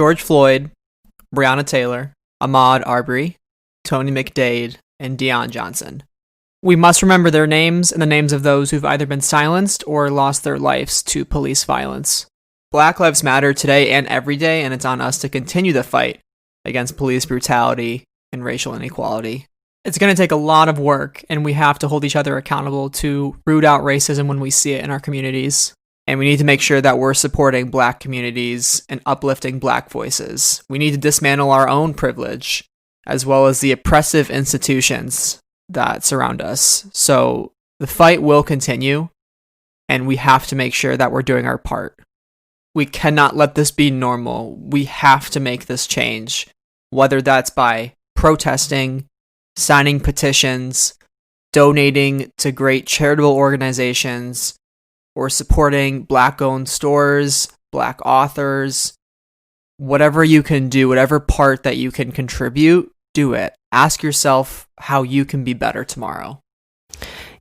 George Floyd, Breonna Taylor, Ahmaud Arbery, Tony McDade, and Deion Johnson. We must remember their names and the names of those who've either been silenced or lost their lives to police violence. Black Lives Matter today and every day, and it's on us to continue the fight against police brutality and racial inequality. It's going to take a lot of work, and we have to hold each other accountable to root out racism when we see it in our communities. And we need to make sure that we're supporting Black communities and uplifting Black voices. We need to dismantle our own privilege, as well as the oppressive institutions that surround us. So the fight will continue, and we have to make sure that we're doing our part. We cannot let this be normal. We have to make this change, whether that's by protesting, signing petitions, donating to great charitable organizations, or supporting Black-owned stores, Black authors. Whatever you can do, whatever part that you can contribute, do it. Ask yourself how you can be better tomorrow.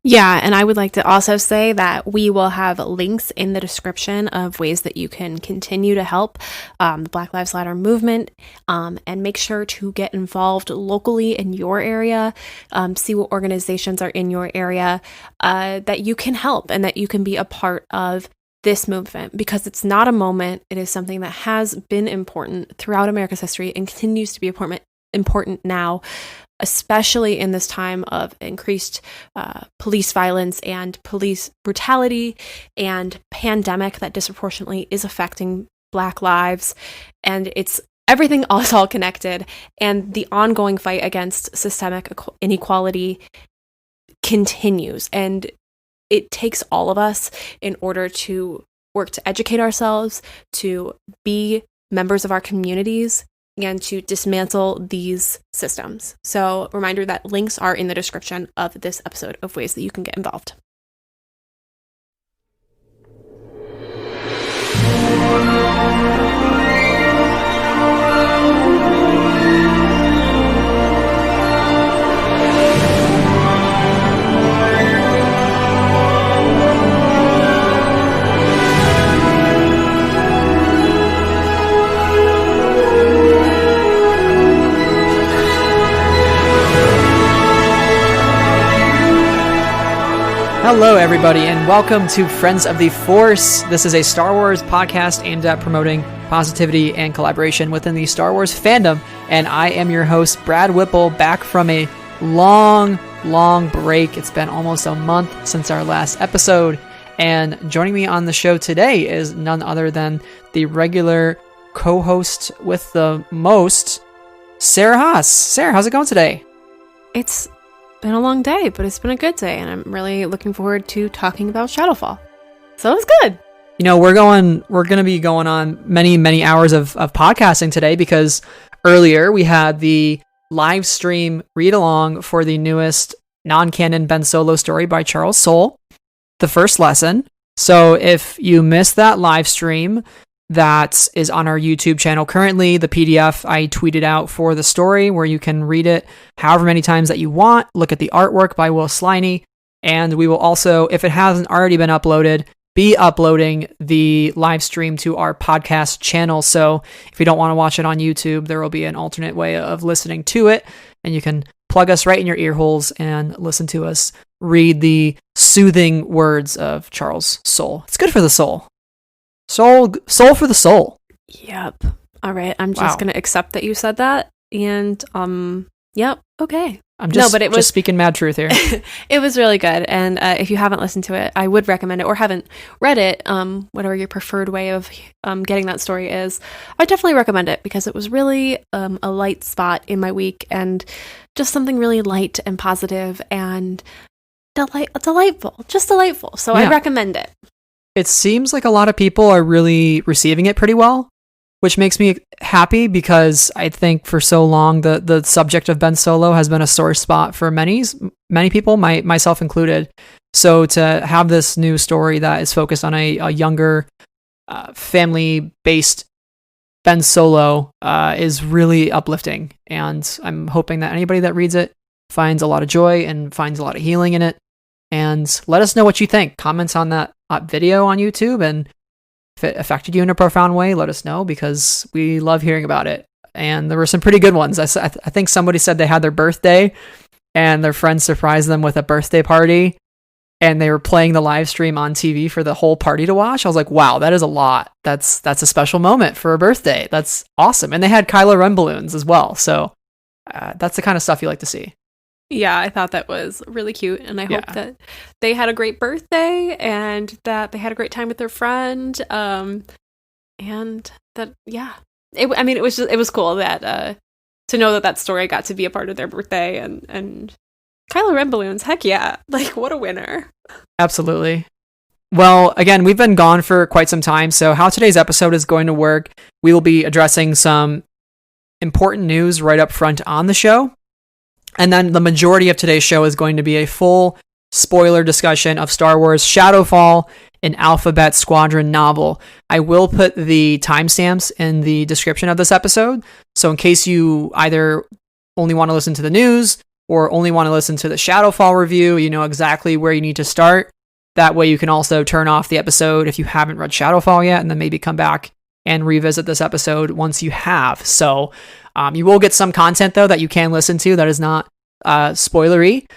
Yeah, and I would like to also say that we will have links in the description of ways that you can continue to help the Black Lives Matter movement, and make sure to get involved locally in your area, see what organizations are in your area that you can help and that you can be a part of this movement, because it's not a moment. It is something that has been important throughout America's history and continues to be important now, especially in this time of increased police violence and police brutality and pandemic that disproportionately is affecting Black lives. And it's everything is all connected. And the ongoing fight against systemic inequality continues. And it takes all of us in order to work to educate ourselves, to be members of our communities, and to dismantle these systems. So, reminder that links are in the description of this episode of ways that you can get involved. Hello, everybody, and welcome to Friends of the Force. This is a Star Wars podcast aimed at promoting positivity and collaboration within the Star Wars fandom, and I am your host, Brad Whipple, back from a long break. It's been almost a month since our last episode, and joining me on the show today is none other than the regular co-host with the most, Sarah Haas. Sarah, how's it going today? It's been a long day, but it's been a good day, and I'm really looking forward to talking about Shadowfall. So it's good. You know, we're going to be going on many hours of podcasting today, because earlier we had the live stream read along for the newest non-canon Ben Solo story by Charles Soule, The First Lesson. So if you missed that live stream, that is on our YouTube channel. Currently, the PDF I tweeted out for the story, where you can read it however many times that you want. Look at the artwork by Will Sliney. And we will also, if it hasn't already been uploaded, be uploading the live stream to our podcast channel. So if you don't want to watch it on YouTube, there will be an alternate way of listening to it. And you can plug us right in your ear holes and listen to us read the soothing words of Charles Soule. It's good for the soul. Soul for the soul. Yep. All right. I'm just going to accept that you said that. And, yep. Okay. I'm just speaking mad truth here. It was really good. And if you haven't listened to it, I would recommend it, or haven't read it, whatever your preferred way of getting that story is. I definitely recommend it, because it was really a light spot in my week, and just something really light and positive and delightful. Just delightful. So yeah. I recommend it. It seems like a lot of people are really receiving it pretty well, which makes me happy, because I think for so long the subject of Ben Solo has been a sore spot for many people, myself included. So to have this new story that is focused on a younger, family-based Ben Solo is really uplifting, and I'm hoping that anybody that reads it finds a lot of joy and finds a lot of healing in it. And let us know what you think. Comments on that video on YouTube, and If it affected you in a profound way, let us know because we love hearing about it. And there were some pretty good ones. I think somebody said they had their birthday and their friends surprised them with a birthday party and they were playing the live stream on TV for the whole party to watch. I was like, wow, that is a lot. That's a special moment for a birthday. That's awesome. And they had Kylo Ren balloons as well. So that's the kind of stuff you like to see. Yeah, I thought that was really cute, and I hope that they had a great birthday and that they had a great time with their friend. And that, it was cool that to know that story got to be a part of their birthday and Kylo Ren balloons. Heck yeah! Like, what a winner! Absolutely. Well, again, we've been gone for quite some time, so how today's episode is going to work, we will be addressing some important news right up front on the show. And then the majority of today's show is going to be a full spoiler discussion of Star Wars Shadowfall, an Alphabet Squadron novel. I will put the timestamps in the description of this episode. So in case you either only want to listen to the news or only want to listen to the Shadowfall review, you know exactly where you need to start. That way you can also turn off the episode if you haven't read Shadowfall yet, and then maybe come back and revisit this episode once you have. So you will get some content, though, that you can listen to that is not spoilery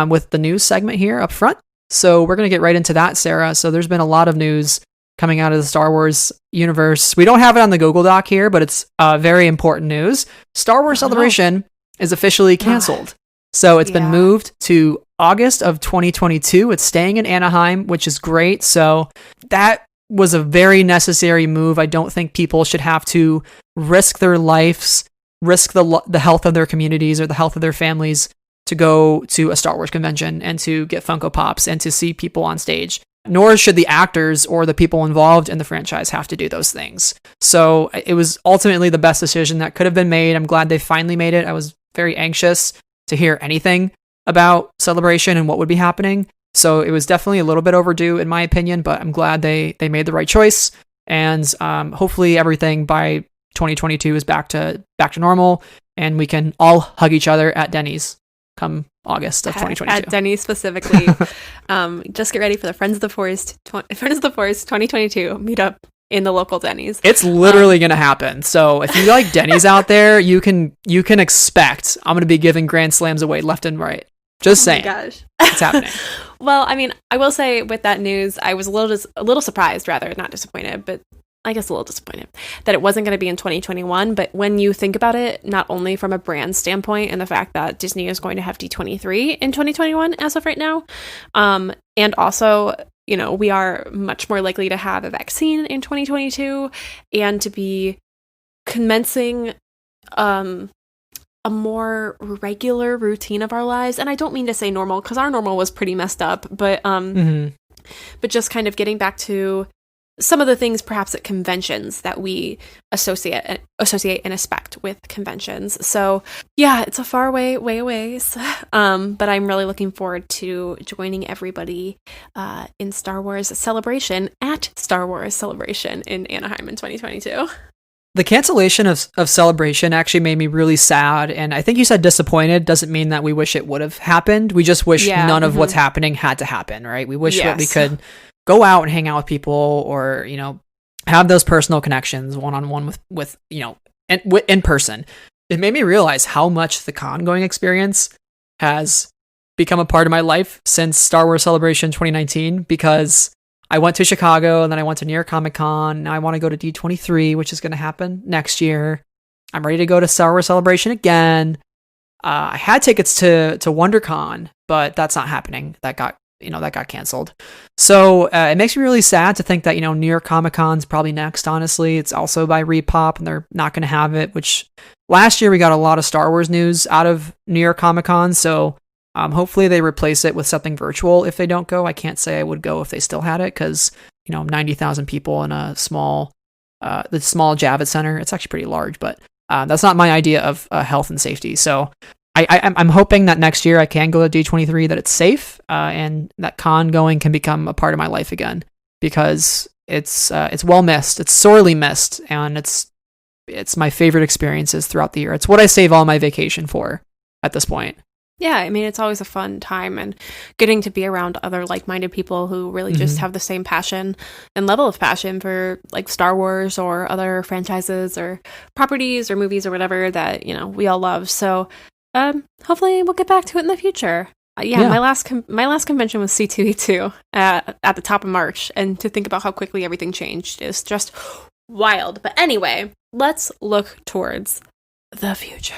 with the news segment here up front. So we're going to get right into that, Sarah. So there's been a lot of news coming out of the Star Wars universe. We don't have it on the Google Doc here, but it's very important news. Star Wars Celebration is officially canceled. So it's been moved to August of 2022. It's staying in Anaheim, which is great. So that was a very necessary move. I don't think people should have to risk their lives, risk the health of their communities or the health of their families to go to a Star Wars convention and to get Funko Pops and to see people on stage. Nor should the actors or the people involved in the franchise have to do those things. So it was ultimately the best decision that could have been made. I'm glad they finally made it. I was very anxious to hear anything about Celebration and what would be happening. So it was definitely a little bit overdue in my opinion, but I'm glad they made the right choice. And hopefully everything by 2022 is back to normal and we can all hug each other at Denny's come August of 2022. At Denny's specifically. Just get ready for the Friends of the Forest 2022 meetup in the local Denny's. It's literally going to happen. So if you like Denny's out there, you can expect I'm going to be giving grand slams away left and right. Just saying. Oh my gosh. It's happening. Well, I mean, I will say with that news, I was a little surprised, rather, not disappointed, but I guess a little disappointed that it wasn't going to be in 2021. But when you think about it, not only from a brand standpoint and the fact that Disney is going to have D23 in 2021 as of right now, and also, you know, we are much more likely to have a vaccine in 2022 and to be commencing a more regular routine of our lives. And I don't mean to say normal, because our normal was pretty messed up, but but just kind of getting back to some of the things perhaps at conventions that we associate and expect with conventions. So yeah, it's a far way away. But I'm really looking forward to joining everybody in Star Wars Celebration at Star Wars Celebration in Anaheim in 2022. The cancellation of Celebration actually made me really sad, and I think you said disappointed doesn't mean that we wish it would have happened. We just wish none of what's happening had to happen, right? We wish that we could go out and hang out with people or, you know, have those personal connections one-on-one with you know, in person. It made me realize how much the con-going experience has become a part of my life since Star Wars Celebration 2019, because I went to Chicago and then I went to New York Comic Con. Now I want to go to D23, which is going to happen next year. I'm ready to go to Star Wars Celebration again. I had tickets to WonderCon, but that's not happening. That got canceled. So it makes me really sad to think that, you know, New York Comic Con's probably next, honestly. It's also by Repop and they're not going to have it, which last year we got a lot of Star Wars news out of New York Comic Con. So hopefully they replace it with something virtual if they don't go. I can't say I would go if they still had it because, you know, 90,000 people in the small Javits Center. It's actually pretty large, but that's not my idea of health and safety. So I'm hoping that next year I can go to D23, that it's safe, and that con going can become a part of my life again, because it's well missed. It's sorely missed, and it's my favorite experiences throughout the year. It's what I save all my vacation for at this point. Yeah, I mean, it's always a fun time, and getting to be around other like-minded people who really just have the same passion and level of passion for like Star Wars or other franchises or properties or movies or whatever that, you know, we all love. So hopefully we'll get back to it in the future. My last convention was C2E2 at the top of March, and to think about how quickly everything changed is just wild. But anyway, let's look towards the future.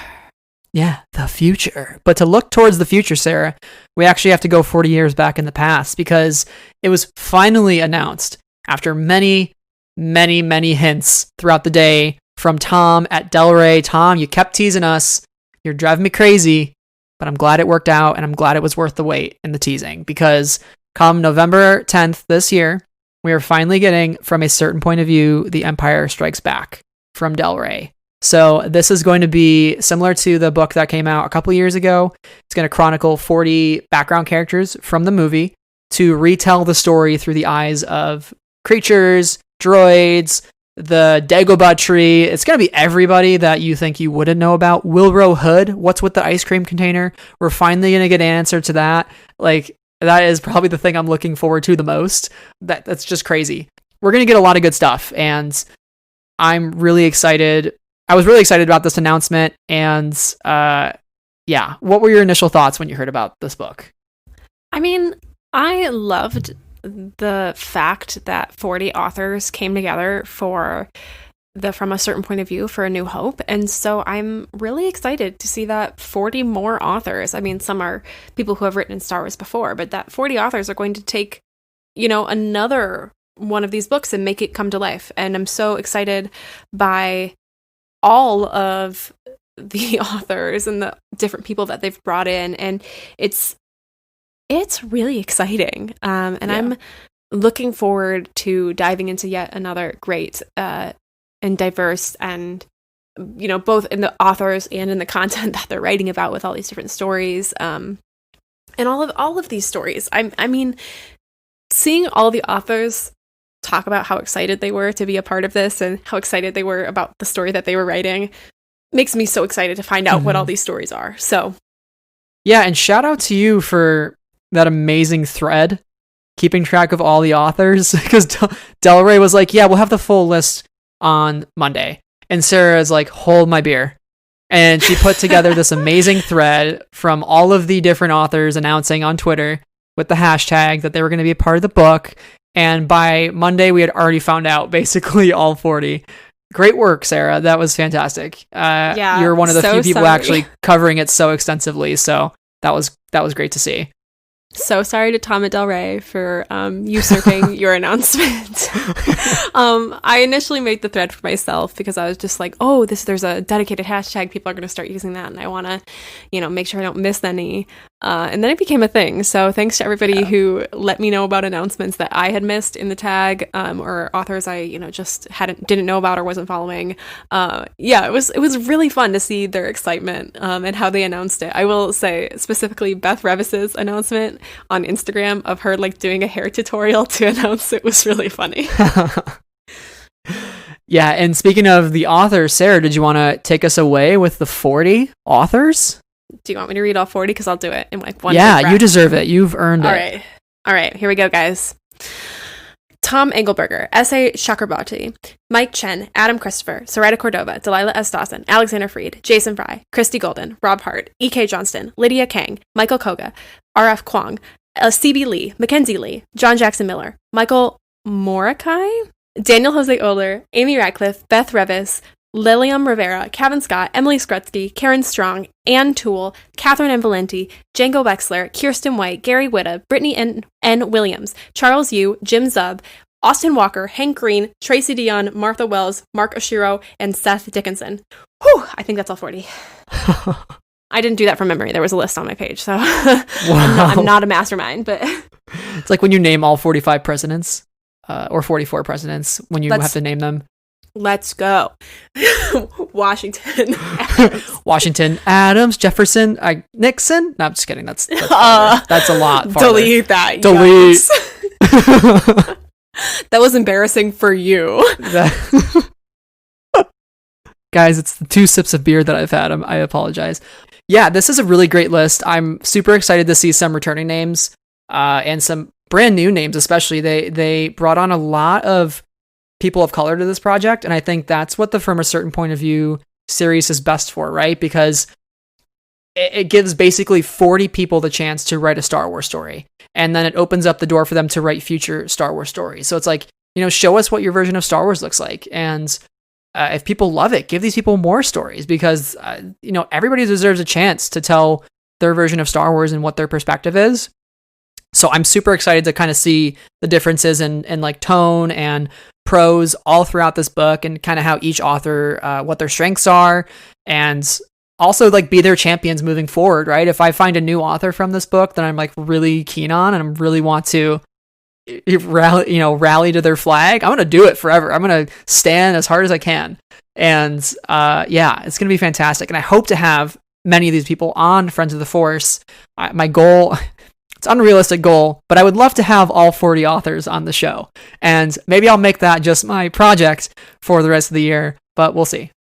Yeah, the future. But to look towards the future, Sarah, we actually have to go 40 years back in the past, because it was finally announced after many, many, many hints throughout the day from Tom at Del Rey. Tom, you kept teasing us. You're driving me crazy, but I'm glad it worked out, and I'm glad it was worth the wait and the teasing, because come November 10th this year, we are finally getting, from a certain point of view, The Empire Strikes Back from Del Rey. So this is going to be similar to the book that came out a couple years ago. It's going to chronicle 40 background characters from the movie to retell the story through the eyes of creatures, droids, the Dagobah tree. It's going to be everybody that you think you wouldn't know about. Wilro Hood, what's with the ice cream container? We're finally going to get an answer to that. Like, that is probably the thing I'm looking forward to the most. That's just crazy. We're going to get a lot of good stuff, and I'm really excited. I was really excited about this announcement, and what were your initial thoughts when you heard about this book? I mean, I loved the fact that 40 authors came together from a certain point of view for A New Hope, and so I'm really excited to see that 40 more authors, I mean, some are people who have written in Star Wars before, but that 40 authors are going to take, you know, another one of these books and make it come to life, and I'm so excited by all of the authors and the different people that they've brought in, and it's really exciting. I'm looking forward to diving into yet another great and diverse, and, you know, both in the authors and in the content that they're writing about with all these different stories, and all of these stories. I mean, seeing all the authors talk about how excited they were to be a part of this and how excited they were about the story that they were writing makes me so excited to find out what all these stories are. So yeah, and shout out to you for that amazing thread keeping track of all the authors, because Del Rey was like, yeah, we'll have the full list on Monday, and Sarah is like, hold my beer, and she put together this amazing thread from all of the different authors announcing on Twitter with the hashtag that they were going to be a part of the book. And by Monday, we had already found out basically all 40. Great work, Sarah. That was fantastic. You're one of the few people actually covering it so extensively. So that was great to see. So sorry to Tom at Del Rey for usurping your announcement. I initially made the thread for myself because I was just like, oh, there's a dedicated hashtag. People are going to start using that, and I want to, you know, make sure I don't miss any. And then it became a thing. So thanks to everybody who let me know about announcements that I had missed in the tag, or authors I, you know, just didn't know about or wasn't following. It was really fun to see their excitement and how they announced it. I will say specifically Beth Revis's announcement on Instagram of her like doing a hair tutorial to announce it was really funny. Yeah, and speaking of the authors, Sarah, did you want to take us away with the 40 authors? Do you want me to read all 40? Because I'll do it in like one. Yeah, you deserve it. You've earned it. All right, here we go, guys. Tom Engelberger, S.A. Chakrabarti, Mike Chen, Adam Christopher, Sarita Cordova, Delilah S. Dawson, Alexander Freed, Jason Fry, Christy Golden, Rob Hart, E.K. Johnston, Lydia Kang, Michael Koga, R.F. Kwong, C.B. Lee, Mackenzie Lee, John Jackson Miller, Michael Morikai, Daniel Jose Oler, Amy Radcliffe, Beth Revis, Lilium Rivera, Kevin Scott, Emily Skrutsky, Karen Strong, Ann Toole, Catherine M. Valenti, Django Wexler, Kirsten White, Gary Witta, Brittany N. Williams, Charles Yu, Jim Zub, Austin Walker, Hank Green, Tracy Dion, Martha Wells, Mark Oshiro, and Seth Dickinson. Whew, I think that's all 40. I didn't do that from memory. There was a list on my page, so wow. I'm not a mastermind, but it's like when you name all 45 presidents, or 44 presidents, when you have to name them. Let's go. Washington Adams, Jefferson, Nixon. No, I'm just kidding. That's a lot. Farther. Delete that. Delete. That was embarrassing for you. Guys, it's the 2 sips of beer that I've had. I apologize. Yeah, this is a really great list. I'm super excited to see some returning names and some brand new names, especially. They brought on a lot of people of color to this project, and I think that's what the From a Certain Point of View series is best for, right? Because it gives basically 40 people the chance to write a Star Wars story, and then it opens up the door for them to write future Star Wars stories. So it's like, show us what your version of Star Wars looks like, and if people love it, give these people more stories, because everybody deserves a chance to tell their version of Star Wars and what their perspective is. So I'm super excited to kind of see the differences in like tone and prose all throughout this book, and kind of how each author, what their strengths are, and also like be their champions moving forward, right? If I find a new author from this book that I'm like really keen on and I really want to rally to their flag, I'm going to do it forever. I'm going to stand as hard as I can. And it's going to be fantastic. And I hope to have many of these people on Friends of the Force. My goal, it's an unrealistic goal, but I would love to have all 40 authors on the show. And maybe I'll make that just my project for the rest of the year, but we'll see.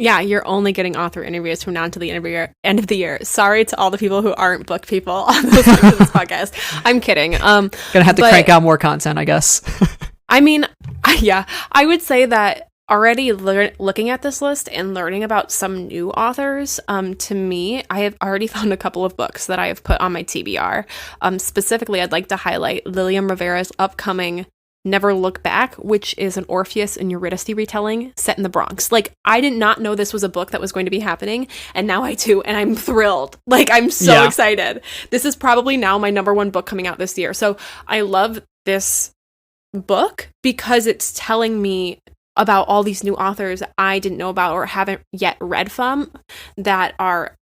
Yeah, you're only getting author interviews from now until the end of the year. Sorry to all the people who aren't book people on this podcast. I'm kidding. Gonna have to crank out more content, I guess. I mean, yeah, I would say that already looking at this list and learning about some new authors, to me, I have already found a couple of books that I have put on my TBR. Specifically, I'd like to highlight Lilian Rivera's upcoming Never Look Back, which is an Orpheus and Eurydice retelling set in the Bronx. Like, I did not know this was a book that was going to be happening, and now I do, and I'm thrilled. Like, I'm so excited. This is probably now my number one book coming out this year. So I love this book because it's telling me about all these new authors I didn't know about or haven't yet read from, that are,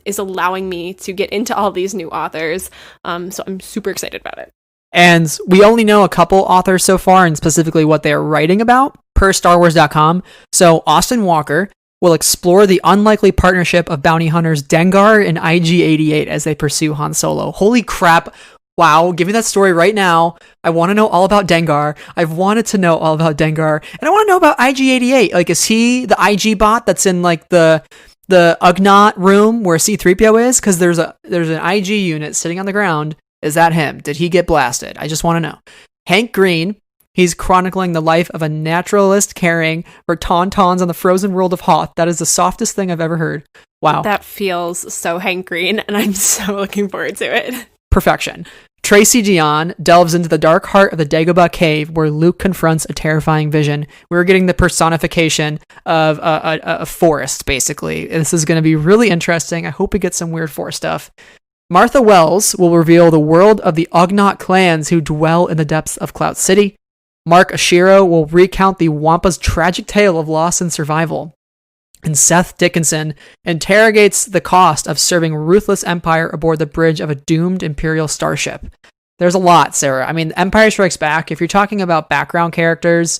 is allowing me to get into all these new authors. So I'm super excited about it. And we only know a couple authors so far, and specifically what they are writing about, per StarWars.com. So Austin Walker will explore the unlikely partnership of bounty hunters Dengar and IG-88 as they pursue Han Solo. Holy crap. Wow, give me that story right now. I want to know all about Dengar. I've wanted to know all about Dengar. And I want to know about IG-88. Like, is he the IG bot that's in, like, the Ugnaught room where C-3PO is? Because there's an IG unit sitting on the ground. Is that him? Did he get blasted? I just want to know. Hank Green, he's chronicling the life of a naturalist caring for tauntauns on the frozen world of Hoth. That is the softest thing I've ever heard. Wow. That feels so Hank Green, and I'm so looking forward to it. Perfection. Tracy Dion delves into the dark heart of the Dagobah cave where Luke confronts a terrifying vision. We're getting the personification of a forest, basically. This is going to be really interesting. I hope we get some weird forest stuff. Martha Wells will reveal the world of the Ugnaught clans who dwell in the depths of Cloud City. Mark Ashiro will recount the Wampa's tragic tale of loss and survival. And Seth Dickinson interrogates the cost of serving a ruthless empire aboard the bridge of a doomed Imperial starship. There's a lot, Sarah. I mean, Empire Strikes Back, if you're talking about background characters,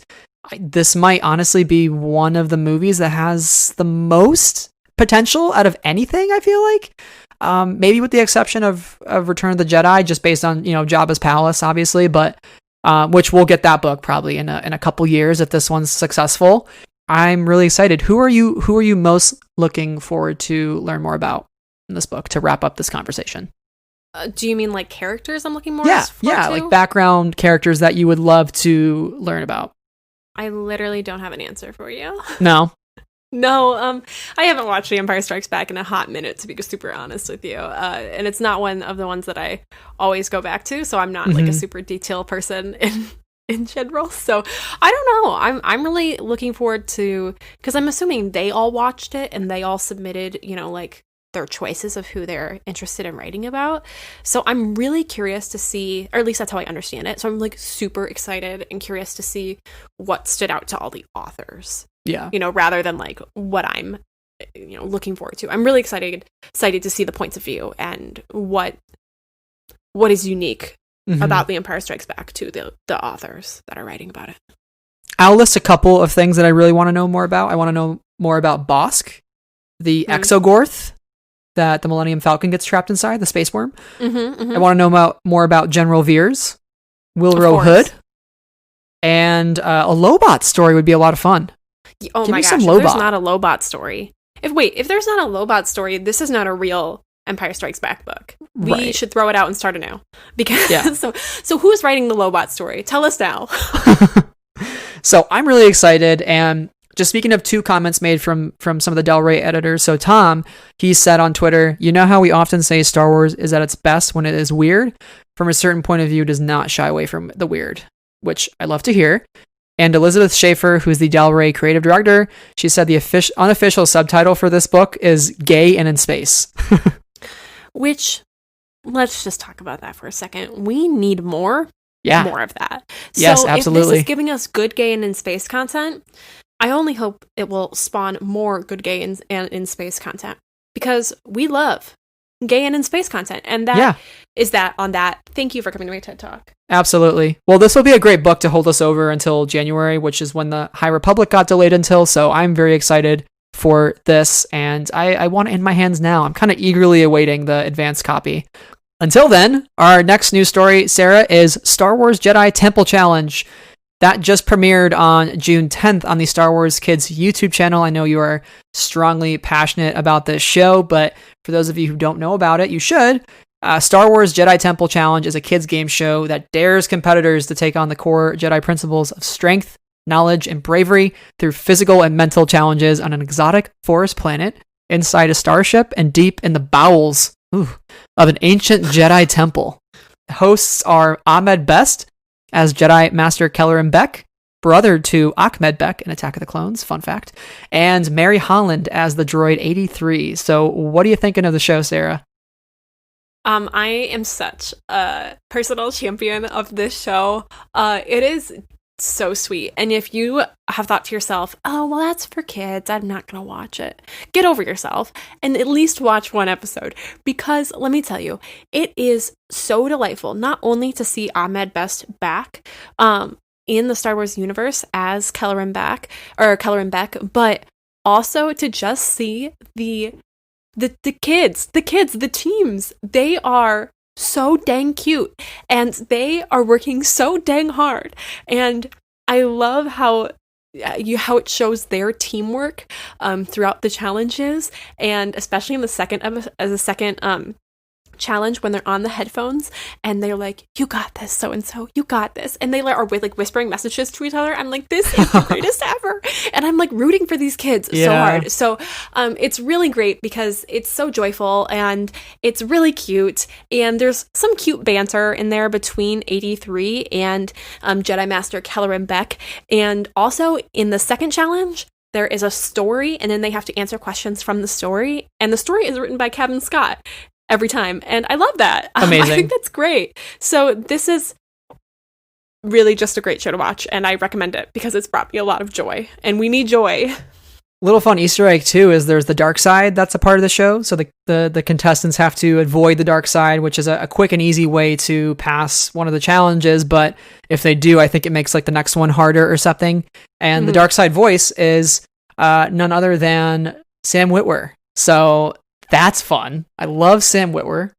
this might honestly be one of the movies that has the most potential out of anything, I feel like. Maybe with the exception of Return of the Jedi, just based on, Jabba's palace, obviously, but which we'll get that book probably in a couple years if this one's successful. I'm really excited. Who are you most looking forward to learn more about in this book to wrap up this conversation? Do you mean like characters I'm looking more forward to? Like background characters that you would love to learn about. I literally don't have an answer for you. No, I haven't watched The Empire Strikes Back in a hot minute, to be super honest with you. And it's not one of the ones that I always go back to, so I'm not like a super detail person in general. So I don't know. I'm really looking forward to, because I'm assuming they all watched it and they all submitted, like their choices of who they're interested in writing about. So I'm really curious to see, or at least that's how I understand it. So I'm like super excited and curious to see what stood out to all the authors. Yeah. Rather than like what I'm, looking forward to. I'm really excited to see the points of view and what is unique about The Empire Strikes Back to the authors that are writing about it. I'll list a couple of things that I really want to know more about. I want to know more about Bosk, the Exogorth that the Millennium Falcon gets trapped inside, the space worm. I want to know more about General Veers, Wilro Hood, and a Lobot story would be a lot of fun. Oh Give my me gosh, some if Lobot. there's not a Lobot story. if there's not a Lobot story, this is not a real Empire Strikes Back book. We should throw it out and start anew. Because so who's writing the Lobot story? Tell us now. So I'm really excited, and just speaking of 2 comments made from some of the Del Rey editors. So Tom, he said on Twitter, you know how we often say Star Wars is at its best when it is weird? From a certain point of view, does not shy away from the weird, which I love to hear. And Elizabeth Schaefer, who's the Del Rey creative director, she said the unofficial subtitle for this book is Gay and in Space. Which, let's just talk about that for a second. We need more of that. Yes, so absolutely. If this is giving us good gay and in space content, I only hope it will spawn more good gay and in space content, because we love gay and in space content. And that is that on that. Thank you for coming to my TED Talk. Absolutely. Well, this will be a great book to hold us over until January, which is when the High Republic got delayed until. So I'm very excited for this, and I want it in my hands now. I'm kind of eagerly awaiting the advanced copy. Until then, our next news story, Sarah, is Star Wars Jedi Temple Challenge. That just premiered on June 10th on the Star Wars Kids YouTube channel. I know you are strongly passionate about this show, but for those of you who don't know about it, you should. Star Wars Jedi Temple Challenge is a kids game show that dares competitors to take on the core Jedi principles of strength, knowledge, and bravery through physical and mental challenges on an exotic forest planet, inside a starship, and deep in the bowels of an ancient Jedi temple. Hosts are Ahmed Best as Jedi Master Kelleran Beck, brother to Ahmed Beck in Attack of the Clones, fun fact, and Mary Holland as the droid 83. So what are you thinking of the show, Sarah? I am such a personal champion of this show. It is so sweet. And if you have thought to yourself, oh, well, that's for kids, I'm not going to watch it, get over yourself and at least watch one episode. Because let me tell you, it is so delightful, not only to see Ahmed Best back in the Star Wars universe as Kelleran Beck, but also to just see the kids, the teams. They are so dang cute, and they are working so dang hard. And I love how it shows their teamwork throughout the challenges, and especially in the second challenge when they're on the headphones and they're like, you got this, so and so, you got this, and they are with whispering messages to each other. I'm like, this is the greatest ever, and I'm rooting for these kids so hard. So it's really great because it's so joyful and it's really cute, and there's some cute banter in there between 83 and Jedi Master Kelleran Beck. And also in the second challenge, there is a story, and then they have to answer questions from the story, and the story is written by Kevin Scott every time, and I love that. Amazing. I think that's great. So this is really just a great show to watch, and I recommend it because it's brought me a lot of joy, and we need joy. Little fun Easter egg too is there's the dark side that's a part of the show. So the contestants have to avoid the dark side, which is a quick and easy way to pass one of the challenges. But if they do, I think it makes the next one harder or something. And the dark side voice is none other than Sam Witwer. So that's fun. I love Sam Witwer.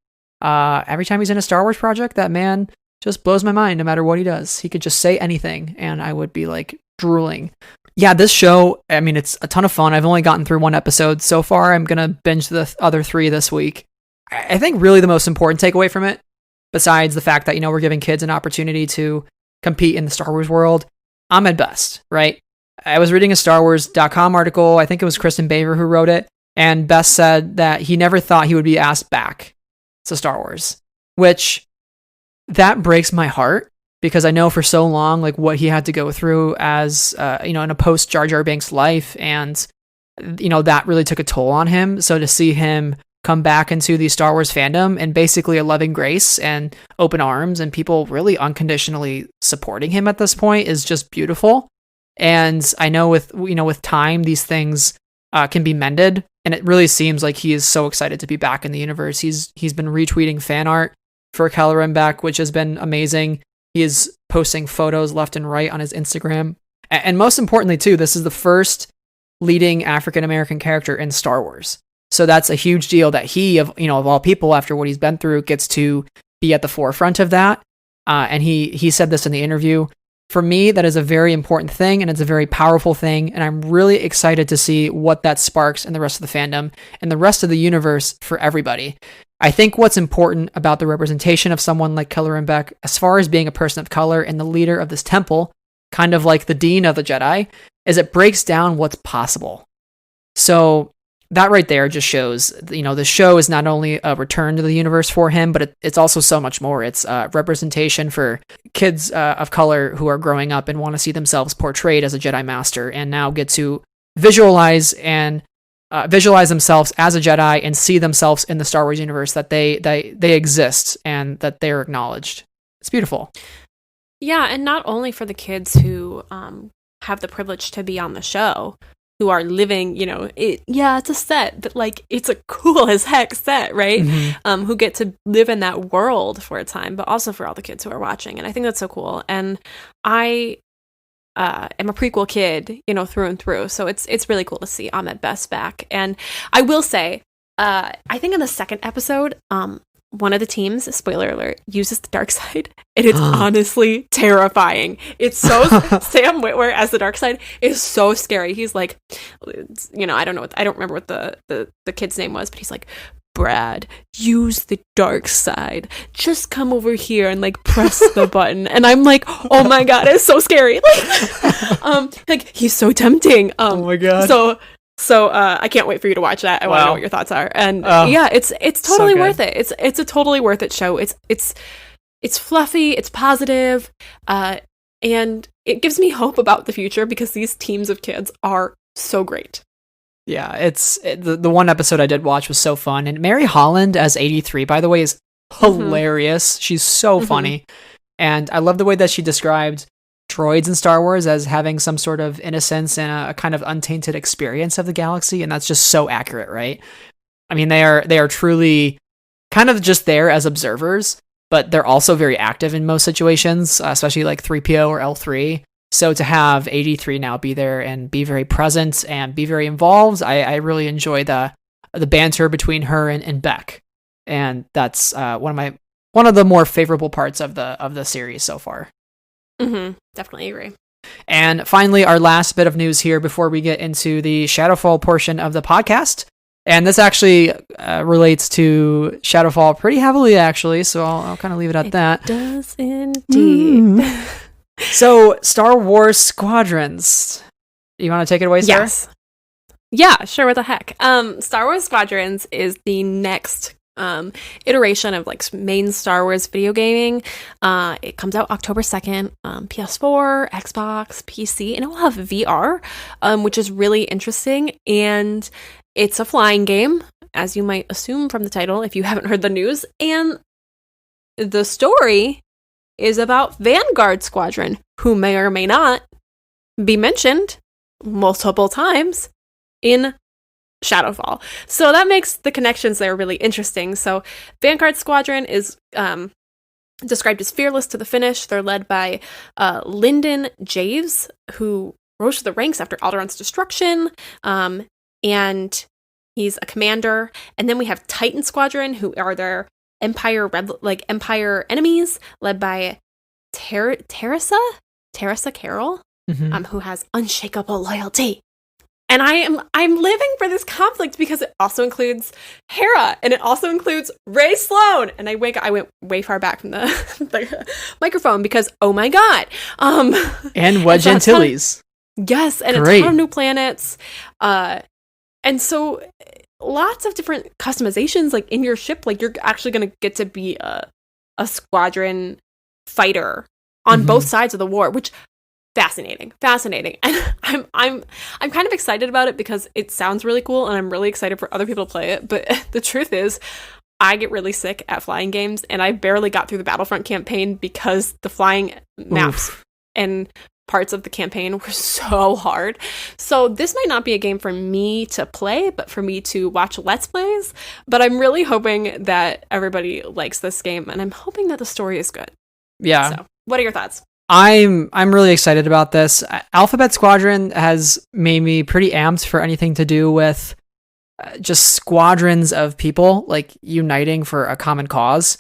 Every time he's in a Star Wars project, that man just blows my mind no matter what he does. He could just say anything and I would be drooling. Yeah, this show, I mean, it's a ton of fun. I've only gotten through one episode so far. I'm going to binge the other 3 this week. I think really the most important takeaway from it, besides the fact that, we're giving kids an opportunity to compete in the Star Wars world, Ahmed Best, right? I was reading a StarWars.com article. I think it was Kristen Baver who wrote it. And Best said that he never thought he would be asked back to Star Wars, which that breaks my heart because I know for so long, what he had to go through as, in a post Jar Jar Binks life. And, that really took a toll on him. So to see him come back into the Star Wars fandom and basically a loving grace and open arms and people really unconditionally supporting him at this point is just beautiful. And I know with time, these things can be mended. And it really seems like he is so excited to be back in the universe. He's been retweeting fan art for Kelleran Beck, which has been amazing. He is posting photos left and right on his Instagram. And most importantly, too, this is the first leading African-American character in Star Wars. So that's a huge deal that he, of all people, after what he's been through, gets to be at the forefront of that. And he said this in the interview. For me, that is a very important thing, and it's a very powerful thing, and I'm really excited to see what that sparks in the rest of the fandom and the rest of the universe for everybody. I think what's important about the representation of someone like Kelleran Beck, as far as being a person of color and the leader of this temple, kind of like the dean of the Jedi, is it breaks down what's possible. So that right there just shows, the show is not only a return to the universe for him, but it's also so much more. It's representation for kids of color who are growing up and want to see themselves portrayed as a Jedi Master, and now get to visualize themselves as a Jedi and see themselves in the Star Wars universe, that they exist and that they're acknowledged. It's beautiful. Yeah, and not only for the kids who have the privilege to be on the show, who are living, it's a set, but like it's a cool as heck set, right? Mm-hmm. Who get to live in that world for a time, but also for all the kids who are watching. And I think that's so cool. And I am a prequel kid, through and through. So it's really cool to see Ahmed Best back. And I will say, I think in the second episode, one of the teams, spoiler alert, uses the dark side, and it's honestly terrifying. It's so Sam Witwer as the dark side is so scary. He's like, I don't remember what the kid's name was, but he's like, Brad, use the dark side. Just come over here and like press the button. And I'm like, oh my god, it's so scary. Like he's so tempting. Oh my god. So I can't wait for you to watch that. I want to know what your thoughts are. And yeah, it's totally worth it. It's a totally worth it show. It's fluffy, it's positive, and it gives me hope about the future because these teams of kids are so great. Yeah, it's the one episode I did watch was so fun, and Mary Holland as 83, by the way, is hilarious. She's so funny, and I love the way that she described droids in Star Wars as having some sort of innocence and a kind of untainted experience of the galaxy, and that's just so accurate, right? I mean, they are truly kind of just there as observers, but they're also very active in most situations, especially like 3PO or L3. So to have 83 now be there and be very present and be very involved, I really enjoy the banter between her and Beck, and that's one of the more favorable parts of the series so far. Definitely agree. And finally, our last bit of news here before we get into the Shadowfall portion of the podcast. And this actually relates to Shadowfall pretty heavily, actually, so I'll kind of leave it at that. It does indeed. So, Star Wars Squadrons. You want to take it away, Sarah? Yes. Yeah, sure, what the heck. Star Wars Squadrons is the next iteration of like main Star Wars video gaming. It comes out October 2nd, PS4, Xbox, PC, and it will have VR, which is really interesting. And it's a flying game, as you might assume from the title if you haven't heard the news. And the story is about Vanguard Squadron, who may or may not be mentioned multiple times in Shadowfall. So that makes the connections there really interesting. So Vanguard Squadron is described as fearless to the finish. They're led by Lyndon Javes, who rose to the ranks after Alderaan's destruction, and he's a commander. And then we have Titan Squadron, who are their Empire Empire enemies, led by Teresa Carroll, who has unshakable loyalty. And I'm living for this conflict because it also includes Hera, and it also includes Ray Sloan. And I went way far back from the microphone because oh my god. And Wedge Antilles. Yes, and Great. A ton of new planets. And so lots of different customizations, like in your ship, like you're actually gonna get to be a squadron fighter on both sides of the war, which fascinating. And I'm kind of excited about it because it sounds really cool, and I'm really excited for other people to play it. But the truth is, I get really sick at flying games, and I barely got through the Battlefront campaign because the flying maps and parts of the campaign were so hard. So this might not be a game for me to play, but for me to watch Let's Plays. But I'm really hoping that everybody likes this game, and I'm hoping that the story is good. Yeah. So, what are your thoughts? I'm really excited about this. Alphabet Squadron has made me pretty amped for anything to do with just squadrons of people like uniting for a common cause.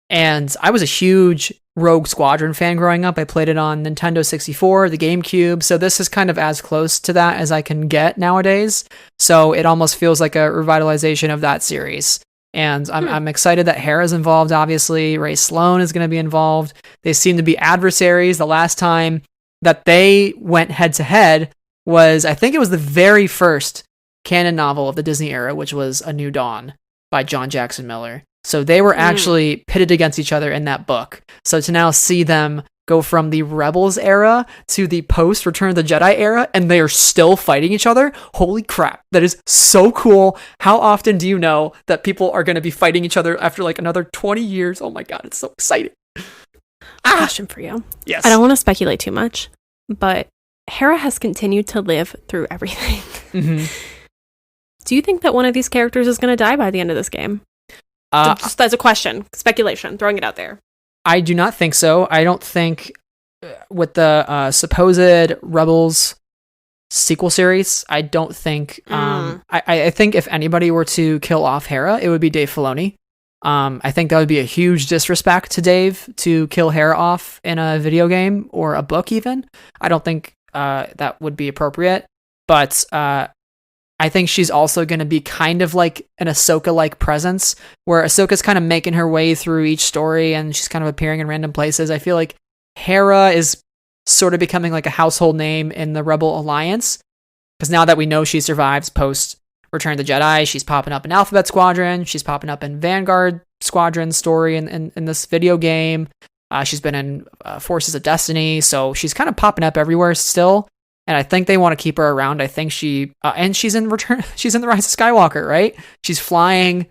And I was a huge Rogue Squadron fan growing up. I played it on Nintendo 64, the GameCube. So this is kind of as close to that as I can get nowadays. So it almost feels like a revitalization of that series. And I'm excited that Hera's involved, obviously. Ray Sloan is going to be involved. They seem to be adversaries. The last time that they went head-to-head was, I think it was the very first canon novel of the Disney era, which was A New Dawn by John Jackson Miller. So they were actually pitted against each other in that book. So to now see them go from the Rebels era to the post-Return of the Jedi era, and they are still fighting each other, holy crap, that is so cool. How often do you know that people are going to be fighting each other after like another 20 years? Oh my god, it's so exciting. Question for you. Yes. I don't want to speculate too much, but Hera has continued to live through everything. Mm-hmm. Do you think that one of these characters is going to die by the end of this game? Just as a question, speculation, throwing it out there. I do not think so. I don't think with the supposed Rebels sequel series, I don't think... I think if anybody were to kill off Hera, it would be Dave Filoni. I think that would be a huge disrespect to Dave to kill Hera off in a video game or a book even. I don't think that would be appropriate. But I think she's also going to be kind of like an Ahsoka-like presence, where Ahsoka's kind of making her way through each story and she's kind of appearing in random places. I feel like Hera is sort of becoming like a household name in the Rebel Alliance, because now that we know she survives post Return of the Jedi, she's popping up in Alphabet Squadron, she's popping up in Vanguard Squadron story in this video game. She's been in Forces of Destiny, so she's kind of popping up everywhere still. And I think they want to keep her around. I think and she's in she's in The Rise of Skywalker, right? She's flying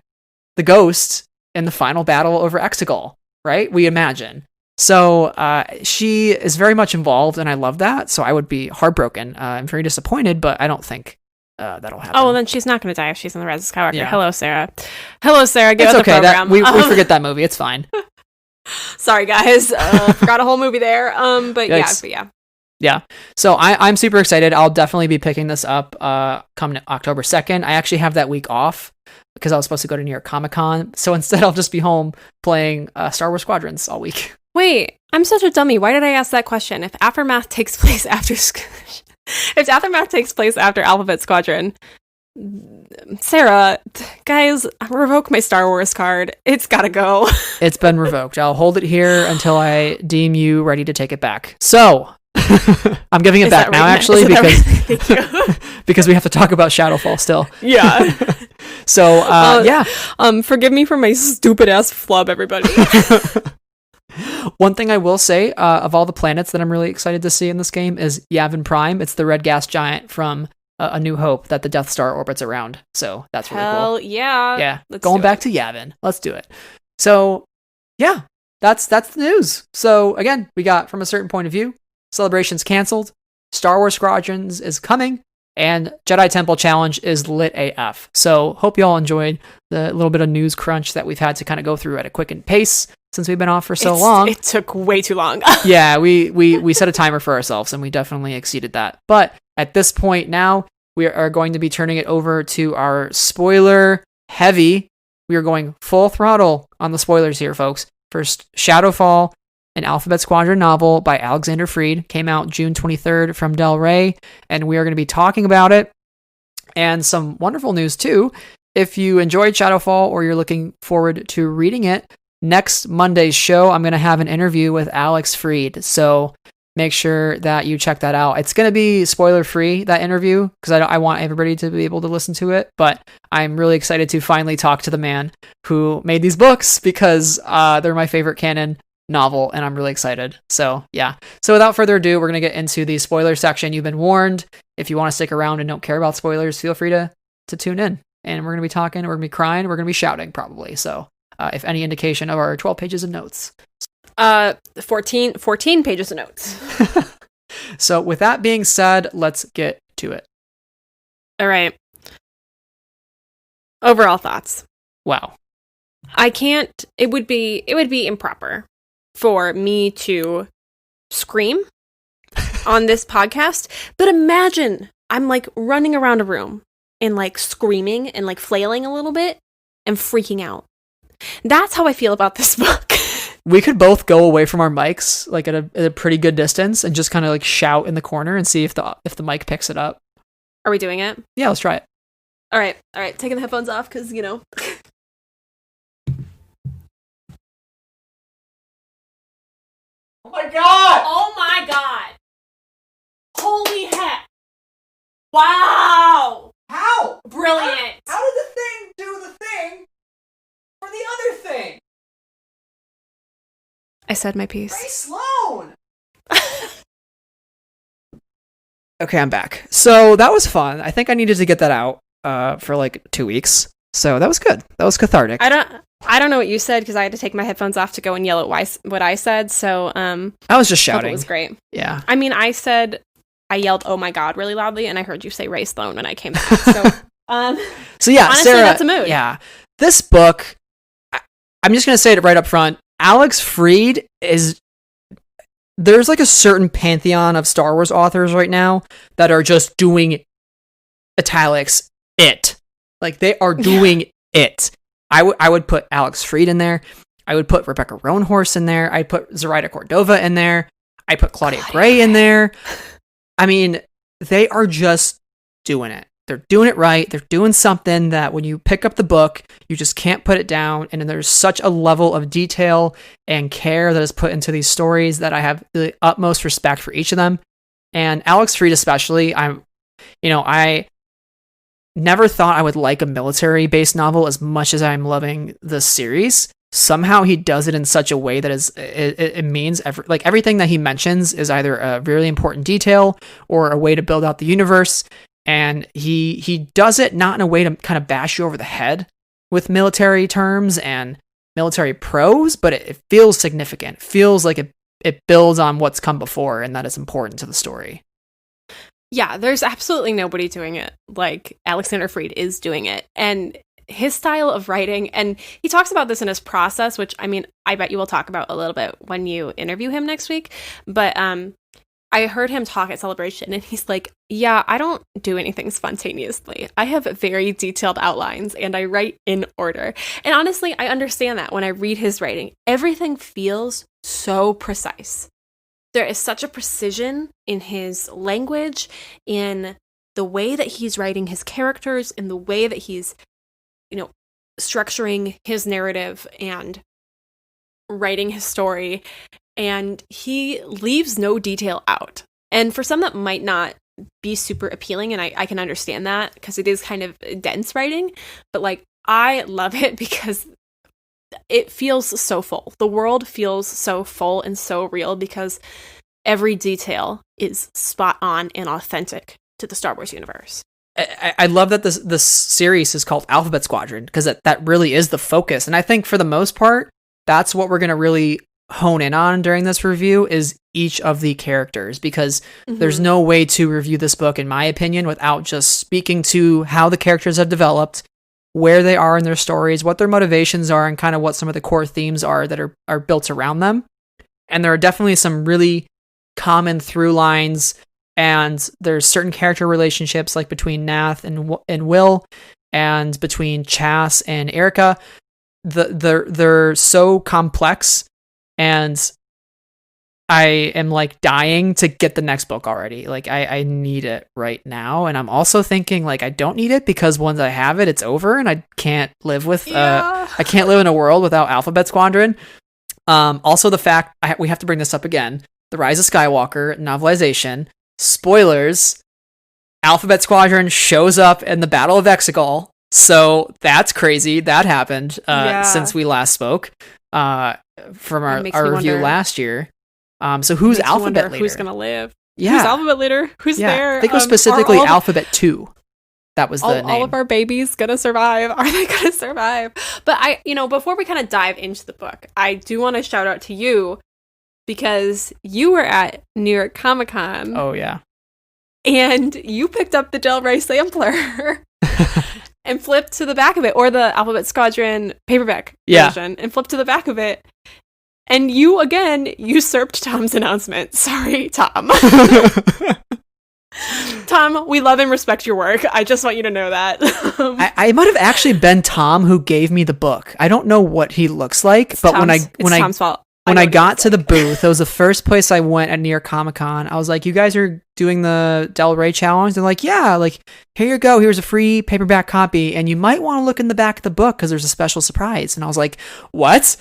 the Ghost in the final battle over Exegol, right? We imagine. So she is very much involved, and I love that. So I would be heartbroken. I'm very disappointed, but I don't think that'll happen. Oh, well, then she's not going to die if she's in The Rise of Skywalker. Yeah. Hello, Sarah. Hello, Sarah. Get it's on okay. the program. We forget that movie. It's fine. Sorry, guys. Forgot a whole movie there. But yeah. Yeah, so I'm super excited. I'll definitely be picking this up come October 2nd. I actually have that week off because I was supposed to go to New York Comic Con. So instead, I'll just be home playing Star Wars Squadrons all week. Wait, I'm such a dummy. Why did I ask that question? If Aftermath takes place after Alphabet Squadron, Sarah, guys, revoke my Star Wars card. It's gotta go. It's been revoked. I'll hold it here until I deem you ready to take it back. So... I'm giving it back now, actually, because we have to talk about Shadowfall still. Yeah. So, yeah. Forgive me for my stupid ass flub, everybody. One thing I will say, of all the planets that I'm really excited to see in this game is Yavin Prime. It's the red gas giant from A New Hope that the Death Star orbits around. So that's really cool. Hell yeah. Yeah. Going back to Yavin. Let's do it. So, yeah, that's the news. So, again, we got From a Certain Point of View. Celebration's canceled, Star Wars Squadrons is coming, and Jedi Temple Challenge is lit AF. So hope you all enjoyed the little bit of news crunch that we've had to kind of go through at a quickened pace since we've been off for so long. It took way too long. Yeah, we set a timer for ourselves and we definitely exceeded that. But at this point now, we are going to be turning it over to our spoiler heavy. We are going full throttle on the spoilers here, folks. First, Shadowfall, an Alphabet Squadron novel by Alexander Freed, came out June 23rd from Del Rey, and we are going to be talking about it. And some wonderful news, too. If you enjoyed Shadowfall or you're looking forward to reading it, next Monday's show, I'm going to have an interview with Alex Freed. So make sure that you check that out. It's going to be spoiler-free, that interview, because I want everybody to be able to listen to it. But I'm really excited to finally talk to the man who made these books, because they're my favorite canon novel, and I'm really excited. So yeah. So without further ado, we're going to get into the spoiler section. You've been warned. If you want to stick around and don't care about spoilers, feel free to tune in. And we're going to be talking, we're going to be crying, we're going to be shouting probably. So if any indication of our 12 pages of notes. 14 pages of notes. So with that being said, let's get to it. All right. Overall thoughts. Wow. It would be improper for me to scream on this podcast, but imagine I'm like running around a room and like screaming and like flailing a little bit and freaking out. That's how I feel about this book. we could both go away from our mics, like at a pretty good distance, and just kind of like shout in the corner and see if the mic picks it up. Are we doing it? Yeah, let's try it. All right. Taking the headphones off because, you know. Oh my god! Oh my god! Holy heck! Wow! How? Brilliant! How did the thing do the thing for the other thing? I said my piece. Ray Sloan! Okay, I'm back. So that was fun. I think I needed to get that out for like 2 weeks. So that was good. That was cathartic. I don't know what you said because I had to take my headphones off to go and yell at what I said. So I was just shouting. It was great. Yeah. I mean, I yelled "Oh my god" really loudly, and I heard you say Ray Sloan when I came back. So so yeah, honestly, Sarah, that's a mood. Yeah, this book. I'm just gonna say it right up front. Alex Freed is. There's like a certain pantheon of Star Wars authors right now that are just doing italics it. Like they are doing it. I would put Alex Freed in there. I would put Rebecca Roanhorse in there. I'd put Zoraida Cordova in there. I put Claudia Gray in there. I mean, they are just doing it. They're doing it right. They're doing something that when you pick up the book, you just can't put it down. And then there's such a level of detail and care that is put into these stories that I have the utmost respect for each of them. And Alex Freed especially, I never thought I would like a military-based novel as much as I'm loving this series. Somehow he does it in such a way that it means everything that he mentions is either a really important detail or a way to build out the universe. And he does it not in a way to kind of bash you over the head with military terms and military prose, but it feels significant. It feels like it builds on what's come before, and that is important to the story. Yeah, there's absolutely nobody doing it like Alexander Freed is doing it. And his style of writing, and he talks about this in his process, which, I mean, I bet you will talk about a little bit when you interview him next week. But I heard him talk at Celebration, and he's like, yeah, I don't do anything spontaneously. I have very detailed outlines, and I write in order. And honestly, I understand that when I read his writing. Everything feels so precise. There is such a precision in his language, in the way that he's writing his characters, in the way that he's, structuring his narrative and writing his story. And he leaves no detail out. And for some that might not be super appealing, and I can understand that because it is kind of dense writing, but I love it because it feels so full. The world feels so full and so real because every detail is spot on and authentic to the Star Wars universe. I love that this series is called Alphabet Squadron because that really is the focus. And I think for the most part, that's what we're going to really hone in on during this review is each of the characters, because there's no way to review this book, in my opinion, without just speaking to how the characters have developed, where they are in their stories, what their motivations are, and kind of what some of the core themes are that are built around them. And there are definitely some really common through lines, and there's certain character relationships like between Nath and Will, and between Chas and Erica. They're so complex, and I am dying to get the next book already. I need it right now. And I'm also thinking I don't need it because once I have it, it's over, and I can't live with I can't live in a world without Alphabet Squadron. Also the fact we have to bring this up again, The Rise of Skywalker novelization, spoilers, Alphabet Squadron shows up in the Battle of Exegol. So that's crazy. That happened since we last spoke from our review last year. So who's Alphabet Leader? Who's going to live? Yeah. Who's Alphabet Leader? Who's there? I think it was specifically Alphabet 2. That was the name. All of our babies going to survive. Are they going to survive? But before we kind of dive into the book, I do want to shout out to you because you were at New York Comic Con. Oh, yeah. And you picked up the Del Rey sampler and flipped to the back of it, or the Alphabet Squadron paperback version, and flipped to the back of it. And you, again, usurped Tom's announcement. Sorry, Tom. Tom, we love and respect your work. I just want you to know that. I might have actually been Tom who gave me the book. I don't know what he looks like, but Tom's fault. when I got to the booth, it was the first place I went at New York Comic Con. I was like, you guys are doing the Del Rey challenge? They're like, yeah, like, here you go. Here's a free paperback copy. And you might want to look in the back of the book because there's a special surprise. And I was like, what?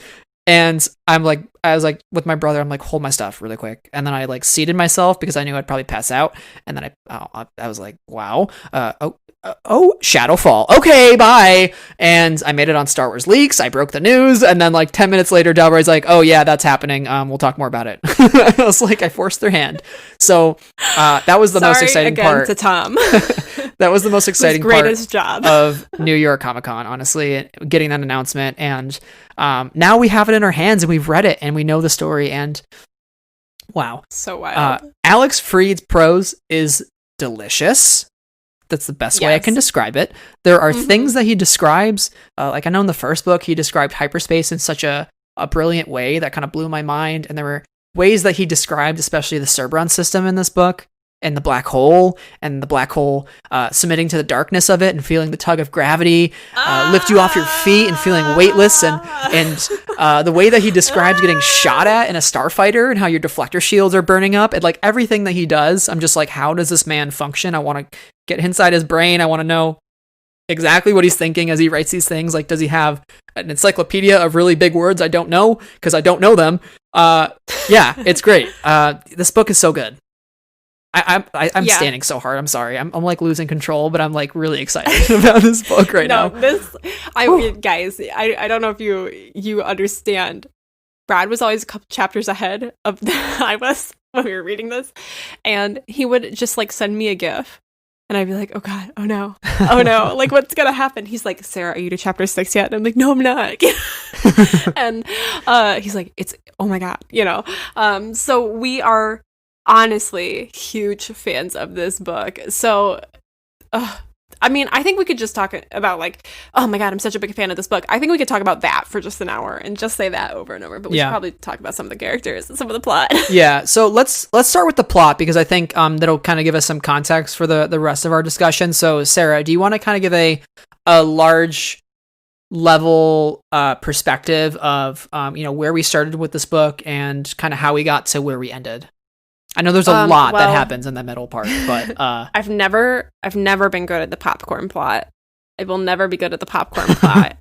And I was like, with my brother, I'm like, hold my stuff really quick. And then I like seated myself because I knew I'd probably pass out. And then I was like, wow. Shadowfall. Okay, bye. And I made it on Star Wars Leaks. I broke the news. And then like 10 minutes later, Del Rey's like, oh yeah, that's happening. We'll talk more about it. I was like, I forced their hand. So that was the most exciting part. To Tom. That was the most exciting greatest part job of New York Comic Con, honestly, getting that announcement. And now we have it in our hands and we've read it and we know the story. And wow. So wild. Alex Freed's prose is delicious. That's the best way I can describe it. There are things that he describes, like I know in the first book, he described hyperspace in such a brilliant way that kind of blew my mind. And there were ways that he described, especially the Cerberon system in this book, and the black hole submitting to the darkness of it and feeling the tug of gravity lift you off your feet and feeling weightless, and the way that he describes getting shot at in a starfighter and how your deflector shields are burning up, and like everything that he does, I'm just like, how does this man function? I want to get inside his brain. I want to know exactly what he's thinking as he writes these things. Like, does he have an encyclopedia of really big words I don't know because I don't know them? Yeah, it's great. This book is so good. I'm standing so hard. I'm sorry. I'm like losing control, but I'm like really excited about this book right now. Guys, I don't know if you understand. Brad was always a couple chapters ahead of I was when we were reading this, and he would just like send me a GIF, and I'd be like, oh god, oh no, like what's gonna happen? He's like, Sarah, are you to chapter 6 yet? And I'm like, no, I'm not. And he's like, it's oh my god, So we are honestly huge fans of this book. So I mean, I think we could just talk about like, oh my god, I'm such a big fan of this book. I think we could talk about that for just an hour and just say that over and over, but we should probably talk about some of the characters and some of the plot. Yeah, so let's start with the plot, because I think that'll kind of give us some context for the rest of our discussion. So Sarah, do you want to kind of give a large level perspective of where we started with this book and kind of how we got to where we ended? I know there's a lot that happens in the middle part, but I've never been good at the popcorn plot. I will never be good at the popcorn plot.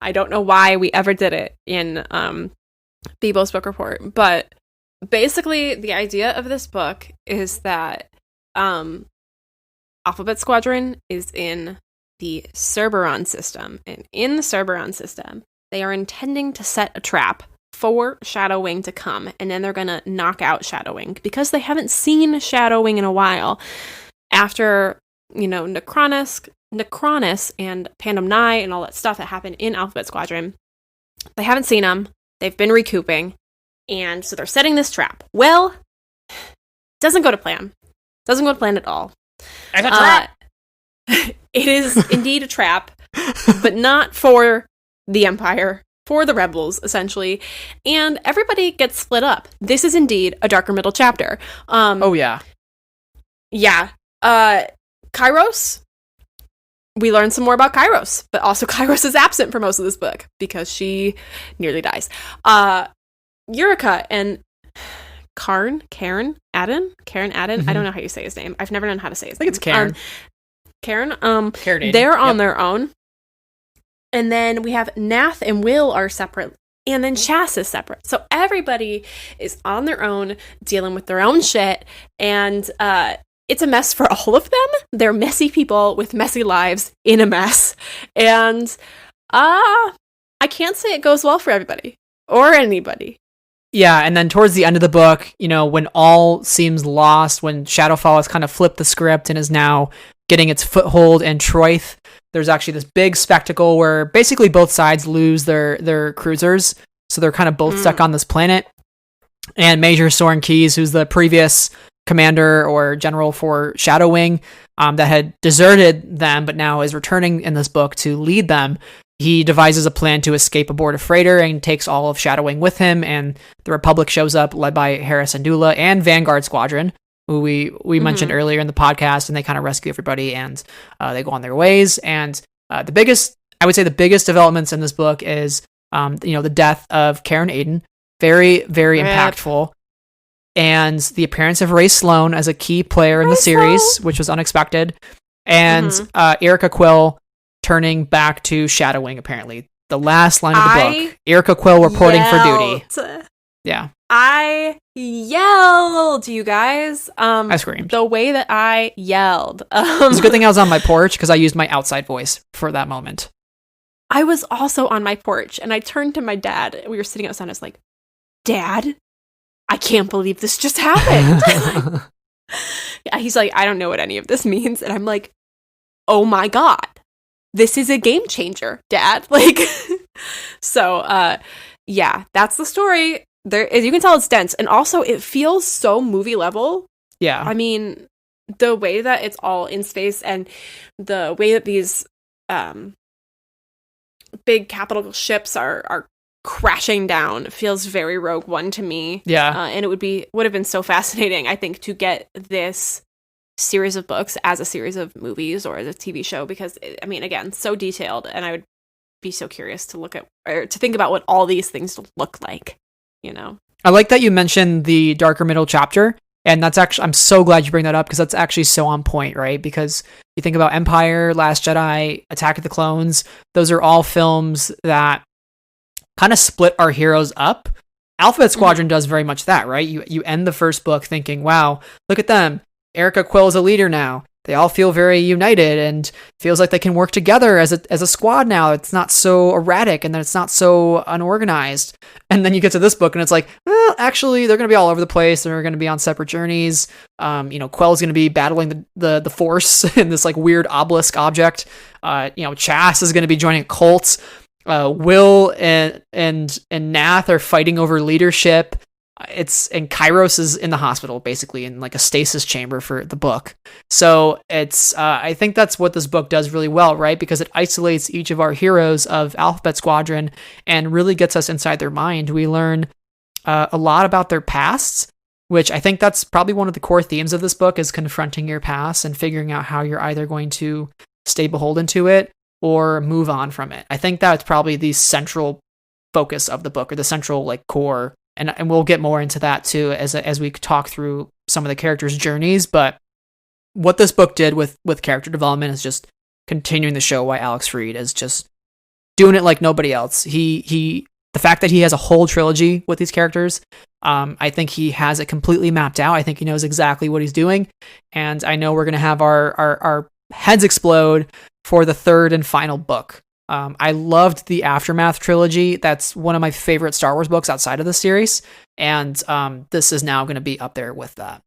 I don't know why we ever did it in Bebo's book report, but basically the idea of this book is that Alphabet Squadron is in the Cerberon system, and in the Cerberon system, they are intending to set a trap for Shadow Wing to come, and then they're gonna knock out Shadow Wing because they haven't seen Shadow Wing in a while. After Necronis and Pandem Nye and all that stuff that happened in Alphabet Squadron, they haven't seen them. They've been recouping, and so they're setting this trap. Well, doesn't go to plan. Doesn't go to plan at all. It's a trap. It is indeed a trap, but not for the Empire. For the rebels, essentially, and everybody gets split up. This is indeed a darker middle chapter. Kairos. We learn some more about Kairos, but also Kairos is absent for most of this book because she nearly dies. Eureka and Karen Adden. Mm-hmm. I don't know how you say his name. I've never known how to say his name. I think it's Karen. Karen. They're on their own. And then we have Nath and Will are separate. And then Chas is separate. So everybody is on their own, dealing with their own shit. And it's a mess for all of them. They're messy people with messy lives in a mess. And I can't say it goes well for everybody. Or anybody. Yeah, and then towards the end of the book, when all seems lost, when Shadowfall has kind of flipped the script and is now getting its foothold in Troith, there's actually this big spectacle where basically both sides lose their cruisers. So they're kind of both stuck on this planet. And Major Soren Keyes, who's the previous commander or general for Shadow Wing, that had deserted them, but now is returning in this book to lead them. He devises a plan to escape aboard a freighter and takes all of Shadow Wing with him. And the Republic shows up, led by Harris and Dula and Vanguard Squadron, who we mentioned earlier in the podcast, and they kind of rescue everybody and they go on their ways. And the biggest developments in this book is, the death of Karen Aden, Very, very Rip. impactful. And the appearance of Ray Sloan as a key player in the series, which was unexpected. And Erica Quill turning back to shadowing, apparently. The last line of the book. Erica Quill reporting for duty. Yeah. I yelled, you guys. I screamed. The way that I yelled. It's a good thing I was on my porch because I used my outside voice for that moment. I was also on my porch and I turned to my dad. We were sitting outside. I was like, Dad, I can't believe this just happened. Yeah, he's like, I don't know what any of this means. And I'm like, oh my God, this is a game changer, Dad. Like, so, yeah, that's the story. There, as you can tell, it's dense. And also, it feels so movie level. Yeah. I mean, the way that it's all in space and the way that these big capital ships are crashing down feels very Rogue One to me. Yeah. And it would have been so fascinating, I think, to get this series of books as a series of movies or as a TV show, because, I mean, again, so detailed, and I would be so curious to look at, or to think about what all these things look like, you know? I like that you mentioned the darker middle chapter, and that's actually, I'm so glad you bring that up, because that's actually so on point, right? Because you think about Empire, Last Jedi, Attack of the Clones, those are all films that kind of split our heroes up. Alphabet Squadron does very much that, right? You end the first book thinking, wow, look at them. Erica Quill is a leader now. They all feel very united and feels like they can work together as a squad now. It's not so erratic and then it's not so unorganized. And then you get to this book and it's like, well, actually, they're going to be all over the place. They're going to be on separate journeys. Quell's going to be battling the Force in this like weird obelisk object. Chas is going to be joining a cult. Will and Nath are fighting over leadership. And Kairos is in the hospital, basically in like a stasis chamber for the book. So it's I think that's what this book does really well, right? Because it isolates each of our heroes of Alphabet Squadron and really gets us inside their mind. We learn a lot about their pasts, which I think that's probably one of the core themes of this book, is confronting your past and figuring out how you're either going to stay beholden to it or move on from it. I think that's probably the central focus of the book, or the central like core. And we'll get more into that too as we talk through some of the characters' journeys. But what this book did with character development is just continuing to show why Alex Freed is just doing it like nobody else. The fact that he has a whole trilogy with these characters, I think he has it completely mapped out. I think he knows exactly what he's doing, and I know we're gonna have our heads explode for the third and final book. I loved the Aftermath trilogy. That's one of my favorite Star Wars books outside of the series. And this is now going to be up there with that.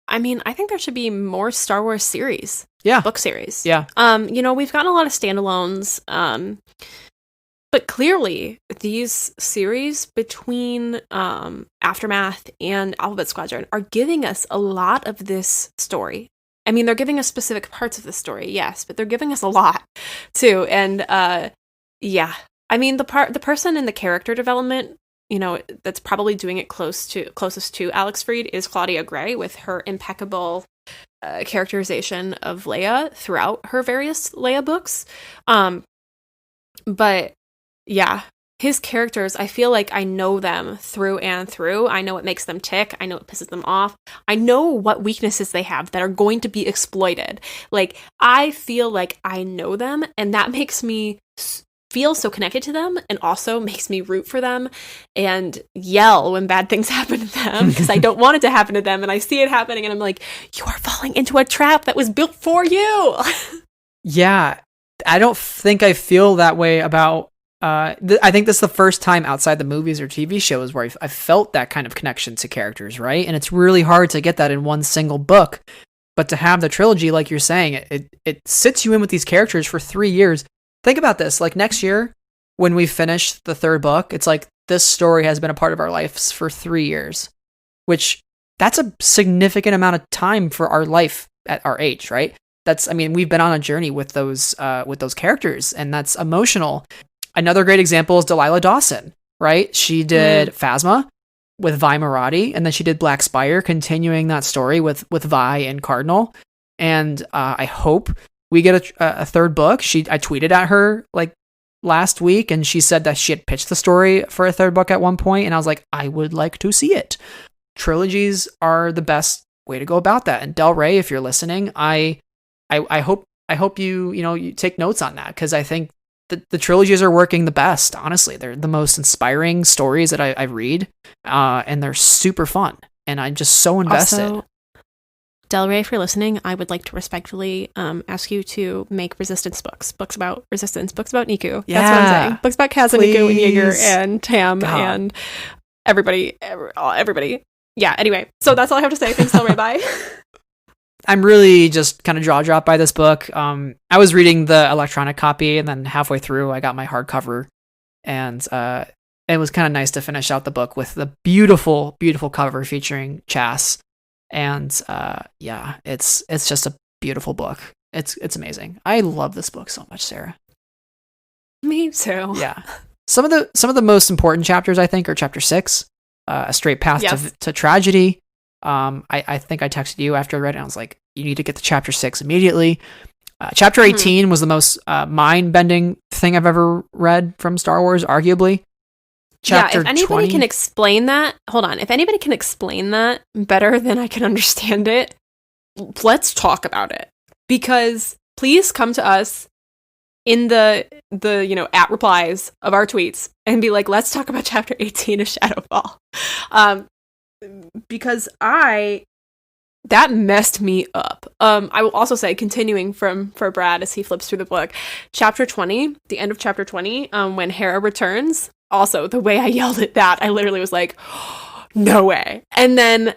I mean, I think there should be more Star Wars series. Yeah. Book series. Yeah. We've gotten a lot of standalones. But clearly, these series between Aftermath and Alphabet Squadron are giving us a lot of this story. I mean, they're giving us specific parts of the story, yes, but they're giving us a lot too. And yeah, I mean, the person in the character development, that's probably doing it closest to Alex Freed is Claudia Gray, with her impeccable characterization of Leia throughout her various Leia books. But yeah, his characters, I feel like I know them through and through. I know what makes them tick. I know what pisses them off. I know what weaknesses they have that are going to be exploited. Like, I feel like I know them, and that makes me feel so connected to them, and also makes me root for them and yell when bad things happen to them, because I don't want it to happen to them, and I see it happening, and I'm like, you are falling into a trap that was built for you. Yeah, I don't think I feel that way about I think this is the first time outside the movies or TV shows where I felt that kind of connection to characters, right? And it's really hard to get that in one single book. But to have the trilogy, like you're saying, it sits you in with these characters for 3 years. Think about this. Like next year, when we finish the third book, it's like this story has been a part of our lives for 3 years, which that's a significant amount of time for our life at our age, right? We've been on a journey with those characters, and that's emotional. Another great example is Delilah Dawson, right? She did Phasma with Vi Marati, and then she did Black Spire, continuing that story with Vi and Cardinal. And I hope we get a third book. I tweeted at her like last week, and she said that she had pitched the story for a third book at one point, and I was like, I would like to see it. Trilogies are the best way to go about that. And Del Rey, if you're listening, I hope you take notes on that, because I think the trilogies are working the best. Honestly, they're the most inspiring stories that I read, and they're super fun, and I'm just so invested. Also, Del Rey, if you're listening, I would like to respectfully ask you to make Resistance books about Resistance, books about Niku. Yeah, that's what I'm saying. Books about Kaz and Niku and Jaeger and Tam God. and everybody. Yeah, anyway, so that's all I have to say. Thanks, Del Rey. Bye. I'm really just kind of jaw-dropped by this book. I was reading the electronic copy, and then halfway through, I got my hardcover, and it was kind of nice to finish out the book with the beautiful, beautiful cover featuring Chas. And it's just a beautiful book. It's amazing. I love this book so much, Sarah. Me too. Yeah. Some of the most important chapters, I think, are chapter 6, A Straight Path to Tragedy. I think I texted you after I read it, and I was like, you need to get to chapter 6 immediately. Chapter 18 was the most mind-bending thing I've ever read from Star Wars, arguably. Chapter if anybody 20 can explain that, hold on. If anybody can explain that better than I can understand it, let's talk about it. Because please come to us in the at replies of our tweets and be like, let's talk about chapter 18 of Shadowfall. Because that messed me up. I will also say, continuing for Brad as he flips through the book, chapter 20, the end of chapter 20, when Hera returns, also the way I yelled at that, I literally was like, oh, no way. And then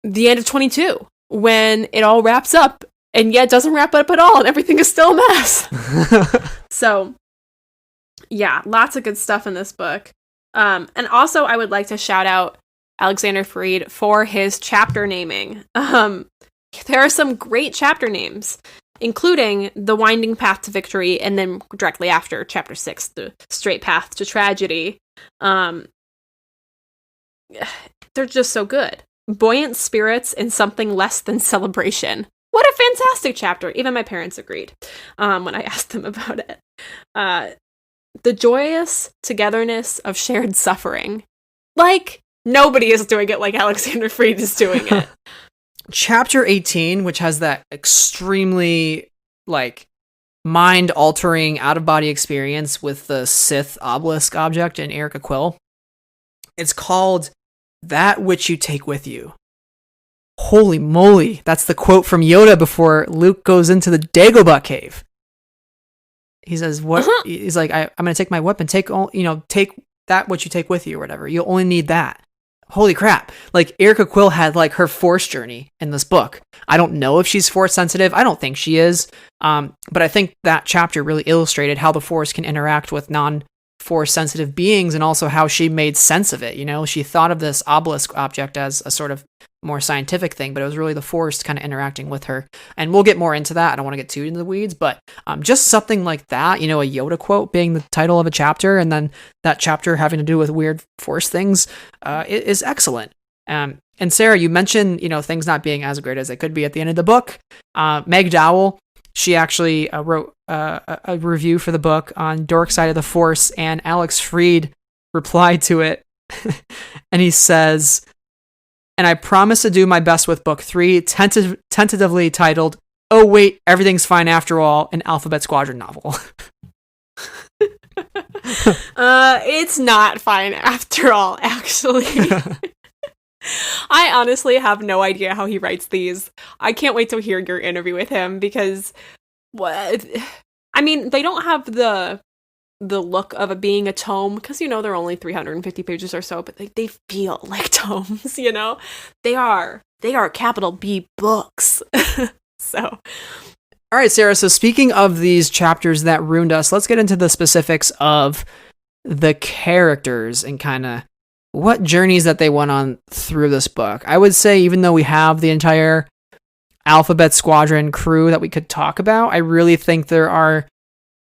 the end of 22, when it all wraps up, and yet doesn't wrap up at all, and everything is still a mess. So, yeah, lots of good stuff in this book. And also, I would like to shout out Alexander Freed for his chapter naming. There are some great chapter names, including The Winding Path to Victory, and then directly after chapter 6, The Straight Path to Tragedy. They're just so good. Buoyant Spirits and Something Less Than Celebration. What a fantastic chapter. Even my parents agreed when I asked them about it. The Joyous Togetherness of Shared Suffering. Like, nobody is doing it like Alexander Freed is doing it. Chapter 18, which has that extremely, mind-altering, out-of-body experience with the Sith obelisk object in Erica Quill. It's called That Which You Take With You. Holy moly, that's the quote from Yoda before Luke goes into the Dagobah cave. He says, "What?" Uh-huh. He's like, "I'm going to take my weapon. Take that which you take with you, or whatever. You'll only need that." Holy crap! Like, Erica Quill had her Force journey in this book. I don't know if she's Force sensitive. I don't think she is. But I think that chapter really illustrated how the Force can interact with non-Force sensitive beings, and also how she made sense of it. She thought of this obelisk object as a sort of more scientific thing, but it was really the Force kind of interacting with her. And we'll get more into that. I don't want to get too into the weeds, but just something like that, a Yoda quote being the title of a chapter, and then that chapter having to do with weird Force things, is excellent. And Sarah, you mentioned, things not being as great as they could be at the end of the book. Meg Dowell, she actually wrote a review for the book on Dork Side of the Force, and Alex Freed replied to it, and he says, "And I promise to do my best with book 3, tentatively titled, 'Oh wait, everything's fine after all,' an Alphabet Squadron novel." It's not fine after all, actually. I honestly have no idea how he writes these. I can't wait to hear your interview with him, because they don't have the look of it being a tome, because they're only 350 pages or so, but they feel like tomes. They are capital B books. So, all right, Sarah, so speaking of these chapters that ruined us, let's get into the specifics of the characters and kind of what journeys that they went on through this book. I would say, even though we have the entire Alphabet Squadron crew that we could talk about, I really think there are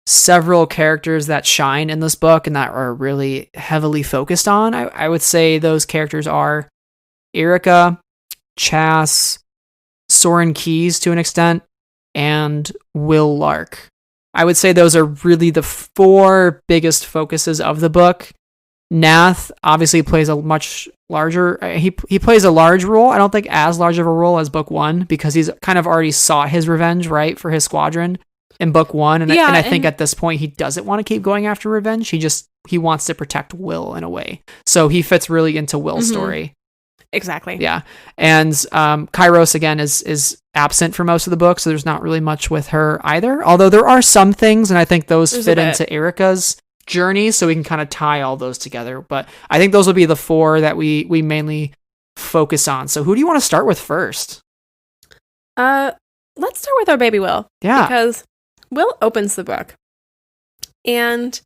several characters that shine in this book and that are really heavily focused on. I would say those characters are Erica, Chas, Soren Keyes to an extent, and Will Lark. I would say those are really the 4 biggest focuses of the book. Nath obviously plays a much larger, he plays a large role. I don't think as large of a role as book 1, because he's kind of already sought his revenge, right, for his squadron in book 1. And I think at this point he doesn't want to keep going after revenge. He wants to protect Will in a way. So he fits really into Will's story. Exactly. Yeah. And Kairos, again, is absent for most of the book, so there's not really much with her either. Although there are some things, and I think those fit into Erica's journey, so we can kind of tie all those together. But I think those will be the 4 that we mainly focus on. So who do you want to start with first? Let's start with our baby Will. Yeah. Because Will opens the book, and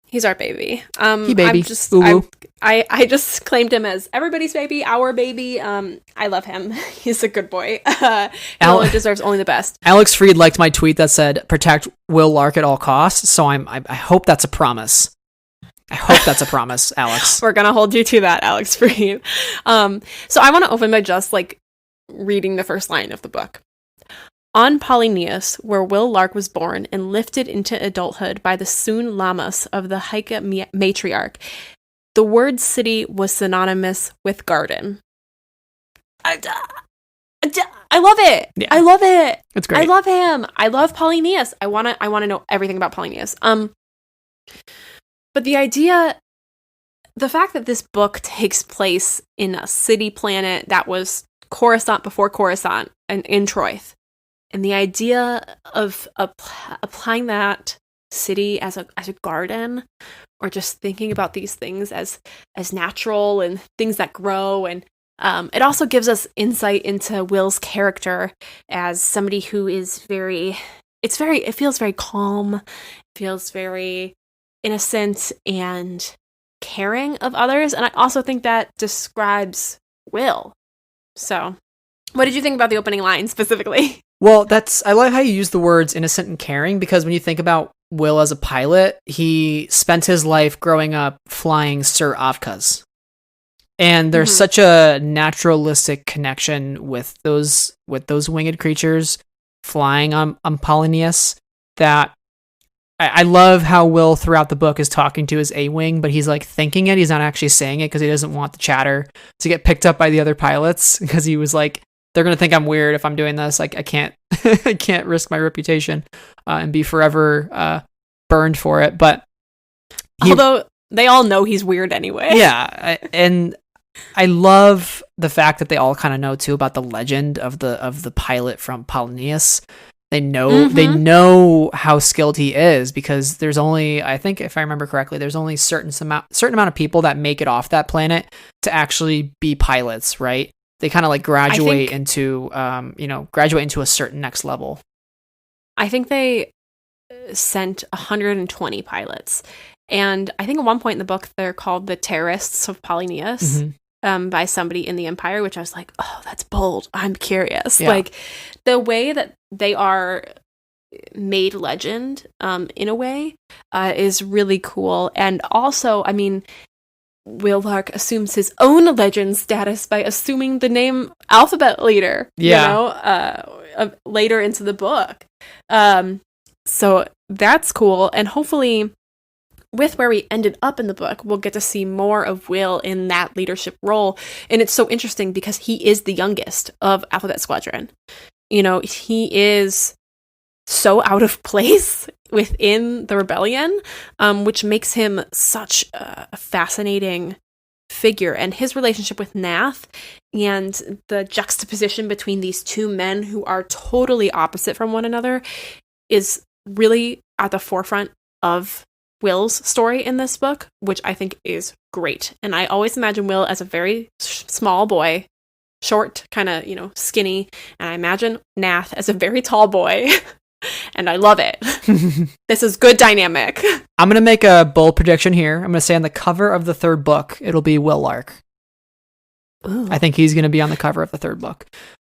he's our baby. He baby. I just claimed him as everybody's baby, our baby. I love him. He's a good boy. He deserves only the best. Alex Freed liked my tweet that said, "Protect Will Lark at all costs." So I hope that's a promise. I hope that's a promise, Alex. We're gonna hold you to that, Alex Freed. So I want to open by just reading the first line of the book. On Polyneus, where Will Lark was born and lifted into adulthood by the Soon Lamas of the Haika matriarch, the word city was synonymous with garden. I love it. Yeah. I love it. It's great. I love him. I love Polyneus. I want to know everything about Polyneus. But the fact that this book takes place in a city planet that was Coruscant before Coruscant and in Troith, and the idea of applying that city as a garden, or just thinking about these things as natural and things that grow, and it also gives us insight into Will's character as somebody who is it feels very calm, it feels very innocent and caring of others, and I also think that describes Will. So, what did you think about the opening line specifically? Well, I love how you use the words innocent and caring, because when you think about Will as a pilot, he spent his life growing up flying Sir Avkas. And there's such a naturalistic connection with those winged creatures flying on Polyneus that I love how Will throughout the book is talking to his A-wing, but he's thinking it. He's not actually saying it because he doesn't want the chatter to get picked up by the other pilots, because he was they're going to think I'm weird if I'm doing this. I can't I can't risk my reputation and be forever burned for it. But although they all know he's weird anyway. Yeah, and I love the fact that they all kind of know too about the legend of the pilot from Polyneus. They know how skilled he is, because there's only, I think if I remember correctly, there's only certain amount of people that make it off that planet to actually be pilots, right? They kind of graduate into a certain next level. I think they sent 120 pilots, and I think at one point in the book they're called the terrorists of Polyneus. By somebody in the Empire, which I was like, oh, that's bold. I'm curious. Yeah. The way that they are made legend, in a way, is really cool. And also, I mean, Will Lark assumes his own legend status by assuming the name Alphabet Leader. Yeah. Later into the book. So that's cool, and hopefully, with where we ended up in the book, we'll get to see more of Will in that leadership role. And it's so interesting because he is the youngest of Alphabet Squadron. He is so out of place within the rebellion, which makes him such a fascinating figure. And his relationship with Nath and the juxtaposition between these two men who are totally opposite from one another is really at the forefront of Will's story in this book, which I think is great. And I always imagine Will as a very small boy, short, kind of, skinny. And I imagine Nath as a very tall boy. And I love it. This is good dynamic. I'm going to make a bold prediction here. I'm going to say on the cover of the 3rd book, it'll be Will Lark. Ooh. I think he's going to be on the cover of the 3rd book.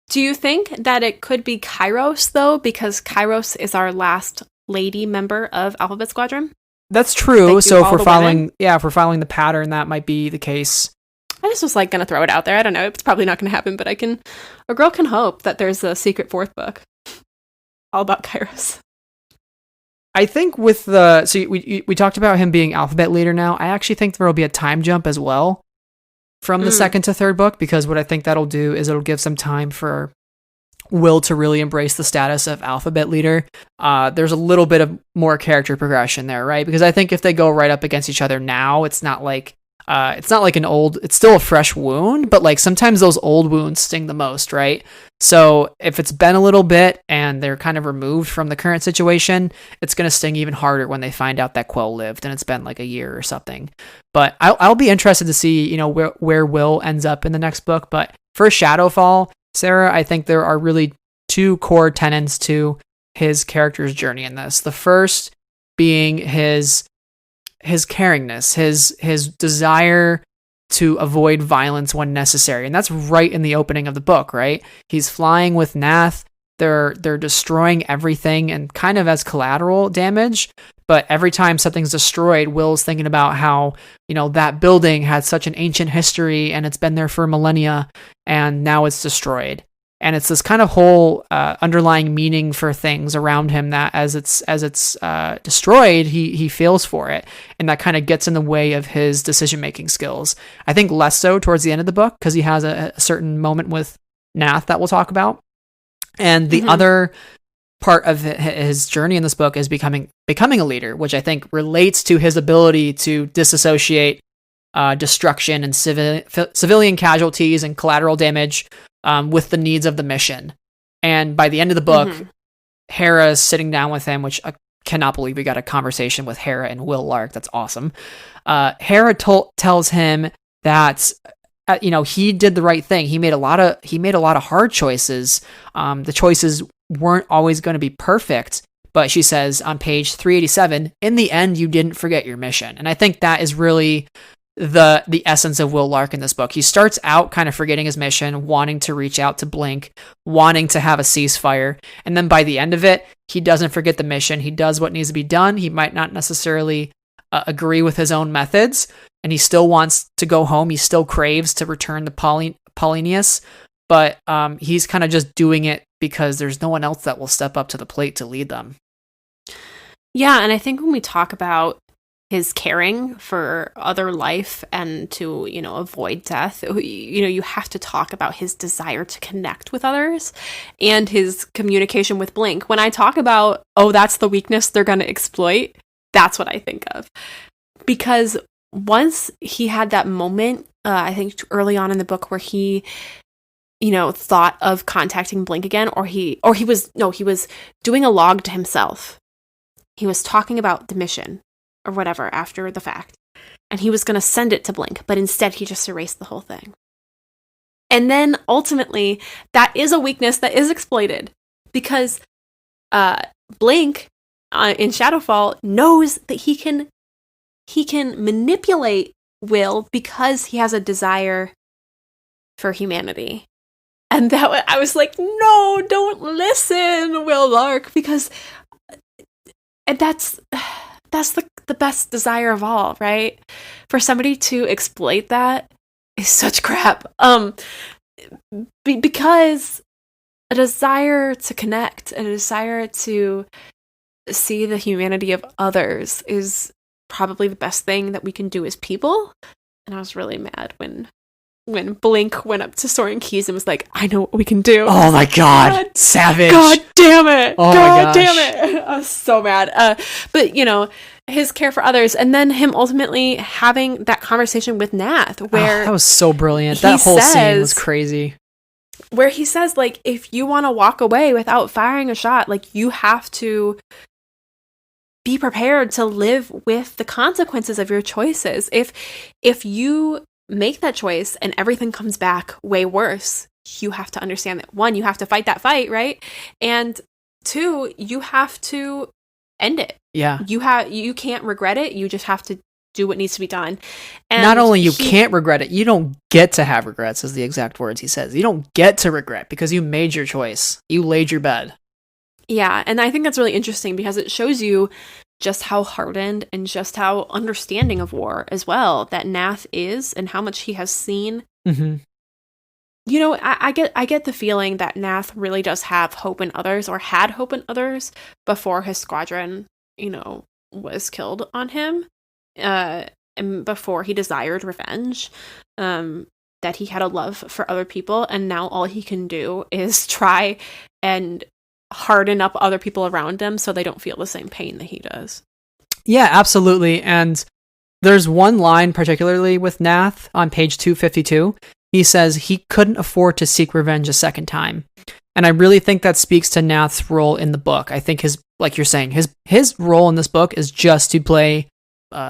Do you think that it could be Kairos, though? Because Kairos is our last lady member of Alphabet Squadron? That's true. So if we're following the pattern, that might be the case. I just was gonna throw it out there. I don't know. It's probably not gonna happen, but a girl can hope that there's a secret 4th book all about Kairos. I think with the we talked about him being alphabet leader now. I actually think there will be a time jump as well from the second to third book, because what I think that'll do is it'll give some time for Will to really embrace the status of alphabet leader. There's a little bit of more character progression there, right? Because I think if they go right up against each other now, it's not like it's still a fresh wound, but like sometimes those old wounds sting the most, right? So if it's been a little bit and they're kind of removed from the current situation, it's going to sting even harder when they find out that Quill lived and it's been like a year or something. But I'll be interested to see, you know, where Will ends up in the next book. But for Shadowfall, Sarah, I think there are really two core tenets to his character's journey in this. The first being his caringness, his desire to avoid violence when necessary. And that's right in the opening of the book, right? He's flying with Nath. They're destroying everything and kind of as collateral damage. But every time something's destroyed, Will's thinking about how, you know, that building had such an ancient history and it's been there for millennia and now it's destroyed. And it's this kind of whole underlying meaning for things around him that as it's destroyed, he feels for it. And that kind of gets in the way of his decision-making skills. I think less so towards the end of the book, because he has a certain moment with Nath that we'll talk about. And the other part of his journey in this book is becoming a leader, which I think relates to his ability to disassociate destruction and civilian casualties and collateral damage with the needs of the mission. And by the end of the book, Hera's sitting down with him, which I cannot believe we got a conversation with Hera and Will Lark. That's awesome. Hera tells him that you know, he did the right thing. He made a lot of hard choices. The choices weren't always going to be perfect, but she says on page 387, in the end, you didn't forget your mission. And I think that is really the essence of Will Lark in this book. He starts out kind of forgetting his mission, wanting to reach out to Blink, wanting to have a ceasefire, and then by the end of it, he doesn't forget the mission. He does what needs to be done. He might not necessarily agree with his own methods, and he still wants to go home. He still craves to return to Polonius, but he's kind of just doing it because there's no one else that will step up to the plate to lead them. Yeah, and I think when we talk about his caring for other life and to, you know, avoid death, you know, you have to talk about his desire to connect with others and his communication with Blink. When I talk about, oh, that's the weakness they're going to exploit, that's what I think of. Because once he had that moment, I think early on in the book where he, you know, thought of contacting Blink again, or he was doing a log to himself. He was talking about the mission or whatever after the fact, and he was going to send it to Blink, but instead he just erased the whole thing. And then ultimately, that is a weakness that is exploited because Blink in Shadowfall knows that he can manipulate Will because he has a desire for humanity. And that I was like, no, don't listen, Will Lark, because that's the best desire of all, right? For somebody to exploit that is such crap. Because a desire to connect, a desire to see the humanity of others is probably the best thing that we can do as people. And I was really mad when Blink went up to Soren Keys and was like, I know what we can do. Oh my God. Savage. God damn it. Oh God damn it. I was so mad. But, you know, his care for others, and then him ultimately having that conversation with Nath, where that was so brilliant. That whole scene was crazy. Where he says, like, if you want to walk away without firing a shot, like, you have to be prepared to live with the consequences of your choices. If you make that choice and everything comes back way worse, you have to understand that, one, you have to fight that fight, right? And two, you have to end it. Yeah. You can't regret it. You just have to do what needs to be done. And not only you can't regret it, you don't get to have regrets, is the exact words he says. You don't get to regret because you made your choice. You laid your bed. Yeah, and I think that's really interesting because it shows you just how hardened and just how understanding of war as well that Nath is and how much he has seen. Mm-hmm. You know, I get the feeling that Nath really does have hope in others, or had hope in others before his squadron, was killed on him, and before he desired revenge, that he had a love for other people, and now all he can do is try and harden up other people around him so they don't feel the same pain that he does. Yeah, absolutely. And there's one line particularly with Nath on page 252. He says he couldn't afford to seek revenge a second time. And I really think that speaks to Nath's role in the book. I think like you're saying, his role in this book is just to play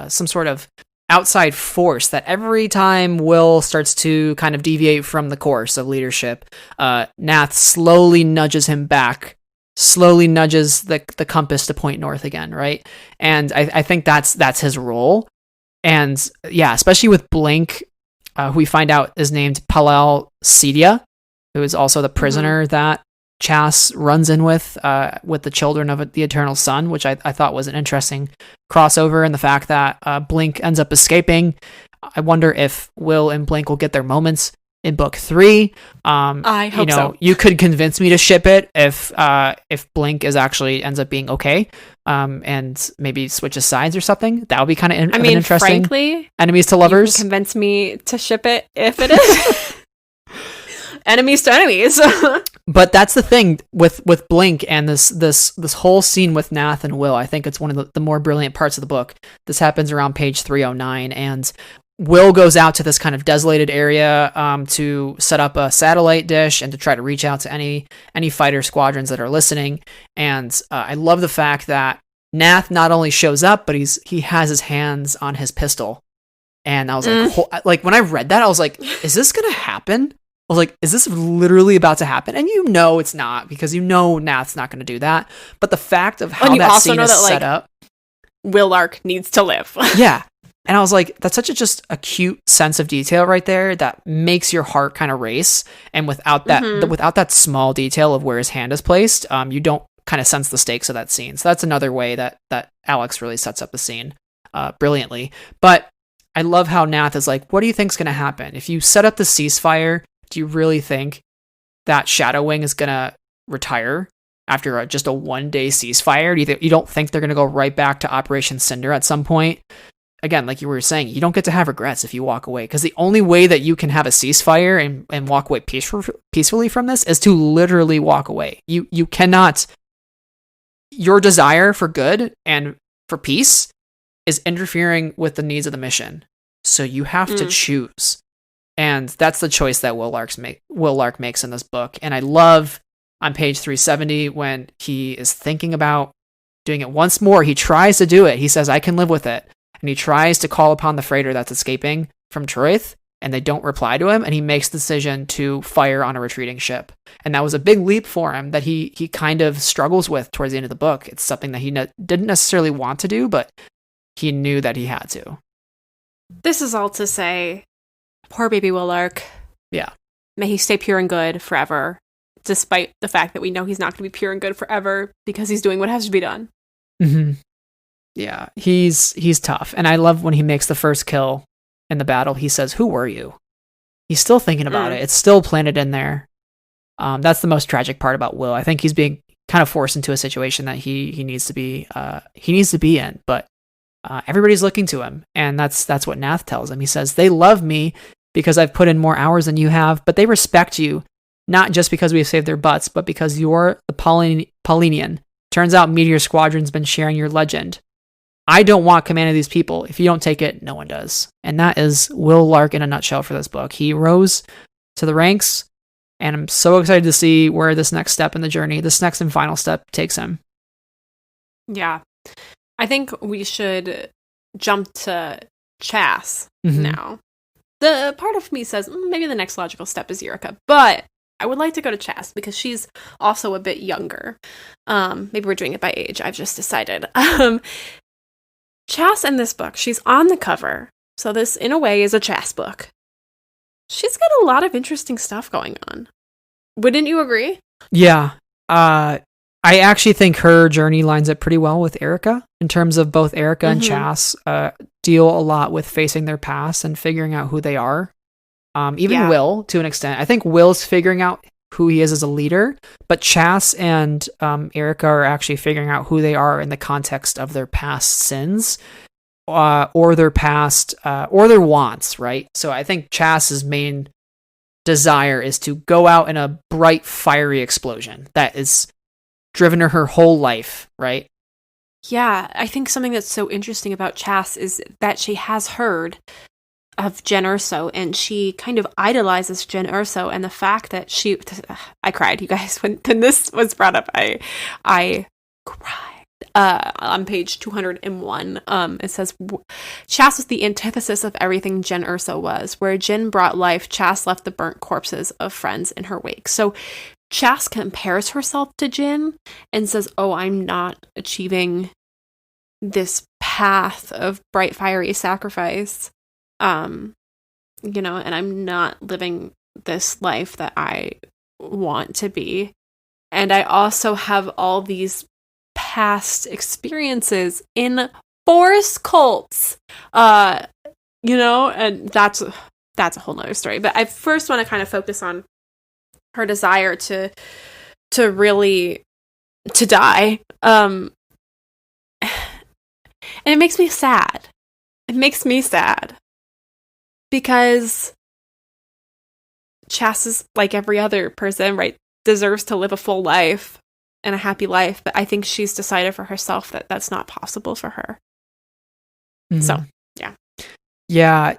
some sort of outside force that every time Will starts to kind of deviate from the course of leadership, Nath slowly nudges him back, slowly nudges the compass to point north again, right? And I think that's his role. And yeah, especially with Blink, who we find out is named Palal Cedia, who is also the prisoner that Chas runs in with the children of the Eternal Sun, which I thought was an interesting crossover, and the fact that Blink ends up escaping. I wonder if Will and Blink will get their moments in book 3. I hope so. You could convince me to ship it if Blink actually ends up being okay, and maybe switches sides or something. That would be kind of interesting. Frankly, enemies to lovers. You can convince me to ship it if it is. Enemies to enemies. But that's the thing with Blink and this whole scene with Nath and Will. I think it's one of the more brilliant parts of the book. This happens around page 309, and Will goes out to this kind of desolated area to set up a satellite dish and to try to reach out to any fighter squadrons that are listening. And I love the fact that Nath not only shows up, but he has his hands on his pistol. And I was like, when I read that, I was like, is this gonna happen? I was like, is this literally about to happen? And it's not, because Nath's not going to do that. But the fact of how that scene is set up. Will Lark needs to live. Yeah. And I was like, that's such a cute sense of detail right there that makes your heart kind of race. And without that, without that small detail of where his hand is placed, you don't kind of sense the stakes of that scene. So that's another way that Alex really sets up the scene brilliantly. But I love how Nath is like, what do you think's going to happen? If you set up the ceasefire, do you really think that Shadow Wing is going to retire after just a 1-day ceasefire? You don't think they're going to go right back to Operation Cinder at some point? Again, like you were saying, you don't get to have regrets if you walk away, because the only way that you can have a ceasefire and walk away peacefully from this is to literally walk away. You cannot. Your desire for good and for peace is interfering with the needs of the mission. So you have to choose. And that's the choice that Will Lark makes in this book. And I love on page 370 when he is thinking about doing it once more. He tries to do it. He says, I can live with it. And he tries to call upon the freighter that's escaping from Troith, and they don't reply to him. And he makes the decision to fire on a retreating ship. And that was a big leap for him that he kind of struggles with towards the end of the book. It's something that he didn't necessarily want to do, but he knew that he had to. This is all to say, poor baby Will Lark. Yeah. May he stay pure and good forever, despite the fact that we know he's not going to be pure and good forever because he's doing what has to be done. Mm-hmm. Yeah, he's tough. And I love when he makes the first kill in the battle. He says, who were you? He's still thinking about it. It's still planted in there. That's the most tragic part about Will. I think he's being kind of forced into a situation that he needs to be in, but everybody's looking to him, and that's what Nath tells him. He says, they love me because I've put in more hours than you have, but they respect you, not just because we have saved their butts, but because you're the Paulinian. Turns out Meteor Squadron's been sharing your legend. I don't want command of these people. If you don't take it, no one does. And that is Will Lark in a nutshell for this book. He rose to the ranks, and I'm so excited to see where this next step in the journey, this next and final step, takes him. Yeah. I think we should jump to Chas now. The part of me says maybe the next logical step is Eureka, but I would like to go to Chas because she's also a bit younger. Maybe we're doing it by age. I've just decided. Chas in this book, she's on the cover. So this, in a way, is a Chas book. She's got a lot of interesting stuff going on. Wouldn't you agree? Yeah. I actually think her journey lines up pretty well with Erica in terms of both Erica and Chas deal a lot with facing their past and figuring out who they are. Even Will, to an extent. I think Will's figuring out who he is as a leader, but Chas and Erica are actually figuring out who they are in the context of their past sins, or their past, or their wants, right? So I think Chas's main desire is to go out in a bright, fiery explosion that is driven her whole life, right? Yeah, I think something that's so interesting about Chas is that she has heard of Jyn Erso, and she kind of idolizes Jyn Erso, and the fact that I cried, you guys, when this was brought up. I cried. On page 201, it says, Chas was the antithesis of everything Jyn Erso was. Where Jyn brought life, Chas left the burnt corpses of friends in her wake. So Chas compares herself to Jyn and says, oh, I'm not achieving this path of bright, fiery sacrifice. And I'm not living this life that I want to be. And I also have all these past experiences in Force cults, and that's a whole nother story. But I first want to kind of focus on her desire to really to die. And it makes me sad. Because Chas is like every other person, right? Deserves to live a full life and a happy life, but I think she's decided for herself that that's not possible for her. Mm-hmm. So, yeah. Yeah,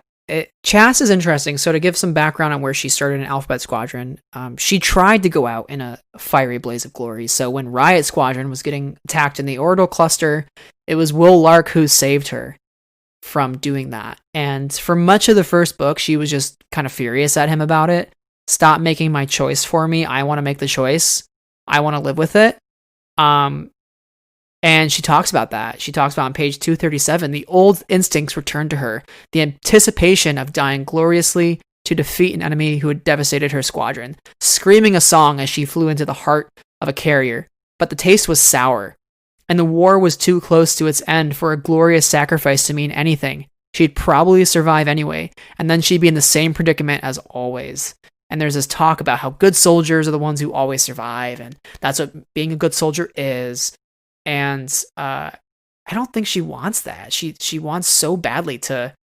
Chas is interesting. So to give some background on where she started in Alphabet Squadron, she tried to go out in a fiery blaze of glory. So when Riot Squadron was getting attacked in the orbital cluster, it was Will Lark who saved her from doing that. And for much of the first book, she was just kind of furious at him about it. Stop making my choice for me. I want to make the choice. I want to live with it. And she talks about that. She talks about on page 237, the old instincts returned to her, the anticipation of dying gloriously to defeat an enemy who had devastated her squadron, screaming a song as she flew into the heart of a carrier. But the taste was sour, and the war was too close to its end for a glorious sacrifice to mean anything. She'd probably survive anyway, and then she'd be in the same predicament as always. And there's this talk about how good soldiers are the ones who always survive, and that's what being a good soldier is. And I don't think she wants that. She wants so badly to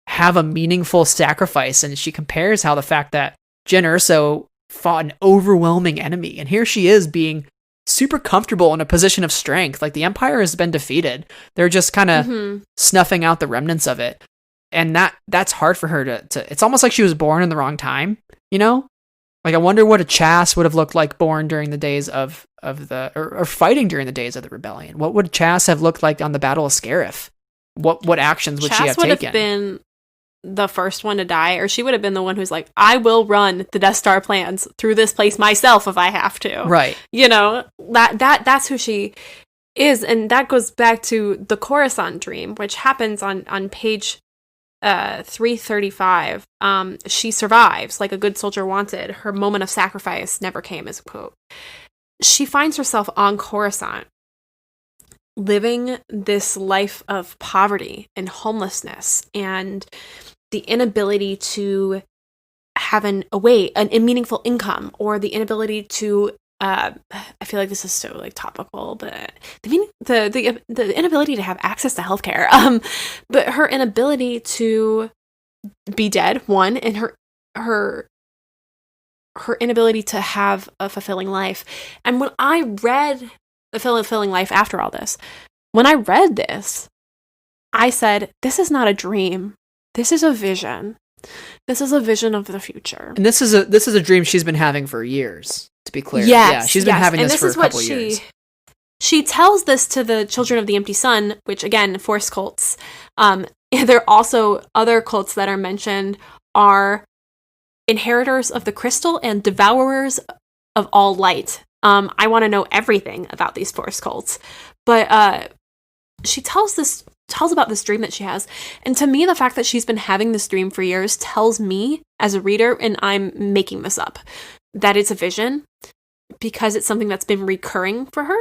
have a meaningful sacrifice, and she compares how the fact that Jyn Erso fought an overwhelming enemy, and here she is being super comfortable in a position of strength. Like, the Empire has been defeated. They're just kind of snuffing out the remnants of it. And that's hard for her to it's almost like she was born in the wrong time, you know? Like, I wonder what a Chas would have looked like born during the days of or fighting during the days of the rebellion. What would Chas have looked like on the Battle of Scarif? What actions would she have taken? Chas would have been the first one to die, or she would have been the one who's like, I will run the Death Star plans through this place myself if I have to. Right. You know, that's who she is. And that goes back to the Coruscant dream, which happens on page 335. She survives like a good soldier wanted. Her moment of sacrifice never came, as a quote. She finds herself on Coruscant, living this life of poverty and homelessness and the inability to have a meaningful income, or the inability to I feel like this is so like topical, but the inability to have access to healthcare, but her inability to be dead, one, and her inability to have a fulfilling life. And when I read A Fulfilling Life After All This, when I read this, I said, this is not a dream. This is a vision. This is a vision of the future. And this is a dream she's been having for years, to be clear. Yes, yeah, she's been having this for a couple years. She tells this to the Children of the Empty Sun, which, again, Force cults. There are also other cults that are mentioned are inheritors of the crystal and devourers of all light. I want to know everything about these Force cults. But she tells about this dream that she has. And to me, the fact that she's been having this dream for years tells me, as a reader, and I'm making this up, that it's a vision, because it's something that's been recurring for her.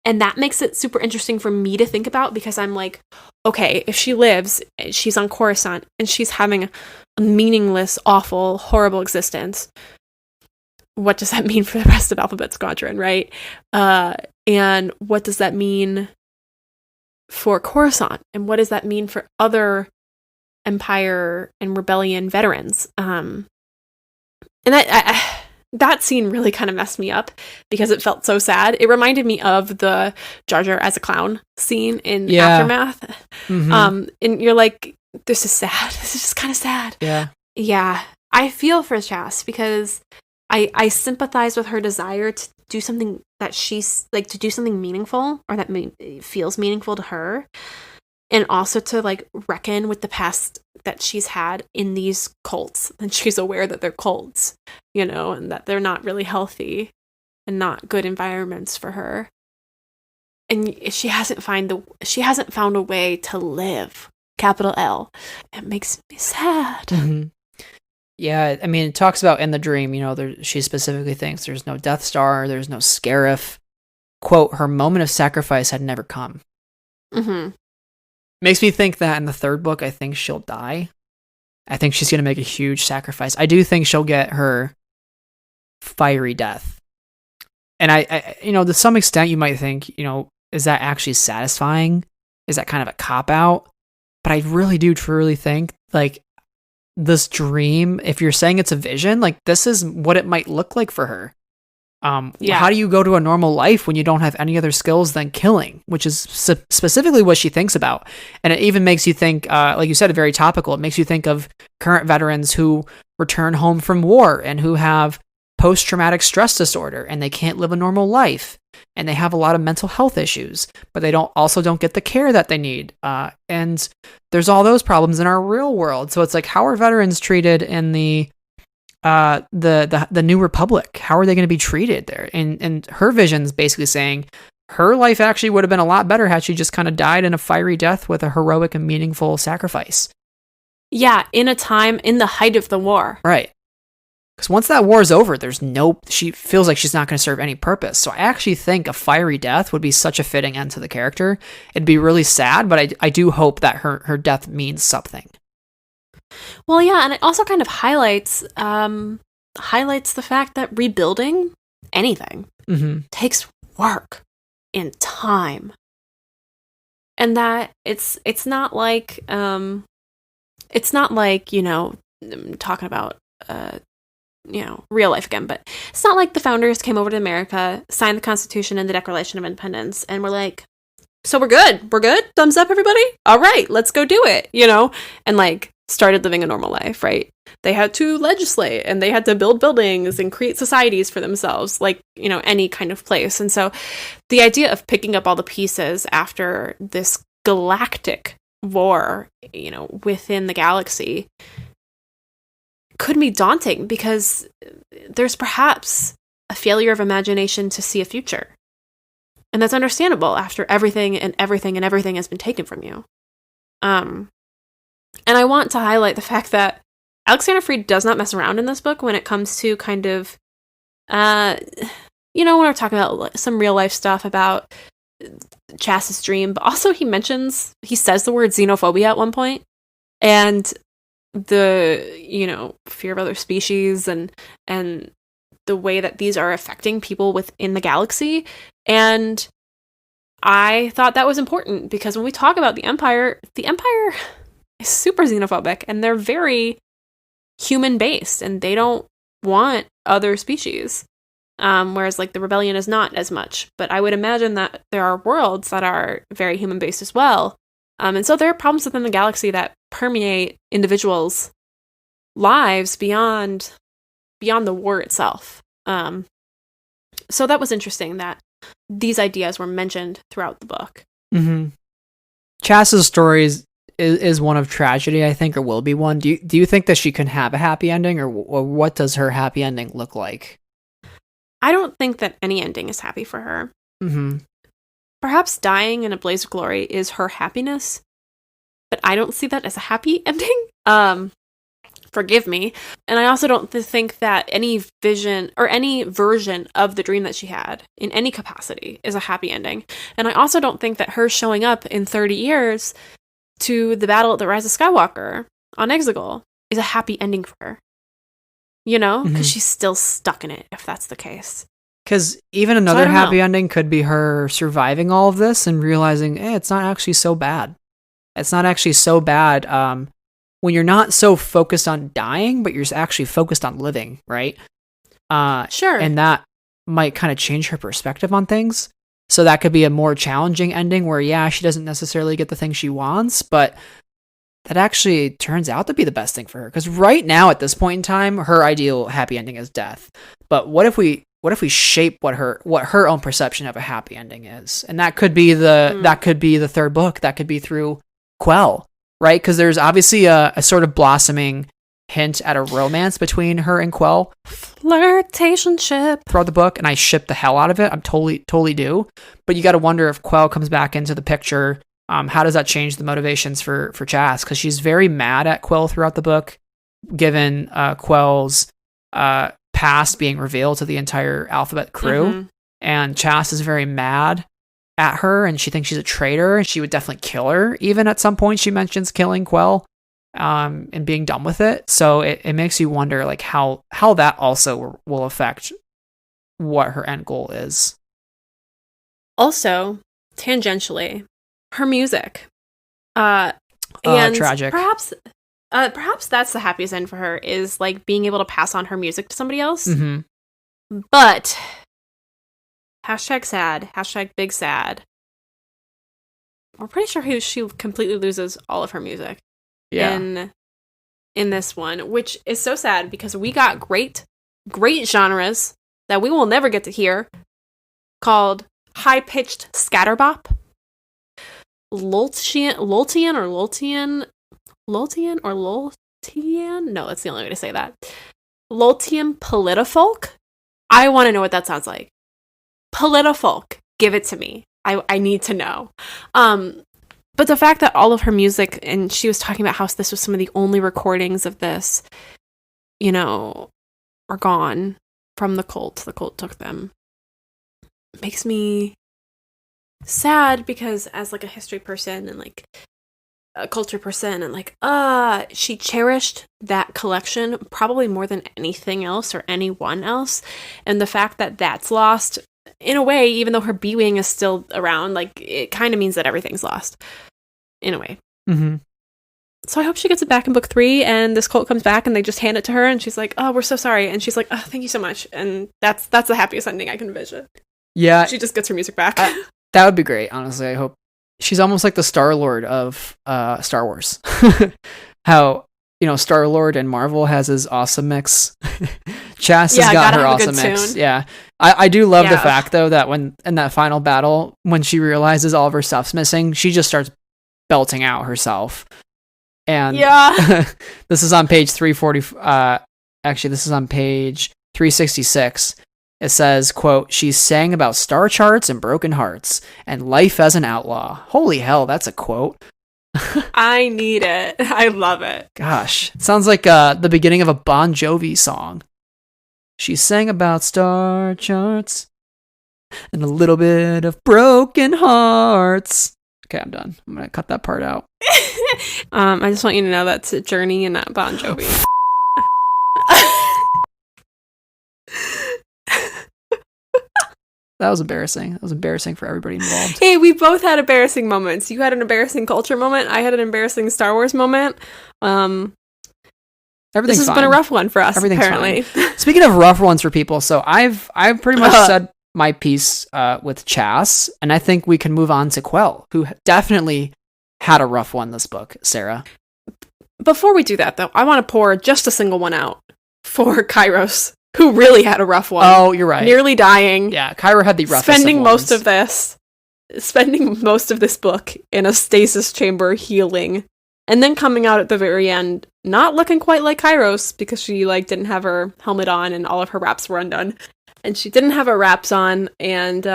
And that makes it super interesting for me to think about, because I'm like, okay, if she lives, she's on Coruscant, and she's having a meaningless, awful, horrible existence, what does that mean for the rest of Alphabet Squadron, right? And what does that mean for Coruscant? And what does that mean for other Empire and Rebellion veterans? And that scene really kind of messed me up because it felt so sad. It reminded me of the Jar Jar as a clown scene in Aftermath. Mm-hmm. And you're like, this is sad. This is just kind of sad. Yeah. Yeah. I feel for Chas because I sympathize with her desire to do something that she's like, to do something meaningful or that feels meaningful to her. And also to like reckon with the past that she's had in these cults. And she's aware that they're cults, you know, and that they're not really healthy and not good environments for her. And she hasn't found a way to live, capital L. It makes me sad. Mm-hmm. Yeah, I mean, it talks about in the dream, you know, she specifically thinks there's no Death Star, there's no Scarif. Quote, her moment of sacrifice had never come. Mm-hmm. Makes me think that in the third book, I think she'll die. I think she's going to make a huge sacrifice. I do think she'll get her fiery death. And I you know, to some extent, you might think, you know, is that actually satisfying? Is that kind of a cop-out? But I really do truly think, like, this dream, if you're saying it's a vision, like, this is what it might look like for her. How do you go to a normal life when you don't have any other skills than killing, which is specifically what she thinks about. And it even makes you think, like you said, very topical. It makes you think of current veterans who return home from war and who have post-traumatic stress disorder and they can't live a normal life and they have a lot of mental health issues, but they don't get the care that they need. And there's all those problems in our real world. So it's like, how are veterans treated in the New Republic? How are they going to be treated there? And her vision's basically saying her life actually would have been a lot better had she just kind of died in a fiery death with a heroic and meaningful sacrifice. Yeah, in a time in the height of the war. Right. Because once that war is over, she feels like she's not going to serve any purpose. So I actually think a fiery death would be such a fitting end to the character. It'd be really sad, but I do hope that her death means something. Well, yeah, and it also kind of highlights the fact that rebuilding anything takes work and time, and that it's not like you know, I'm talking about you know, real life again, but it's not like the founders came over to America, signed the Constitution and the Declaration of Independence, and were like, so we're good, thumbs up, everybody, all right, let's go do it, you know, and like started living a normal life, right? They had to legislate and they had to build buildings and create societies for themselves, like, you know, any kind of place. And so the idea of picking up all the pieces after this galactic war, you know, within the galaxy could be daunting because there's perhaps a failure of imagination to see a future. And that's understandable after everything has been taken from you. And I want to highlight the fact that Alexander Freed does not mess around in this book when it comes to kind of, you know, when we're talking about some real life stuff about Chas's dream, but also he says the word xenophobia at one point, and the, you know, fear of other species and the way that these are affecting people within the galaxy. And I thought that was important because when we talk about the Empire is super xenophobic and they're very human based and they don't want other species. Whereas like the Rebellion is not as much, but I would imagine that there are worlds that are very human based as well. And so there are problems within the galaxy that permeate individuals' lives beyond the war itself. So that was interesting that these ideas were mentioned throughout the book. Mm-hmm. Chas's story is one of tragedy, I think, or will be one. Do you think that she can have a happy ending, or what does her happy ending look like? I don't think that any ending is happy for her. Mm-hmm. Perhaps dying in a blaze of glory is her happiness, but I don't see that as a happy ending. Forgive me. And I also don't think that any vision or any version of the dream that she had in any capacity is a happy ending. And I also don't think that her showing up in 30 years to the battle at the Rise of Skywalker on Exegol is a happy ending for her. you know, because Mhm. she's still stuck in it, if that's the case. Because even another don't happy know. ending could be her surviving all of this and realizing, it's not actually so bad. It's not actually so bad when you're not so focused on dying, but you're actually focused on living, right? Sure. And that might kind of change her perspective on things. So that could be a more challenging ending where, yeah, she doesn't necessarily get the thing she wants, but that actually turns out to be the best thing for her. Because right now, at this point in time, her ideal happy ending is death. But what if we shape what her own perception of a happy ending is? And that could be the third book. That could be through Quell, right? Because there's obviously a sort of blossoming hint at a romance between her and Quell Flirtation ship. throughout the book, and I ship the hell out of it. I'm totally do. But you got to wonder if Quell comes back into the picture. How does that change the motivations for Chas? Because she's very mad at Quell throughout the book, given Quell's past being revealed to the entire Alphabet crew. Mhm. And Chas is very mad at her, and she thinks she's a traitor, and she would definitely kill her. Even at some point, she mentions killing Quell and being done with it. So it makes you wonder, like, how that also will affect what her end goal is. Also, tangentially, her music. And tragic. Perhaps that's the happiest end for her, is like being able to pass on her music to somebody else. Mm-hmm. But #sad, #big sad. We're pretty sure she completely loses all of her music in this one, which is so sad because we got great genres that we will never get to hear, called high-pitched scatterbop, Lultian. No, that's the only way to say that. Lultian politofolk. I want to know what that sounds like. Politofolk. Give it to me. I need to know. But the fact that all of her music, and she was talking about how this was some of the only recordings of this, you know, are gone from the cult. The cult took them. Makes me sad because as like a history person and like a culture person and like she cherished that collection probably more than anything else or anyone else, and the fact that that's lost, in a way, even though her B-wing is still around, like it kind of means that everything's lost in a way. Mm-hmm. So I hope she gets it back in book 3 and this cult comes back and they just hand it to her and she's like, oh, we're so sorry, and she's like, oh, thank you so much, and that's the happiest ending I can envision. Yeah, she just gets her music back. That would be great, honestly. I hope she's almost like the Star-Lord of Star Wars. How, Star-Lord and Marvel has his awesome mix. Chas has got her awesome mix. Tune. Yeah. I do love the fact, though, that when in that final battle, when she realizes all of her stuff's missing, she just starts belting out herself. And this is on page 340. Actually, this is on page 366. It says, quote, "She sang about star charts and broken hearts and life as an outlaw." Holy hell, that's a quote. I need it. I love it. Gosh, it sounds like the beginning of a Bon Jovi song. She sang about star charts and a little bit of broken hearts. Okay, I'm done. I'm going to cut that part out. I just want you to know that's a Journey and not Bon Jovi. That was embarrassing. That was embarrassing for everybody involved. Hey, we both had embarrassing moments. You had an embarrassing culture moment. I had an embarrassing Star Wars moment. This has been a rough one for us, apparently. Fine. Speaking of rough ones for people, so I've pretty much said my piece with Chas, and I think we can move on to Quell, who definitely had a rough one this book, Sarah. Before we do that, though, I want to pour just a single one out for Kairos, who really had a rough one. Oh, you're right. Nearly dying. Yeah, Kyra had the roughest spending most of this book in a stasis chamber healing, and then coming out at the very end not looking quite like Kairos because she didn't have her helmet on and all of her wraps were undone. And she didn't have her wraps on, and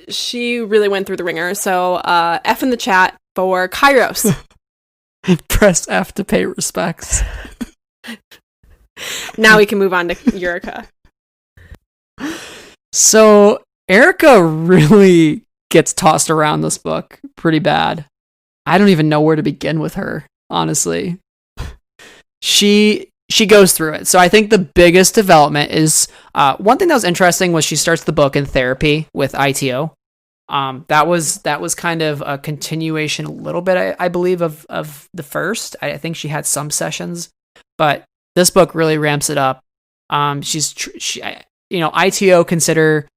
she really went through the ringer. So F in the chat for Kairos. Press F to pay respects. Now we can move on to Yurika. So Erica really gets tossed around this book pretty bad. I don't even know where to begin with her, honestly. She she goes through it. So I think the biggest development is one thing that was interesting was she starts the book in therapy with ITO. That was kind of a continuation a little bit, I believe, of the first. I think she had some sessions, but this book really ramps it up. ITO consider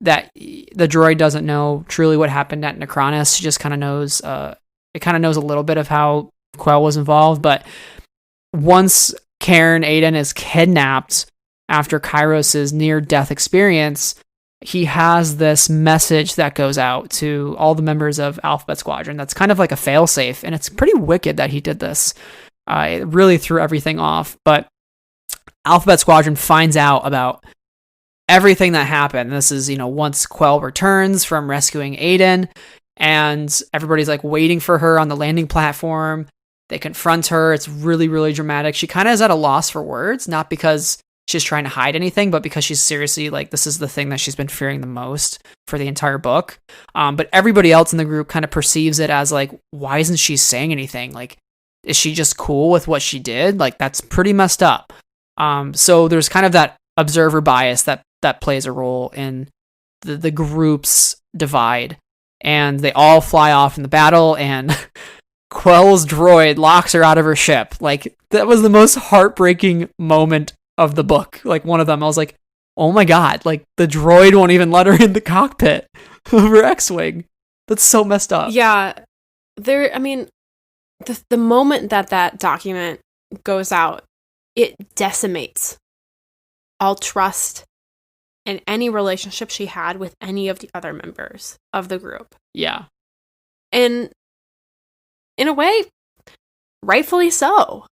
that the droid doesn't know truly what happened at Necronis. She just kind of knows, it kind of knows a little bit of how Quell was involved, but once Cairn Aiden is kidnapped after Kairos' near-death experience, he has this message that goes out to all the members of Alphabet Squadron that's kind of like a failsafe, and it's pretty wicked that he did this. It really threw everything off, but Alphabet Squadron finds out about everything that happened. This is, once Quell returns from rescuing Aiden, and everybody's like waiting for her on the landing platform. They confront her. It's really, really dramatic. She kind of is at a loss for words, not because she's trying to hide anything, but because she's seriously like, this is the thing that she's been fearing the most for the entire book. But everybody else in the group kind of perceives it as like, why isn't she saying anything? Like, is she just cool with what she did? Like, that's pretty messed up. So there's kind of that observer bias that plays a role in the group's divide. And they all fly off in the battle, and Quell's droid locks her out of her ship. Like, that was the most heartbreaking moment of the book. Like, one of them, I was like, oh my god, like, the droid won't even let her in the cockpit of her X-Wing. That's so messed up. Yeah. The moment that document goes out, it decimates all trust and any relationship she had with any of the other members of the group. Yeah. And in a way, rightfully so.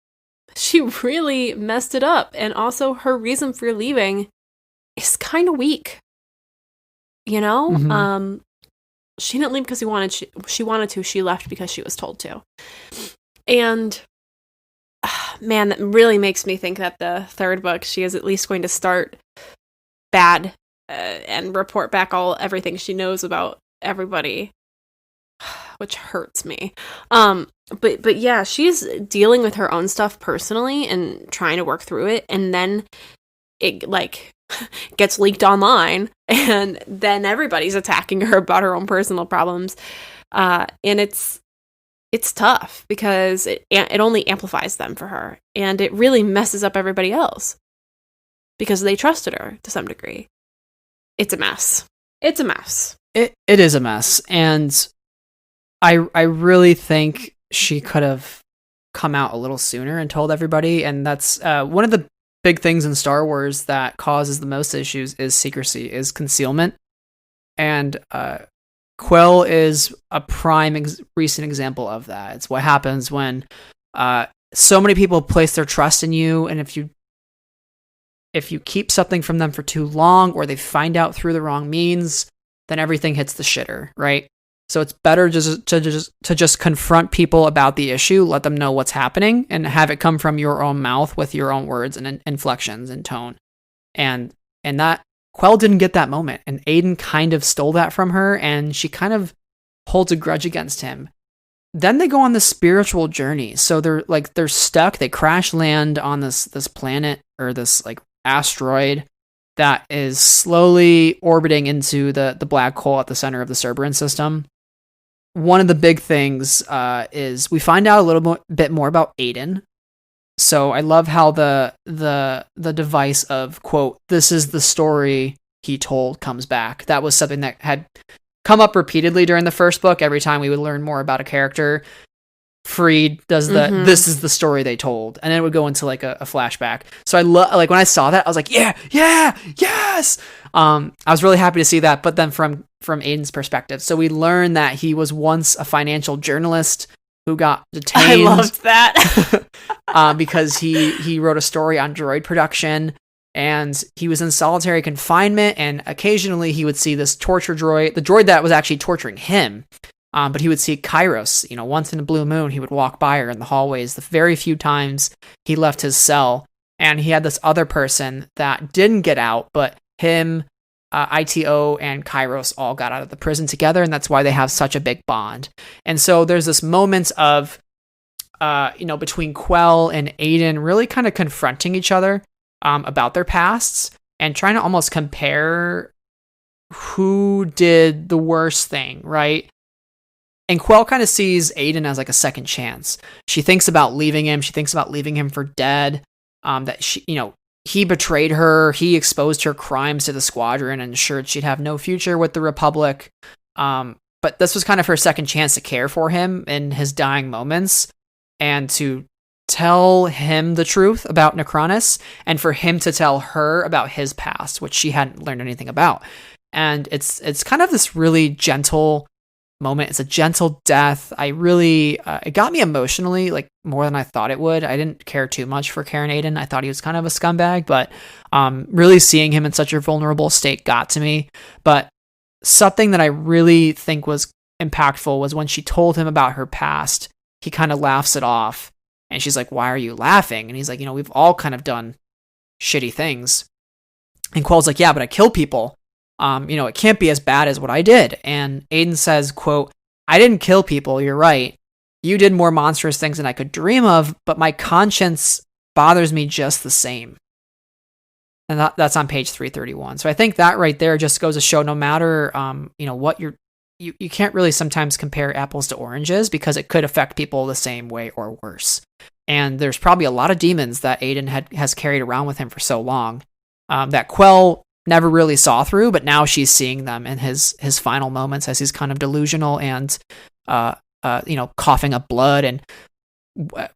She really messed it up. And also her reason for leaving is kind of weak. Mm-hmm. She didn't leave because she wanted to. She left because she was told to. And man, that really makes me think that the third book, she is at least going to start bad and report back everything she knows about everybody, which hurts me. But yeah, she's dealing with her own stuff personally and trying to work through it, and then it like gets leaked online, and then everybody's attacking her about her own personal problems, and it's tough because it only amplifies them for her, and it really messes up everybody else because they trusted her to some degree. It's a mess. It's a mess. It is a mess, and I really think she could have come out a little sooner and told everybody, and that's one of the big things in Star Wars that causes the most issues is secrecy, is concealment, and Quell is a prime recent example of that. It's what happens when so many people place their trust in you, and if you keep something from them for too long, or they find out through the wrong means, then everything hits the shitter, right? So it's better to just confront people about the issue, let them know what's happening, and have it come from your own mouth with your own words and inflections and tone. And that Quell didn't get that moment, and Aiden kind of stole that from her, and she kind of holds a grudge against him. Then they go on this spiritual journey. So they're stuck. They crash land on this planet, or this like asteroid that is slowly orbiting into the black hole at the center of the Cerberan system. One of the big things is we find out a little bit more about Aiden. So I love how the device of, quote, "this is the story he told" comes back. That was something that had come up repeatedly during the first book. Every time we would learn more about a character, Freed does "this is the story they told," and then it would go into like a flashback. So I like when I saw that, I was like, yes. I was really happy to see that. But then from Aiden's perspective, so we learn that he was once a financial journalist who got detained. I loved that. Because he wrote a story on droid production, and he was in solitary confinement, and occasionally he would see this torture droid, the droid that was actually torturing him. But he would see Kairos, once in a blue moon, he would walk by her in the hallways the very few times he left his cell. And he had this other person that didn't get out, but him, ITO, and Kairos all got out of the prison together, and that's why they have such a big bond. And so there's this moment of between Quell and Aiden really kind of confronting each other about their pasts and trying to almost compare who did the worst thing, right? And Quell kind of sees Aiden as like a second chance. She thinks about leaving him. She thinks about leaving him for dead. That he betrayed her. He exposed her crimes to the Squadron and ensured she'd have no future with the Republic. But this was kind of her second chance to care for him in his dying moments and to tell him the truth about Necronis and for him to tell her about his past, which she hadn't learned anything about. And it's kind of this really gentle moment. It's a gentle death. I really, it got me emotionally, like more than I thought it would. I didn't care too much for Karen Aiden. I thought he was kind of a scumbag, but really seeing him in such a vulnerable state got to me. But something that I really think was impactful was when she told him about her past, he kind of laughs it off. And she's like, "Why are you laughing?" And he's like, "We've all kind of done shitty things." And Quell's like, "Yeah, but I kill people. It can't be as bad as what I did." And Aiden says, quote, "I didn't kill people, you're right. You did more monstrous things than I could dream of, but my conscience bothers me just the same." And that's on page 331. So I think that right there just goes to show no matter, what you can't really sometimes compare apples to oranges because it could affect people the same way or worse. And there's probably a lot of demons that Aiden has carried around with him for so long that Quell never really saw through, but now she's seeing them in his final moments as he's kind of delusional and, coughing up blood and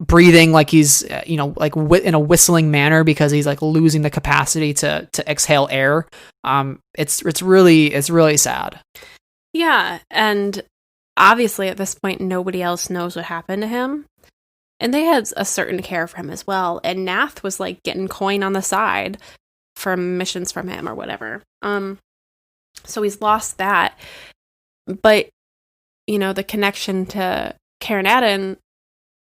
breathing like he's, in a whistling manner because he's like losing the capacity to exhale air. It's really sad. Yeah. And obviously at this point, nobody else knows what happened to him. And they had a certain care for him as well. And Nath was like getting coin on the side for missions from him or whatever. So he's lost that. But, the connection to Karen Aden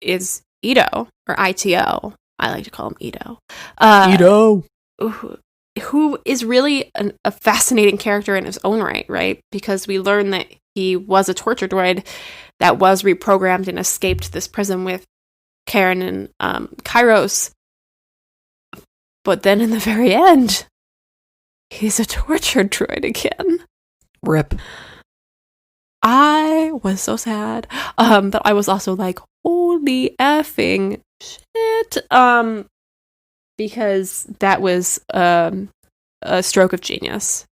is Ito, or ITO. I like to call him Ito. Ito! Who is really a fascinating character in his own right? Because we learn that he was a torture droid that was reprogrammed and escaped this prison with Karen and Kairos. But then in the very end, he's a torture droid again. RIP. I was so sad. But I was also like, holy effing shit. Because that was a stroke of genius.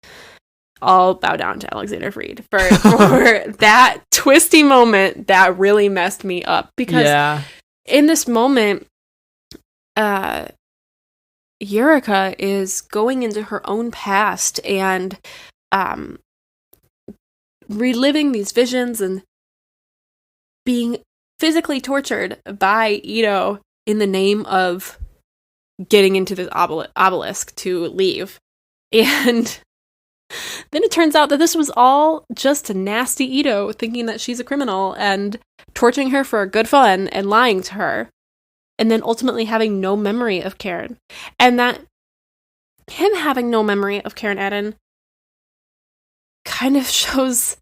I'll bow down to Alexander Freed for that twisty moment that really messed me up. Because in this moment, Yurika is going into her own past and reliving these visions and being physically tortured by Ito in the name of getting into this obelisk to leave. And then it turns out that this was all just a nasty Ito thinking that she's a criminal and torturing her for good fun and lying to her. And then ultimately having no memory of Karen. And that him having no memory of Karen Aden kind of shows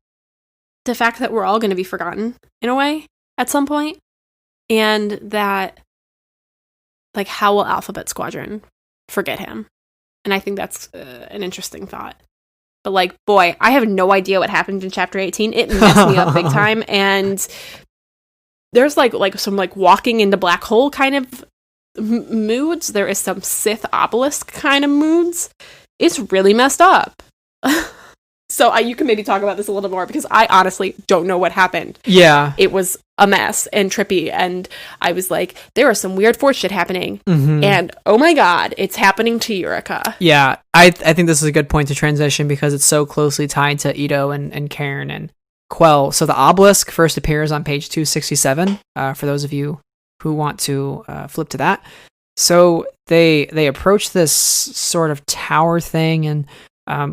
the fact that we're all going to be forgotten in a way at some point. And that, like, how will Alphabet Squadron forget him? And I think that's an interesting thought. But, like, boy, I have no idea what happened in Chapter 18. It messed me up big time. And there's, like some, like, walking into black hole kind of moods. There is some Sith obelisk kind of moods. It's really messed up. So you can maybe talk about this a little more because I honestly don't know what happened. Yeah. It was a mess and trippy. And I was like, there was some weird Force shit happening. Mm-hmm. And oh my God, it's happening to Yurika. Yeah. I think this is a good point to transition because it's so closely tied to Ito and Karen and Quell. So the obelisk first appears on page 267 for those of you who want to flip to that. So they approach this sort of tower thing and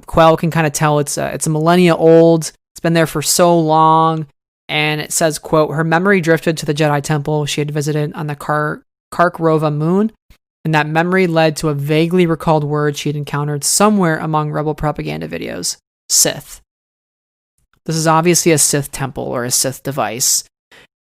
Quell can kind of tell it's a millennia old. It's been there for so long. And it says, quote, her memory drifted to the Jedi Temple she had visited on the Karkrova moon. And that memory led to a vaguely recalled word she had encountered somewhere among Rebel propaganda videos. Sith. This is obviously a Sith temple or a Sith device.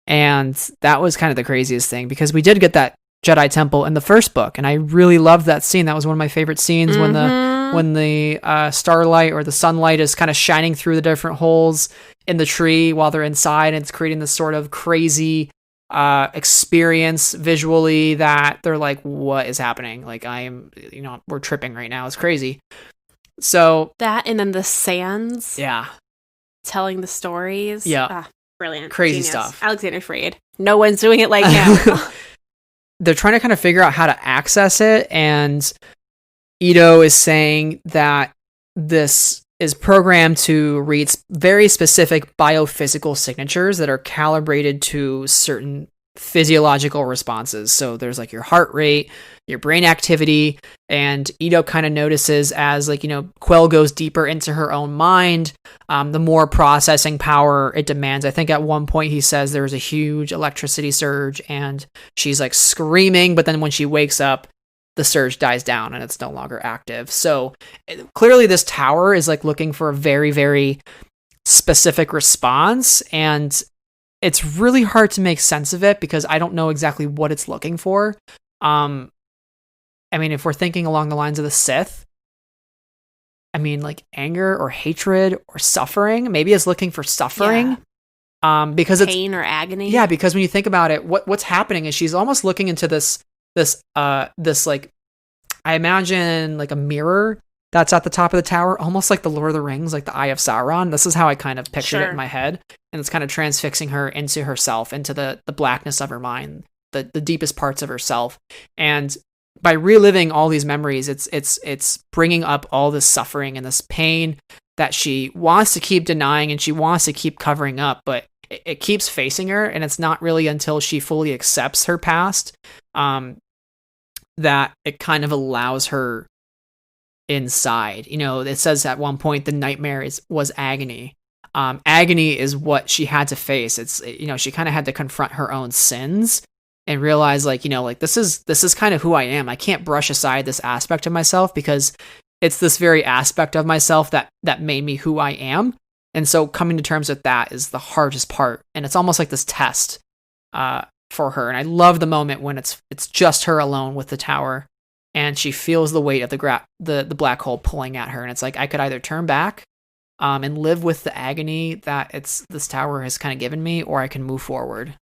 And that was kind of the craziest thing, because we did get that Jedi Temple in the first book, and I really loved that scene. That was one of my favorite scenes, when the starlight or the sunlight is kind of shining through the different holes in the tree while they're inside, and it's creating this sort of crazy experience visually that they're like, what is happening? Like, we're tripping right now. It's crazy. So that, and then the sands. Yeah. Telling the stories. Yeah. Brilliant. Crazy Genius. stuff. Alexander Freed. No one's doing it like him. They're trying to kind of figure out how to access it, and Ito is saying that this is programmed to read very specific biophysical signatures that are calibrated to certain physiological responses. So there's like your heart rate, your brain activity, and Ito kind of notices as Quill goes deeper into her own mind, the more processing power it demands. I think at one point he says there was a huge electricity surge and she's like screaming, but then when she wakes up, the surge dies down and it's no longer active. So clearly this tower is like looking for a very, very specific response, and it's really hard to make sense of it because I don't know exactly what it's looking for. If we're thinking along the lines of the Sith, like anger or hatred or suffering, maybe it's looking for suffering. Yeah. Because it's pain or agony. Yeah, because when you think about it, what's happening is she's almost looking into this like, I imagine like a mirror that's at the top of the tower, almost like the Lord of the Rings, like the Eye of Sauron. This is how I kind of pictured it in my head. And it's kind of transfixing her into herself, into the blackness of her mind, the deepest parts of herself. And by reliving all these memories, it's bringing up all this suffering and this pain that she wants to keep denying and she wants to keep covering up, but it keeps facing her. And it's not really until she fully accepts her past that it kind of allows her inside. It says at one point the nightmare was agony. Agony is what she had to face. It's she kind of had to confront her own sins and realize this is kind of who I am. I can't brush aside this aspect of myself because it's this very aspect of myself that made me who I am. And so coming to terms with that is the hardest part, and it's almost like this test for her. And I love the moment when it's just her alone with the tower, and she feels the weight of the black hole pulling at her, and it's like I could either turn back and live with the agony that this tower has kind of given me, or I can move forward.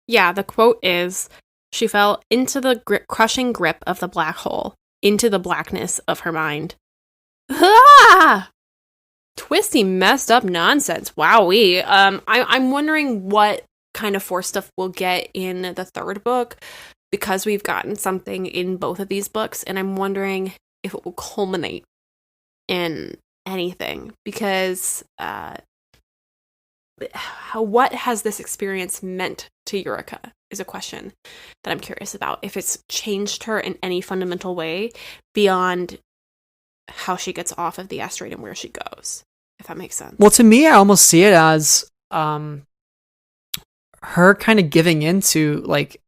Yeah, the quote is, she fell into the crushing grip of the black hole, into the blackness of her mind. Ah! Twisty, messed up nonsense. Wowee. I'm wondering what kind of Force stuff we'll get in the third book, because we've gotten something in both of these books, and I'm wondering if it will culminate in anything, because what has this experience meant to Eureka is a question that I'm curious about. If it's changed her in any fundamental way beyond how she gets off of the asteroid and where she goes, if that makes sense. Well, to me, I almost see it as her kind of giving into like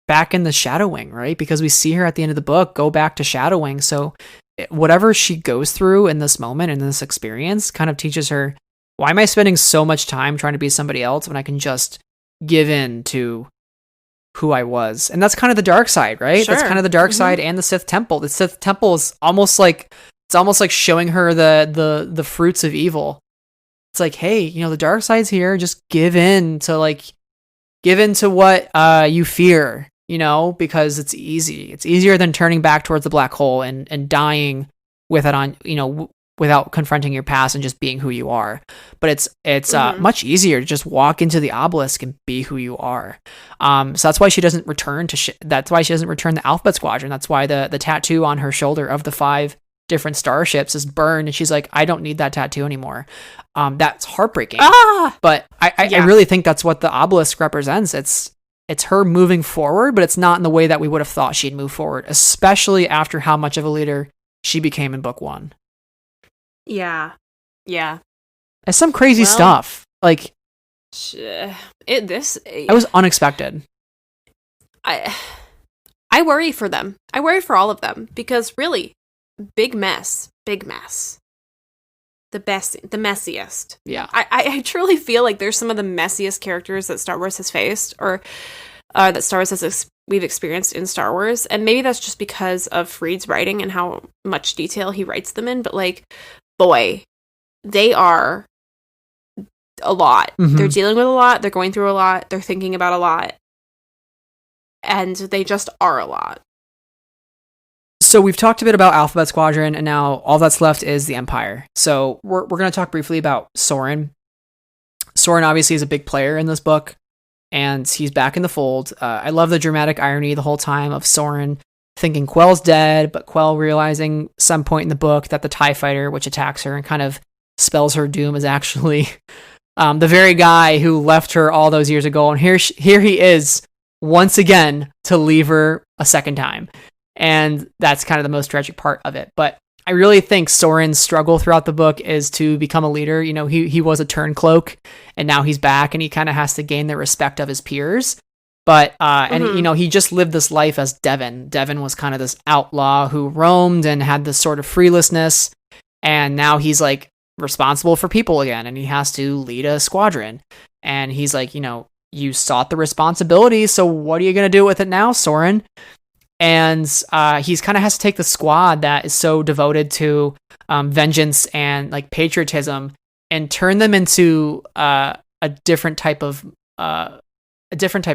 back in the Shadowing, right? Because we see her at the end of the book go back to Shadowing. So whatever she goes through in this moment and this experience kind of teaches her, why am I spending so much time trying to be somebody else when I can just give in to who I was? And that's kind of the dark side, right? Sure. That's kind of the dark side and the Sith Temple. The Sith Temple is almost like showing her the fruits of evil. It's like, hey, the dark side's here. Just give in to what you fear, because it's easy. It's easier than turning back towards the black hole and dying with it on, without confronting your past and just being who you are. But it's much easier to just walk into the obelisk and be who you are. So that's why she doesn't return that's why she doesn't return the Alphabet Squadron. That's why the tattoo on her shoulder of the 5 different starships is burned, and she's like, I don't need that tattoo anymore. That's heartbreaking. But I really think that's what the obelisk represents. It's her moving forward, but it's not in the way that we would have thought she'd move forward, especially after how much of a leader she became in book 1. Yeah. It's some crazy stuff. Like, it was unexpected. I worry for them. I worry for all of them, because really, big mess. the messiest. Yeah. I truly feel like there's some of the messiest characters that Star Wars has faced, or that Star Wars we've experienced in Star Wars. And maybe that's just because of Reed's writing and how much detail he writes them in. But like, boy, they are a lot. Mm-hmm. They're dealing with a lot. They're going through a lot. They're thinking about a lot. And they just are a lot. So we've talked a bit about Alphabet Squadron, and now all that's left is the Empire. So we're going to talk briefly about Soren. Soren obviously is a big player in this book, and he's back in the fold. I love the dramatic irony the whole time of Soren thinking Quell's dead, but Quell realizing some point in the book that the TIE fighter, which attacks her and kind of spells her doom, is actually the very guy who left her all those years ago. And here he is once again to leave her a second time. And that's kind of the most tragic part of it. But I really think Soren's struggle throughout the book is to become a leader. You know, he was a turncloak, and now he's back, and he kind of has to gain the respect of his peers. But, and you know, he just lived this life as Devin. Devin was kind of this outlaw who roamed and had this sort of freelessness. And now he's like responsible for people again, and he has to lead a squadron. And he's like, you know, you sought the responsibility, so what are you going to do with it now, Soren? And he's kind of has to take the squad that is so devoted to vengeance and like patriotism and turn them into a different type of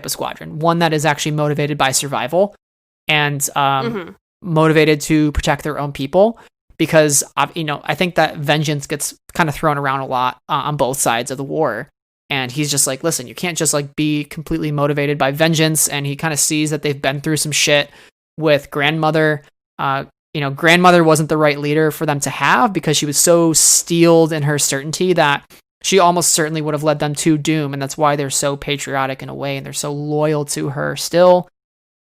squadron, one that is actually motivated by survival and motivated to protect their own people. Because you know, I think that vengeance gets kind of thrown around a lot on both sides of the war. And he's just like, listen, you can't just like be completely motivated by vengeance. And he kind of sees that they've been through some shit with grandmother. You know, grandmother wasn't the right leader for them to have because she was so steeled in her certainty that she almost certainly would have led them to doom. And that's why they're so patriotic in a way, and they're so loyal to her still.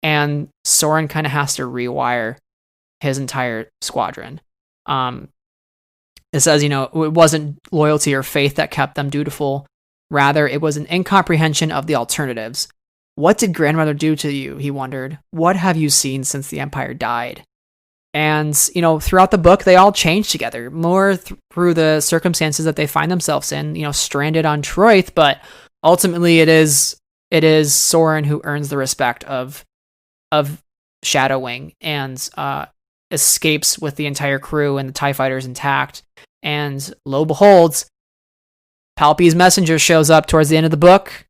And Soren kind of has to rewire his entire squadron. It says, you know, it wasn't loyalty or faith that kept them dutiful. Rather, it was an incomprehension of the alternatives. What did grandmother do to you? He wondered. What have you seen since the Empire died? And, you know, throughout the book, they all change together, more through the circumstances that they find themselves in, you know, stranded on Troith. But ultimately, it is Soren who earns the respect of Shadow Wing and escapes with the entire crew and the TIE fighters intact. And lo and behold, Palpy's messenger shows up towards the end of the book,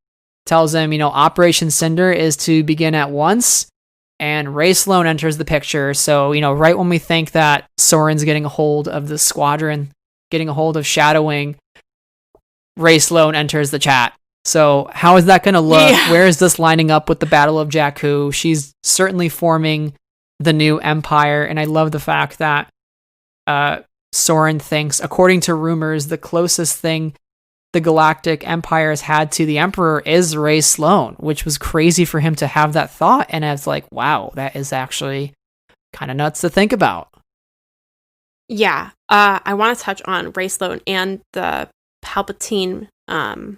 tells him, you know, Operation Cinder is to begin at once, and Ray Sloan enters the picture. So, you know, right when we think that Soren's getting a hold of the squadron, getting a hold of Shadow Wing, Ray Sloan enters the chat. So how is that going to look? Yeah. Where is this lining up with the Battle of Jakku? She's certainly forming the new empire, and I love the fact that Soren thinks, according to rumors, the closest thing the Galactic Empire has had to the Emperor is Ray Sloan, which was crazy for him to have that thought. And it's like, wow, that is actually kind of nuts to think about. Yeah, I want to touch on Ray Sloan and the Palpatine. I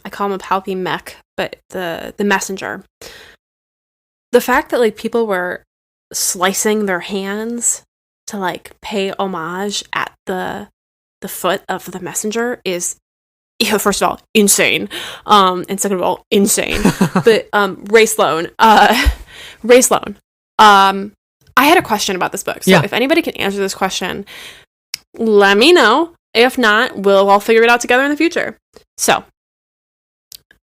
call him a Palpy mech, but the messenger. The fact that like people were slicing their hands to like pay homage at the foot of the messenger is, you know, first of all, insane. And second of all, insane. But Ray Sloan. I had a question about this book. So if anybody can answer this question, let me know. If not, we'll all figure it out together in the future. So,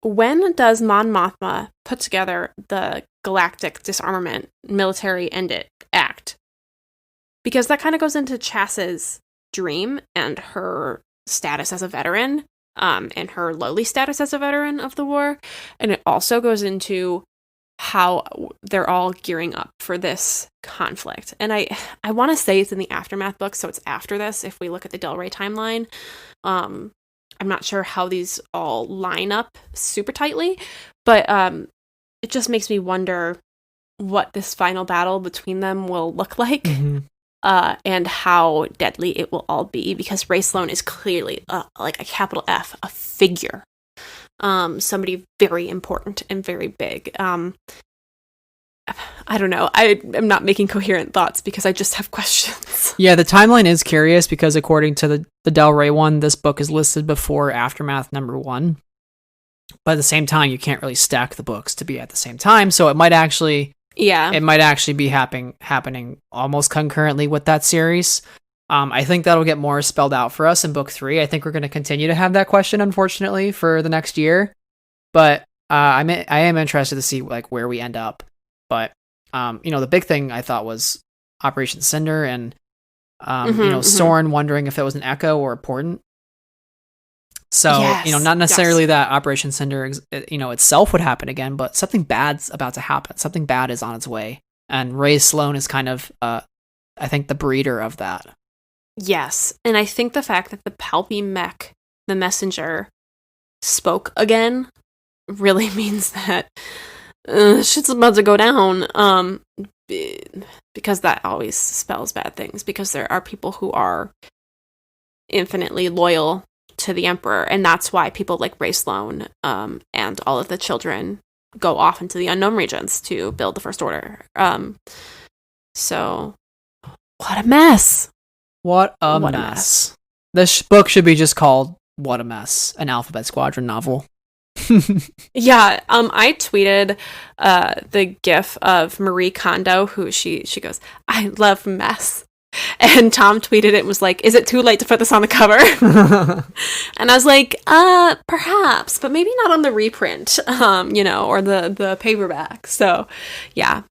when does Mon Mothma put together the Galactic Disarmament Military End Act? Because that kind of goes into Chass's dream and her status as a veteran, and her lowly status as a veteran of the war. And it also goes into how they're all gearing up for this conflict. And I want to say it's in the Aftermath book, so it's after this if we look at the Del Rey timeline. I'm not sure how these all line up super tightly, but it just makes me wonder what this final battle between them will look like. Mm-hmm. And how deadly it will all be, because Ray Sloan is clearly like a capital F, a figure, somebody very important and very big. I don't know. I am not making coherent thoughts because I just have questions. Yeah, the timeline is curious because according to the Del Rey one, this book is listed before Aftermath #1. But at the same time, you can't really stack the books to be at the same time, so it might actually be happening almost concurrently with that series. I think that'll get more spelled out for us in book 3. I think we're going to continue to have that question, unfortunately, for the next year. But I am interested to see like where we end up. But the big thing I thought was Operation Cinder and Soren wondering if it was an echo or a portent. So, yes, not necessarily that Operation Cinder, itself would happen again, but something bad's about to happen. Something bad is on its way. And Ray Sloan is kind of, I think, the breeder of that. Yes. And I think the fact that the Palpy mech, the messenger, spoke again really means that shit's about to go down. Because that always spells bad things. Because there are people who are infinitely loyal to the Emperor, and that's why people like Ray Sloan and all of the children go off into the unknown regions to build the First Order. So what a mess. What a mess. This book should be just called What a Mess, an Alphabet Squadron novel. Yeah, I tweeted the gif of Marie Kondo, who she goes, "I love mess." And Tom tweeted it and was like, "Is it too late to put this on the cover?" And I was like, perhaps, but maybe not on the reprint, or the paperback. So, yeah,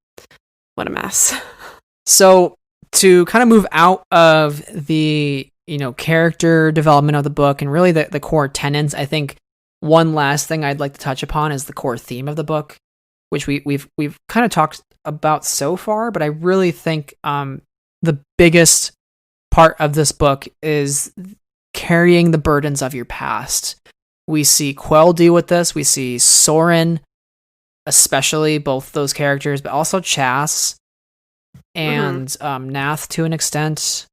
what a mess. So, to kind of move out of the, character development of the book and really the core tenets, I think one last thing I'd like to touch upon is the core theme of the book, which we've kind of talked about so far, but I really think the biggest part of this book is carrying the burdens of your past. We see Quell deal with this. We see Soren, especially, both those characters, but also Chas and Nath to an extent.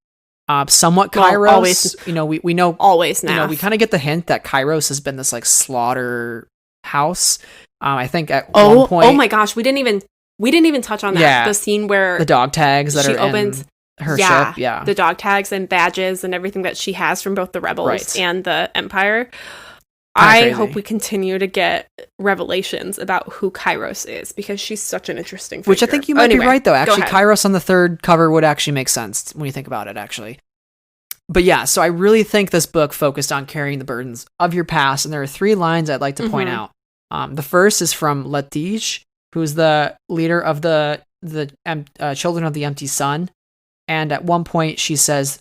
Somewhat Kairos. Well, always, we know always Nath. We kind of get the hint that Kairos has been this like slaughter house. I think at one point. Oh my gosh, we didn't even touch on that. Yeah, the scene where the dog tags that she are opens. In her ship, the dog tags and badges and everything that she has from both the rebels and the Empire. I hope we continue to get revelations about who Kairos is, because she's such an interesting figure. Which I think you might be right, though. Actually, Kairos on the third cover would actually make sense when you think about it, actually. But yeah, so I really think this book focused on carrying the burdens of your past, and there are 3 lines I'd like to point out. The first is from Latige, who's the leader of the Children of the Empty Sun. And at one point she says,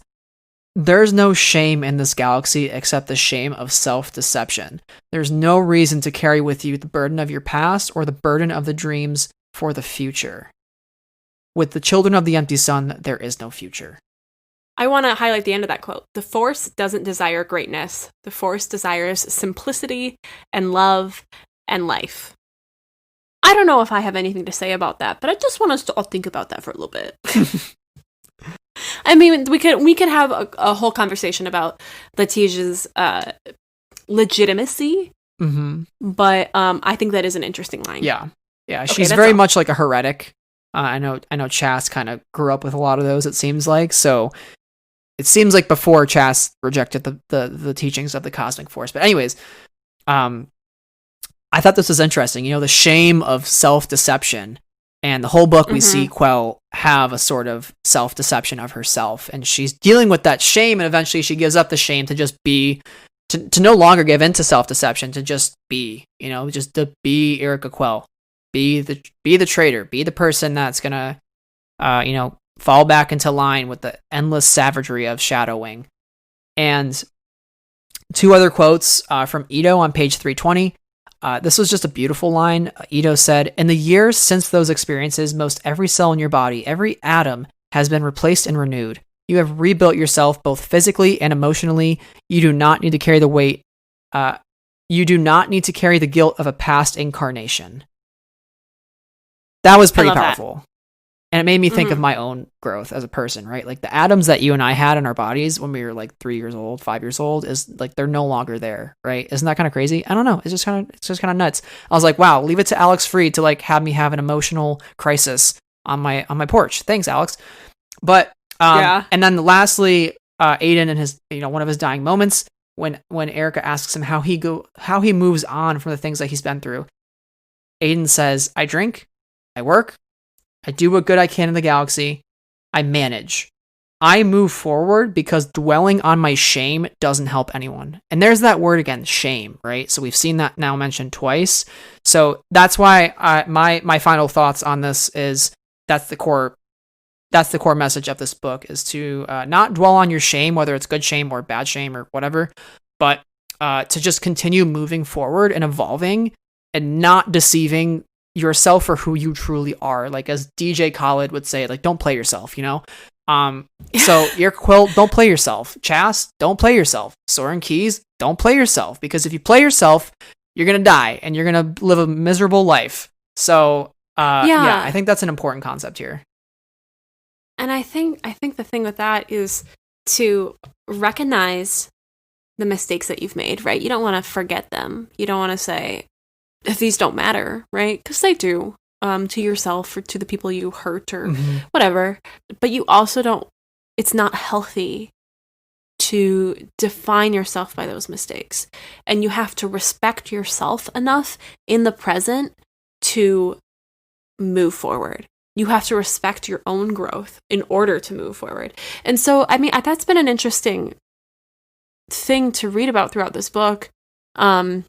"There's no shame in this galaxy except the shame of self-deception. There's no reason to carry with you the burden of your past or the burden of the dreams for the future. With the Children of the Empty Sun, there is no future." I want to highlight the end of that quote. The Force doesn't desire greatness. The Force desires simplicity and love and life. I don't know if I have anything to say about that, but I just want us to all think about that for a little bit. I mean, we could have a whole conversation about Latige's legitimacy, but I think that is an interesting line. Yeah, she's very much like a heretic. I know Chas kind of grew up with a lot of those, it seems like. So it seems like before Chas rejected the teachings of the Cosmic Force. But anyways, I thought this was interesting. The shame of self-deception. And the whole book, we see Quell have a sort of self-deception of herself. And she's dealing with that shame, and eventually she gives up the shame to just be, to no longer give in to self-deception, to just be, just to be Erica Quell. Be the traitor. Be the person that's going to, fall back into line with the endless savagery of Shadow Wing. And 2 other quotes from Ito on page 320. This was just a beautiful line. Ito said, "In the years since those experiences, most every cell in your body, every atom, has been replaced and renewed. You have rebuilt yourself both physically and emotionally. You do not need to carry the weight. You do not need to carry the guilt of a past incarnation." That was pretty powerful. And it made me think of my own growth as a person, right? Like the atoms that you and I had in our bodies when we were like 3 years old, 5 years old is like, they're no longer there, right? Isn't that kind of crazy? I don't know. It's just kind of nuts. I was like, wow, leave it to Alex Freed to like have me have an emotional crisis on my porch. Thanks, Alex. But, and then lastly, Aiden and his, one of his dying moments when Erica asks him how he moves on from the things that he's been through. Aiden says, I drink, I work, I do what good I can in the galaxy, I manage. I move forward because dwelling on my shame doesn't help anyone. And there's that word again, shame, right? So we've seen that now mentioned twice. So that's why my final thoughts on this is that's the core message of this book, is to not dwell on your shame, whether it's good shame or bad shame or whatever, but to just continue moving forward and evolving and not deceiving yourself for who you truly are. Like as DJ Khaled would say, like, don't play yourself, So your Quill, don't play yourself. Chas, don't play yourself. Soren Keys, don't play yourself, because if you play yourself, you're going to die and you're going to live a miserable life. So I think that's an important concept here. And I think the thing with that is to recognize the mistakes that you've made, right? You don't want to forget them. You don't want to say, these don't matter, right? Because they do, to yourself or to the people you hurt or whatever. But you also don't, it's not healthy to define yourself by those mistakes. And you have to respect yourself enough in the present to move forward. You have to respect your own growth in order to move forward. And so, I mean, that's been an interesting thing to read about throughout this book. And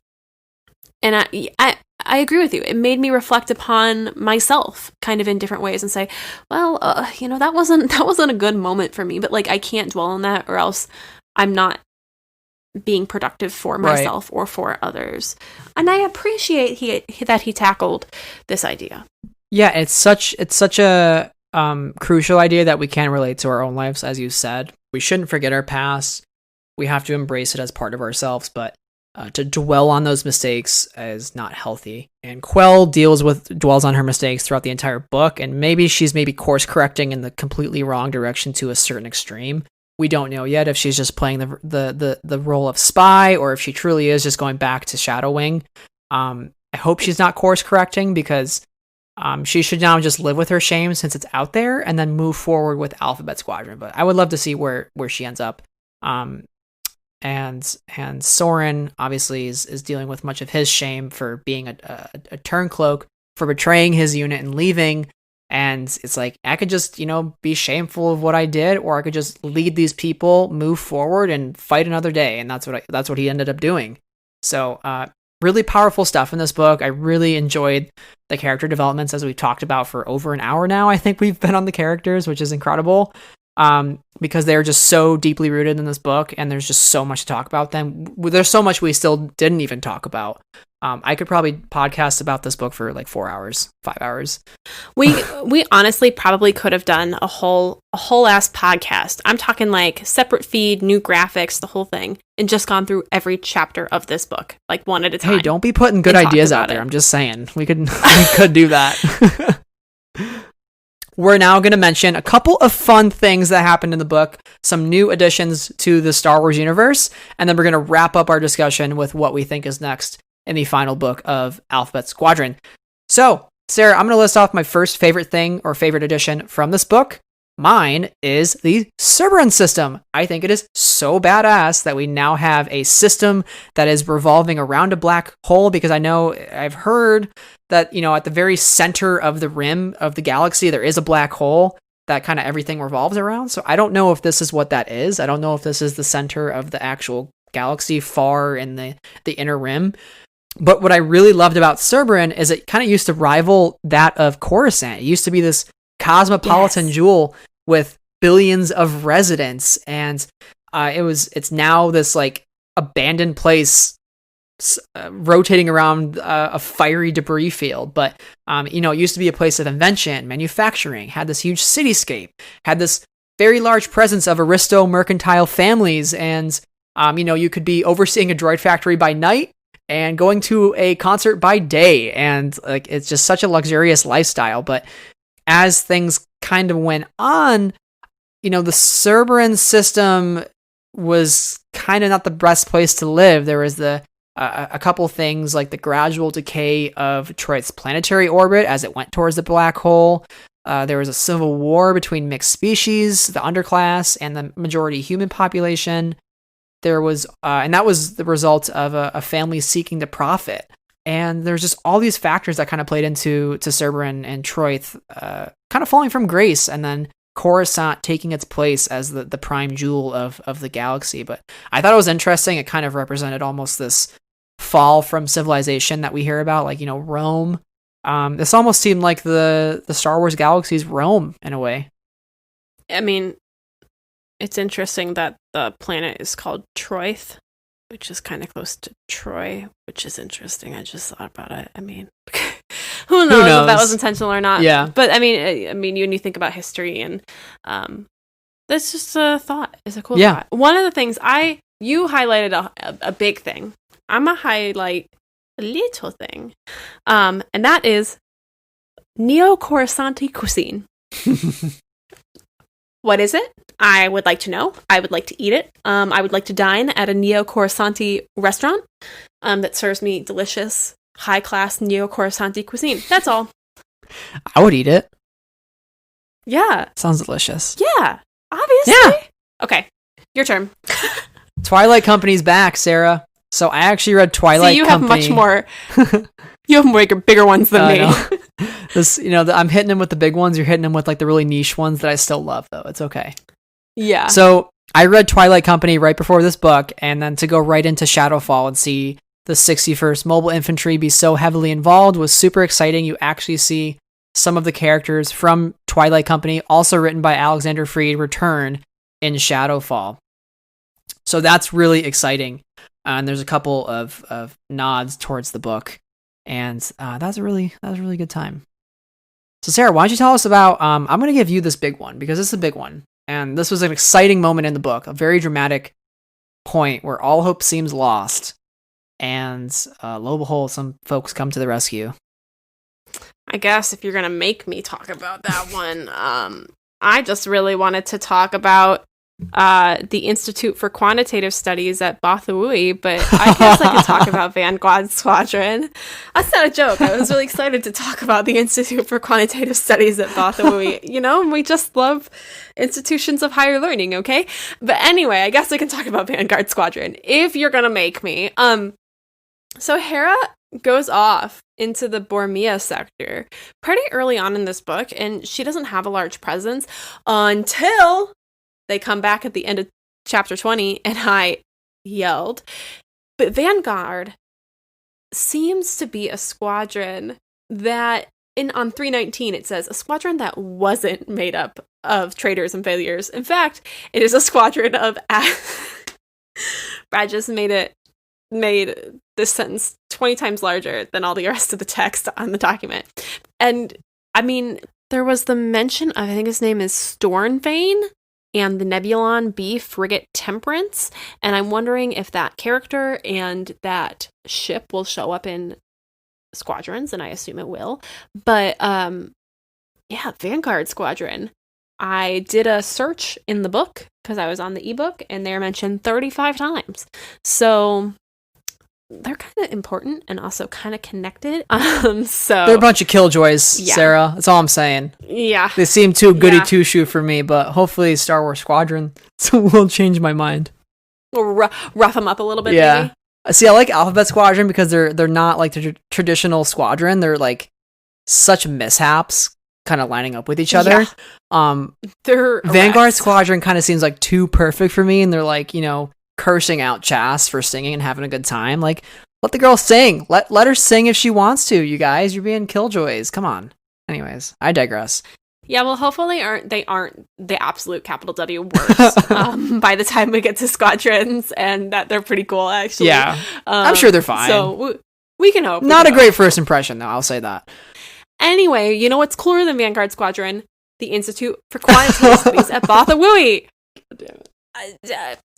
I agree with you. It made me reflect upon myself kind of in different ways and say, well, that wasn't a good moment for me, but like, I can't dwell on that or else I'm not being productive for myself or for others. And I appreciate that he tackled this idea. Yeah, it's such a crucial idea that we can relate to our own lives, as you said. We shouldn't forget our past. We have to embrace it as part of ourselves, but to dwell on those mistakes is not healthy. And Quell dwells on her mistakes throughout the entire book, and maybe she's course correcting in the completely wrong direction to a certain extreme. We don't know yet if she's just playing the role of spy or if she truly is just going back to Shadow Wing. I hope she's not course correcting, because she should now just live with her shame since it's out there and then move forward with Alphabet Squadron. But I would love to see where she ends up. And Soren obviously is dealing with much of his shame for being a turncloak, for betraying his unit and leaving. And it's like, I could just, be shameful of what I did, or I could just lead these people, move forward and fight another day. And that's what he ended up doing. So, really powerful stuff in this book. I really enjoyed the character developments, as we've talked about for over an hour now. I think we've been on the characters, which is incredible, because they're just so deeply rooted in this book, and there's just so much to talk about them. There's so much we still didn't even talk about. I could probably podcast about this book for like 4 hours, 5 hours. We honestly probably could have done a whole ass podcast. I'm talking like separate feed, new graphics, the whole thing, and just gone through every chapter of this book, like one at a time. Hey, don't be putting good ideas out there. I'm just saying we could do that. We're now going to mention a couple of fun things that happened in the book, some new additions to the Star Wars universe, and then we're going to wrap up our discussion with what we think is next in the final book of Alphabet Squadron. So, Sarah, I'm going to list off my first favorite thing or favorite addition from this book. Mine is the Cerberon system. I think it is so badass that we now have a system that is revolving around a black hole, because I've heard that, at the very center of the rim of the galaxy, there is a black hole that kind of everything revolves around. So I don't know if this is what that is. I don't know if this is the center of the actual galaxy far in the inner rim. But what I really loved about Cerberon is it kind of used to rival that of Coruscant. It used to be this cosmopolitan jewel with billions of residents, and it's now this like abandoned place rotating around a fiery debris field. But it used to be a place of invention, manufacturing, had this huge cityscape, had this very large presence of aristo mercantile families, and you could be overseeing a droid factory by night and going to a concert by day, and like it's just such a luxurious lifestyle. But as things kind of went on, the Cerberan system was kind of not the best place to live. There was a couple things like the gradual decay of Detroit's planetary orbit as it went towards the black hole. There was a civil war between mixed species, the underclass, and the majority human population. There was, and that was the result of a family seeking to profit. And there's just all these factors that kind of played into Cerberan and Troith kind of falling from grace, and then Coruscant taking its place as the prime jewel of the galaxy. But I thought it was interesting. It kind of represented almost this fall from civilization that we hear about, like, Rome. This almost seemed like the Star Wars galaxy's Rome in a way. I mean, it's interesting that the planet is called Troith, which is kind of close to Troy, which is interesting. I just thought about it. I mean, who knows if that was intentional or not? Yeah. But I mean, when you think about history, and that's just a thought. It's a cool thought. One of the things you highlighted a big thing. I'm gonna highlight a little thing, and that is Neo-Coruscanti cuisine. What is it? I would like to know. I would like to eat it. I would like to dine at a Neo-Coruscanti restaurant that serves me delicious, high-class Neo-Coruscanti cuisine. That's all. I would eat it. Yeah. Sounds delicious. Yeah. Obviously. Yeah. Okay. Your turn. Twilight Company's back, Sarah. So I actually read Twilight Company. Company. You have much more. You have bigger ones than me. This, I'm hitting them with the big ones. You're hitting them with like the really niche ones that I still love, though. It's okay. Yeah. So I read Twilight Company right before this book, and then to go right into Shadowfall and see the 61st Mobile Infantry be so heavily involved was super exciting. You actually see some of the characters from Twilight Company, also written by Alexander Freed, return in Shadowfall. So that's really exciting. And there's a couple of nods towards the book. And that was a really good time. So Sarah, why don't you tell us about, I'm going to give you this big one because this is a big one. And this was an exciting moment in the book, a very dramatic point where all hope seems lost. And lo and behold, some folks come to the rescue. I guess if you're going to make me talk about that one, I just really wanted to talk about the Institute for Quantitative Studies at Bothawui, but I guess I could talk about Vanguard Squadron. That's not a joke. I was really excited to talk about the Institute for Quantitative Studies at Bothawui. We just love institutions of higher learning, okay? But anyway, I guess I can talk about Vanguard Squadron if you're gonna make me. So Hera goes off into the Bormia sector pretty early on in this book, and she doesn't have a large presence until they come back at the end of chapter 20, and I yelled. But Vanguard seems to be a squadron that, on 319, it says, a squadron that wasn't made up of traitors and failures. In fact, it is a squadron of... Brad just made this sentence 20 times larger than all the rest of the text on the document. And, I mean, there was the mention of, I think his name is Stornvane, and the Nebulon B frigate Temperance, and I'm wondering if that character and that ship will show up in Squadrons, and I assume it will. But Vanguard Squadron. I did a search in the book because I was on the ebook, and they're mentioned 35 times. So they're kind of important and also kind of connected. So they're a bunch of killjoys, Sarah. That's all I'm saying. Yeah. They seem too goody two-shoe for me, but hopefully Star Wars Squadron will change my mind. We'll rough them up a little bit, yeah. maybe. See, I like Alphabet Squadron because they're not like the traditional squadron. They're like such mishaps kind of lining up with each other. Yeah. They're Vanguard Squadron kind of seems like too perfect for me, and they're like, cursing out Chas for singing and having a good time. Like, let the girl sing. Let her sing if she wants to, you guys. You're being killjoys. Come on. Anyways, I digress. Yeah, well, hopefully they aren't the absolute capital W worst by the time we get to Squadrons, and that they're pretty cool, actually. Yeah, I'm sure they're fine. So we can hope. Not a great first impression, though. I'll say that. Anyway, you know what's cooler than Vanguard Squadron? The Institute for Quantitative Studies at Bothawui.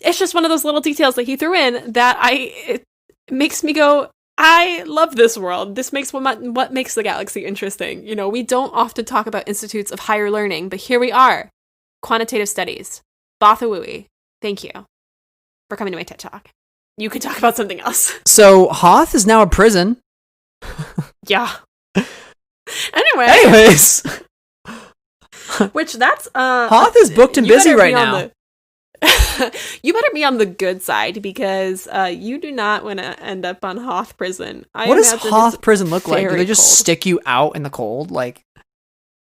It's just one of those little details that he threw in that it makes me go, I love this world. This makes what makes the galaxy interesting. You know, we don't often talk about institutes of higher learning, but here we are. Quantitative studies. Bothawui. Thank you for coming to my TED Talk. You can talk about something else. So Hoth is now a prison. Yeah. Anyways. Which that's Hoth is booked and busy right now. You better be on the good side because you do not want to end up on Hoth prison. What does Hoth prison look like? Do they just stick you out in the cold? Like,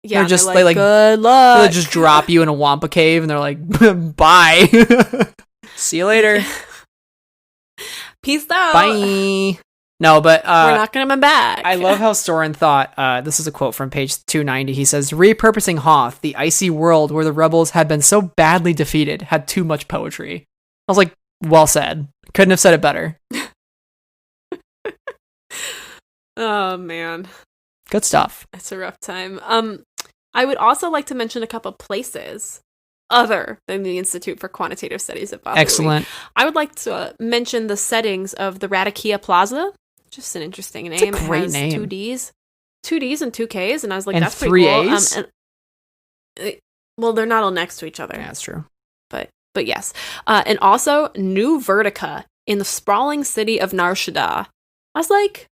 yeah, just like, like good luck. They just drop you in a Wampa cave and they're like, bye. See you later. Peace out. Bye. No, but we're not gonna come back. I love how Soren thought. This is a quote from page 290. He says, "Repurposing Hoth, the icy world where the rebels had been so badly defeated, had too much poetry." I was like, well said. Couldn't have said it better. Oh man, good stuff. It's a rough time. I would also like to mention a couple places other than the Institute for Quantitative Studies at Bothawui. Excellent. I would like to mention the settings of the Ratakia Plaza. Just an interesting name. It's a great name. 2 Ds and 2 Ks, and I was like, and that's pretty cool. A's? Well, they're not all next to each other. Yeah, that's true. But yes. And also, New Vertica in the sprawling city of Nar Shaddaa. I was like,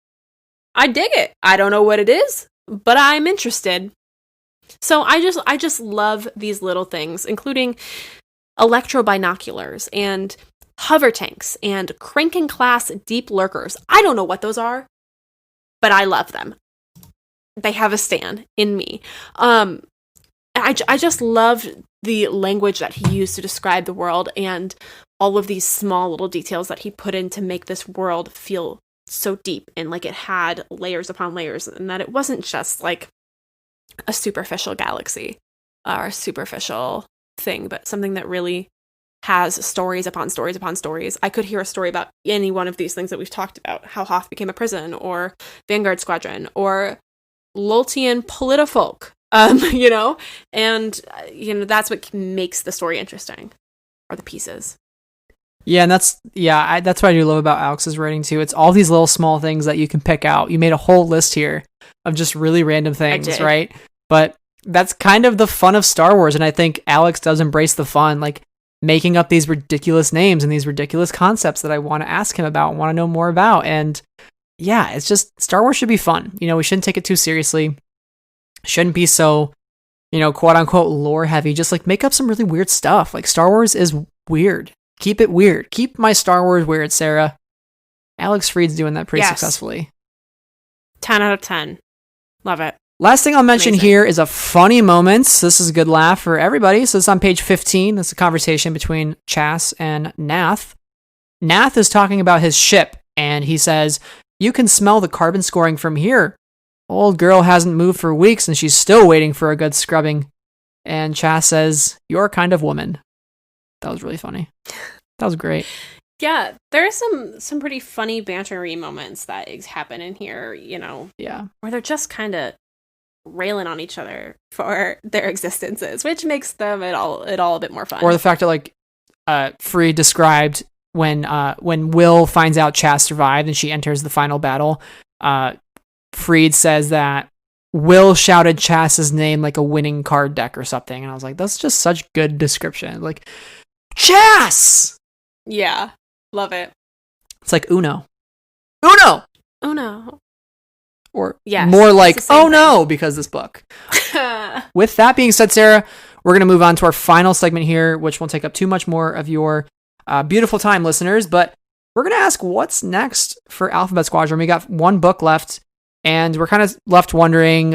I dig it. I don't know what it is, but I'm interested. So I just love these little things, including electro binoculars and hover tanks and Kranken class deep lurkers. I don't know what those are, but I love them. They have a stan in me. I just love the language that he used to describe the world and all of these small little details that he put in to make this world feel so deep and like it had layers upon layers, and that it wasn't just like a superficial galaxy or a superficial thing, but something that really has stories upon stories upon stories. I could hear a story about any one of these things that we've talked about, how Hoth became a prison, or Vanguard Squadron, or Loltian politifolk, you know? And, that's what makes the story interesting, are the pieces. Yeah, and that's what I do love about Alex's writing, too. It's all these little small things that you can pick out. You made a whole list here of just really random things, right? But that's kind of the fun of Star Wars, and I think Alex does embrace the fun, like making up these ridiculous names and these ridiculous concepts that I want to ask him about and want to know more about. And yeah, it's just, Star Wars should be fun. We shouldn't take it too seriously. Shouldn't be so, quote unquote lore heavy. Just like make up some really weird stuff. Like Star Wars is weird. Keep it weird. Keep my Star Wars weird, Sarah. Alex Freed's doing that pretty successfully. 10 out of 10. Love it. Last thing I'll mention here is a funny moment. This is a good laugh for everybody. So it's on page 15. This is a conversation between Chas and Nath. Nath is talking about his ship, and he says, "You can smell the carbon scoring from here. Old girl hasn't moved for weeks, and she's still waiting for a good scrubbing." And Chas says, "You're kind of woman." That was really funny. That was great. Yeah, there are some pretty funny bantery moments that happen in here, Yeah. where they're just kind of railing on each other for their existences, which makes them it all a bit more fun. Or the fact that Freed described when Will finds out Chas survived and she enters the final battle, Freed says that Will shouted Chas's name like a winning card deck or something, and I was like, that's just such good description. Like, Chas! Yeah, love it. It's like Uno. Uno! Uno. Or more like, oh no, because this book. With that being said, Sarah, we're going to move on to our final segment here, which won't take up too much more of your beautiful time, listeners. But we're going to ask what's next for Alphabet Squadron. We got one book left, and we're kind of left wondering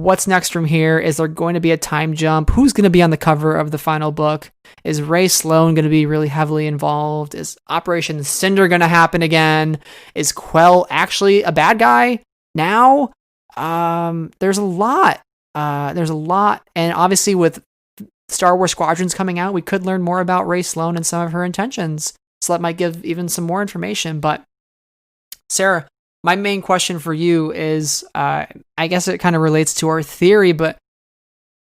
what's next from here. Is there going to be a time jump? Who's going to be on the cover of the final book? Is Ray Sloan going to be really heavily involved? Is Operation Cinder going to happen again? Is Quell actually a bad guy now? There's a lot. And obviously with Star Wars Squadrons coming out, we could learn more about Ray Sloan and some of her intentions. So that might give even some more information. But Sarah, my main question for you is, I guess it kind of relates to our theory, but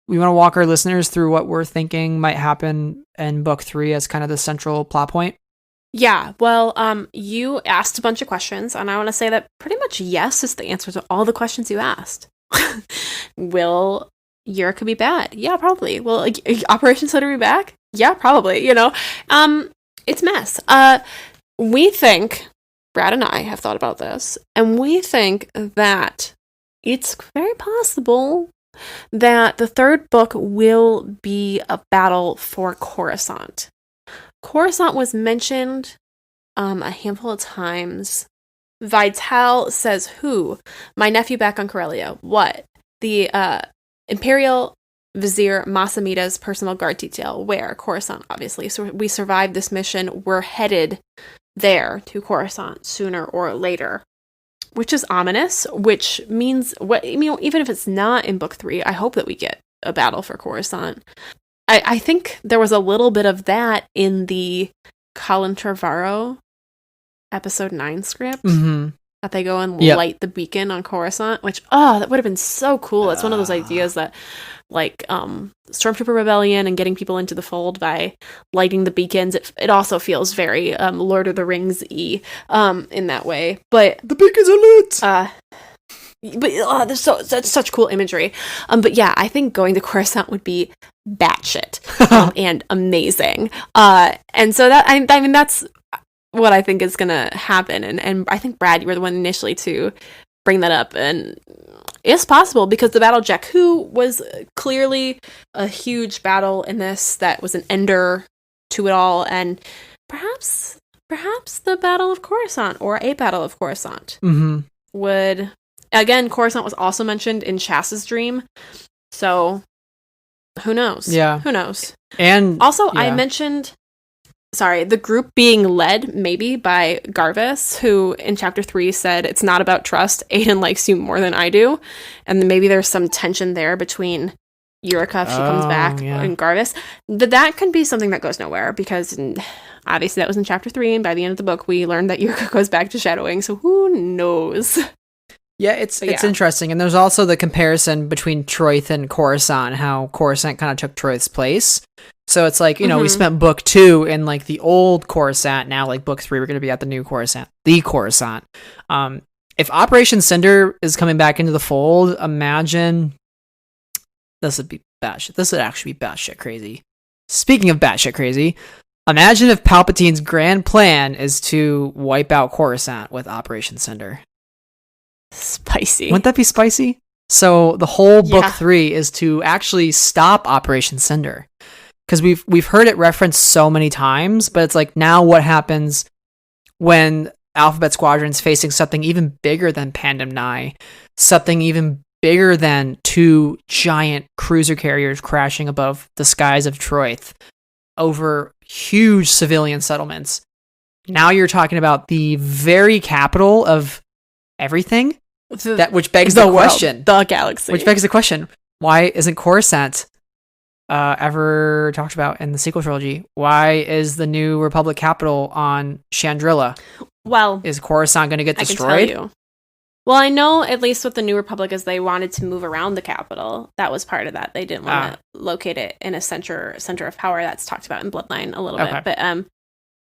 we want to walk our listeners through what we're thinking might happen in book 3 as kind of the central plot point. Yeah, well, you asked a bunch of questions, and I want to say that pretty much yes is the answer to all the questions you asked. Will Yurika be bad? Yeah, probably. Will Operation Cinder be back? Yeah, probably. It's a mess. We think, Brad and I have thought about this, and we think that it's very possible that the third book will be a battle for Coruscant. Coruscant was mentioned a handful of times. Vital says, who? My nephew back on Corellia. What? The Imperial Vizier Masamida's personal guard detail. Where? Coruscant, obviously. So we survived this mission. We're headed there to Coruscant sooner or later. Which is ominous, which means, even if it's not in book 3, I hope that we get a battle for Coruscant. I think there was a little bit of that in the Colin Trevorrow episode 9 script. Mm-hmm. That they go and light the beacon on Coruscant, which, that would have been so cool. It's one of those ideas that, Stormtrooper Rebellion and getting people into the fold by lighting the beacons, it also feels very Lord of the Rings-y in that way. But the beacons are lit! That's such cool imagery. But yeah, I think going to Coruscant would be batshit and amazing. And so that's what I think is gonna happen. And I think, Brad, you were the one initially to bring that up, and it's possible because the Battle of Jakku was clearly a huge battle in this that was an ender to it all, and perhaps the Battle of Coruscant or a Battle of Coruscant would. Again, Coruscant was also mentioned in Chas's dream, so who knows? Yeah, who knows? And also, I mentioned, the group being led maybe by Garvis, who in chapter 3 said it's not about trust. Aiden likes you more than I do, and then maybe there's some tension there between Yurika if she comes back and Garvis. That can be something that goes nowhere because obviously that was in chapter 3, and by the end of the book we learned that Yurika goes back to shadowing. So who knows? Yeah, it's interesting. And there's also the comparison between Troith and Coruscant, how Coruscant kind of took Troith's place. So it's like, we spent book 2 in like the old Coruscant. Now like book 3, we're going to be at the new Coruscant, the Coruscant. If Operation Cinder is coming back into the fold, imagine this would be batshit. This would actually be batshit crazy. Speaking of batshit crazy, imagine if Palpatine's grand plan is to wipe out Coruscant with Operation Cinder. Spicy. Wouldn't that be spicy? So the whole book 3 is to actually stop Operation Cinder, because we've heard it referenced so many times, but it's like, now what happens when Alphabet Squadron's facing something even bigger than Pandem Nye, something even bigger than 2 giant cruiser carriers crashing above the skies of Troith over huge civilian settlements. Now you're talking about the very capital of everything, which begs the question, the galaxy, which begs the question, why isn't Coruscant ever talked about in the sequel trilogy? Why is the New Republic capital on Chandrilla? Well, is Coruscant going to get destroyed? I can tell you. Well, I know at least with the New Republic is they wanted to move around the capital. That was part of that. They didn't want to locate it in a center of power. That's talked about in Bloodline a little bit,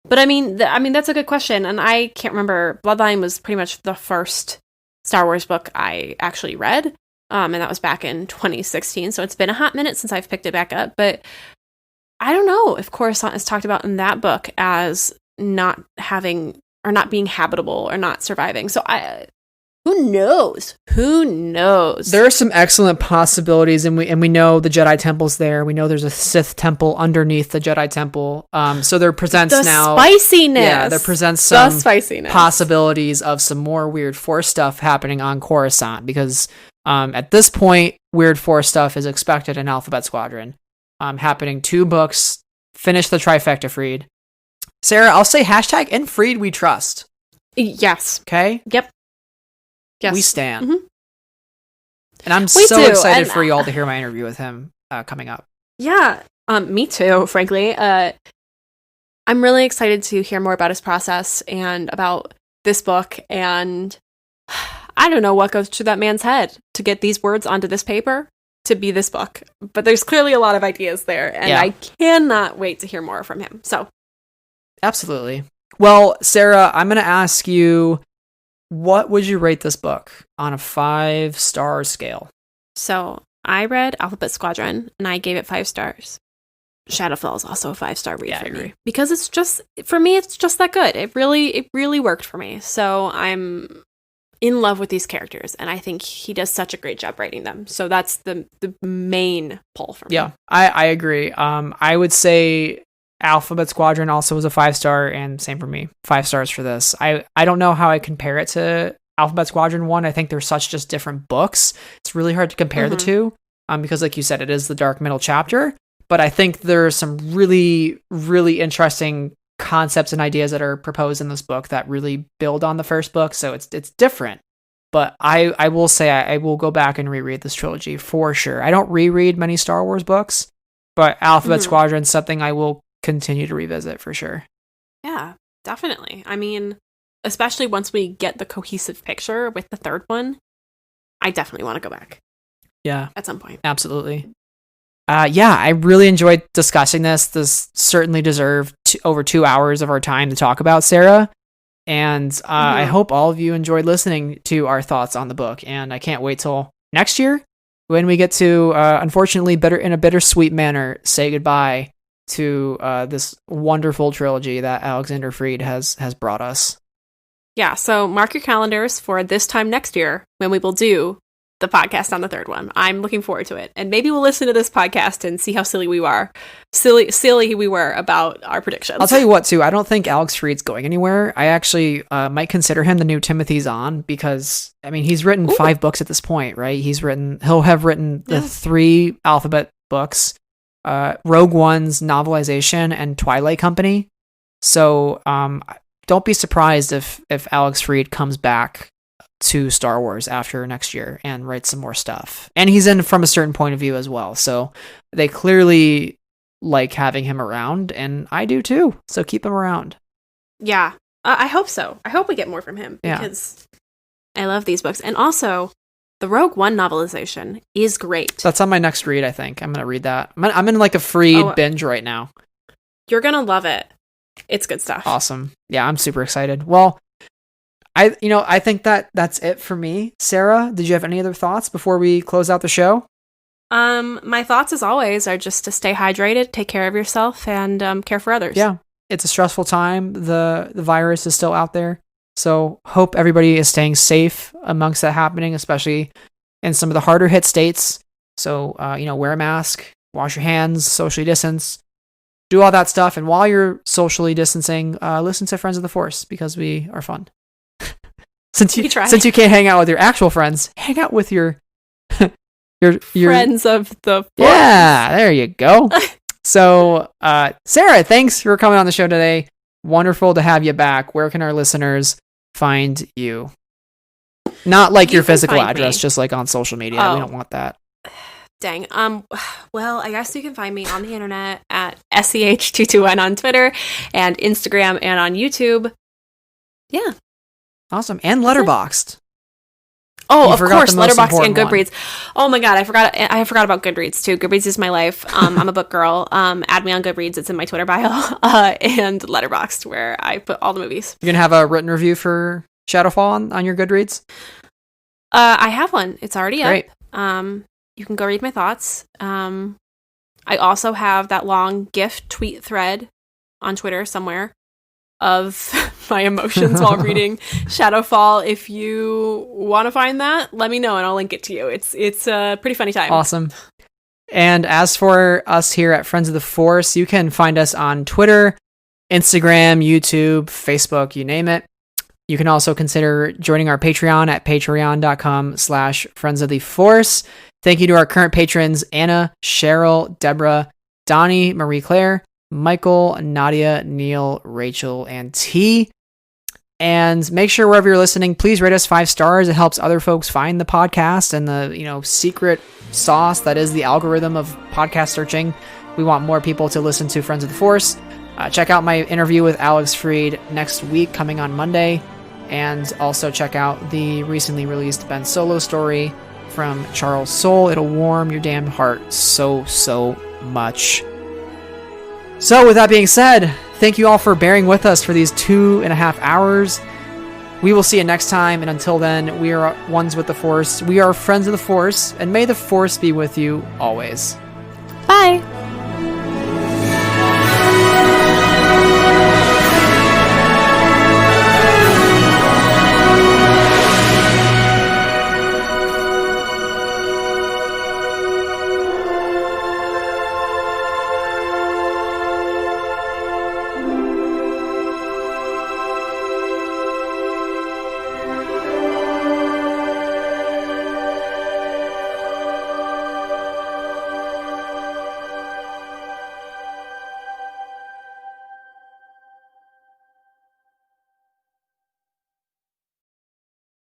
but I mean, that's a good question, and I can't remember. Bloodline was pretty much the first Star Wars book I actually read, and that was back in 2016, so it's been a hot minute since I've picked it back up, but I don't know if Coruscant is talked about in that book as not having, or not being habitable, or not surviving, so who knows? There are some excellent possibilities, and we know the Jedi Temple's there. We know there's a Sith Temple underneath the Jedi Temple. So there presents spiciness. Yeah, there presents some possibilities of some more weird Force stuff happening on Coruscant, because at this point, weird Force stuff is expected in Alphabet Squadron. Happening 2 books, finish the trifecta, Freed. Sarah, I'll say hashtag in Freed we trust. Yes. Okay? Yep. Yes. We stand. Mm-hmm. And I'm so excited for y'all to hear my interview with him coming up. Yeah, me too, frankly. I'm really excited to hear more about his process and about this book. And I don't know what goes through that man's head to get these words onto this paper to be this book. But there's clearly a lot of ideas there. And I cannot wait to hear more from him. So, absolutely. Well, Sarah, I'm going to ask you, what would you rate this book on a 5-star scale? So I read Alphabet Squadron and I gave it 5 stars. Shadowfall is also a 5-star read for me because it's just, for me, it's just that good. It really worked for me. So I'm in love with these characters and I think he does such a great job writing them. So that's the main pull for me. Yeah, I agree. I would say Alphabet Squadron also was a 5-star, and same for me. 5 stars for this. I don't know how I compare it to Alphabet Squadron 1. I think they're such just different books. It's really hard to compare the two because, like you said, it is the dark middle chapter. But I think there's some really, really interesting concepts and ideas that are proposed in this book that really build on the first book. So it's different. But I will say I will go back and reread this trilogy for sure. I don't reread many Star Wars books, but Alphabet Squadron is something I will continue to revisit for sure. Yeah, definitely. I mean, especially once we get the cohesive picture with the third one, I definitely want to go back. Yeah. At some point. Absolutely. Yeah, I really enjoyed discussing this. This certainly deserved over 2 hours of our time to talk about, Sarah. And I hope all of you enjoyed listening to our thoughts on the book. And I can't wait till next year when we get to, unfortunately, in a bittersweet manner, say goodbye to this wonderful trilogy that Alexander Freed has brought us. Yeah, so mark your calendars for this time next year when we will do the podcast on the third one. I'm looking forward to it. And maybe we'll listen to this podcast and see how silly we were about our predictions. I'll tell you what, too. I don't think Alex Freed's going anywhere. I actually might consider him the new Timothy Zahn because, I mean, he's written 5 books at this point, right? He'll have written the 3 Alphabet books, Rogue One's novelization, and Twilight Company. So don't be surprised if Alex Freed comes back to Star Wars after next year and write some more stuff. And he's in from a certain point of view as well. So they clearly like having him around, and I do too. So keep him around. Yeah, I hope so. I hope we get more from him because I love these books. And also, the Rogue One novelization is great. That's on my next read, I think. I'm going to read that. I'm in like a Freed binge right now. You're going to love it. It's good stuff. Awesome. Yeah, I'm super excited. Well, I think that's it for me. Sarah, did you have any other thoughts before we close out the show? My thoughts, as always, are just to stay hydrated, take care of yourself, and care for others. Yeah, it's a stressful time. The virus is still out there, so hope everybody is staying safe amongst that happening, especially in some of the harder hit states. So, wear a mask, wash your hands, socially distance, do all that stuff, and while you're socially distancing, listen to Friends of the Force because we are fun. Since you can't hang out with your actual friends, hang out with your Friends of the Force. Yeah, there you go. So, Sarah, thanks for coming on the show today. Wonderful to have you back. Where can our listeners find you? Not like your physical address, just like on social media. We don't want that. Dang. Well, I guess you can find me on the internet at SEH22N on Twitter and Instagram and on YouTube. Yeah. Awesome. And Letterboxd. Oh, of course, Letterboxd and Goodreads. Oh my god, I forgot about Goodreads too. Goodreads is my life. I'm a book girl. Add me on Goodreads. It's in my Twitter bio. And Letterboxd, where I put all the movies. You're gonna have a written review for Shadowfall on your Goodreads? I have one. It's already Great. up. You can go read my thoughts. I also have that long GIF tweet thread on Twitter somewhere of my emotions while reading Shadowfall. If you want to find that, let me know and I'll link it to you. It's a pretty funny time. Awesome. And as for us here at Friends of the Force, you can find us on Twitter, Instagram, YouTube, Facebook, you name it. You can also consider joining our Patreon at patreon.com/Friends of the Force. Thank you to our current patrons, Anna, Cheryl, Deborah, Donnie, Marie Claire, Michael, Nadia, Neil, Rachel, and T. And make sure wherever you're listening, please rate us 5 stars. It helps other folks find the podcast and the, secret sauce that is the algorithm of podcast searching. We want more people to listen to Friends of the Force. Check out my interview with Alex Freed next week, coming on Monday. And also check out the recently released Ben Solo story from Charles Soule. It'll warm your damned heart so much. So with that being said, thank you all for bearing with us for these 2.5 hours. We will see you next time, and until then, we are ones with the Force. We are friends of the Force, and may the Force be with you always. Bye!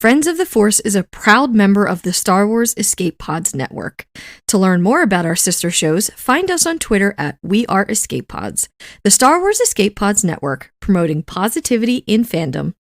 Friends of the Force is a proud member of the Star Wars Escape Pods network. To learn more about our sister shows, find us on Twitter at We Are Escape Pods. The Star Wars Escape Pods network, promoting positivity in fandom.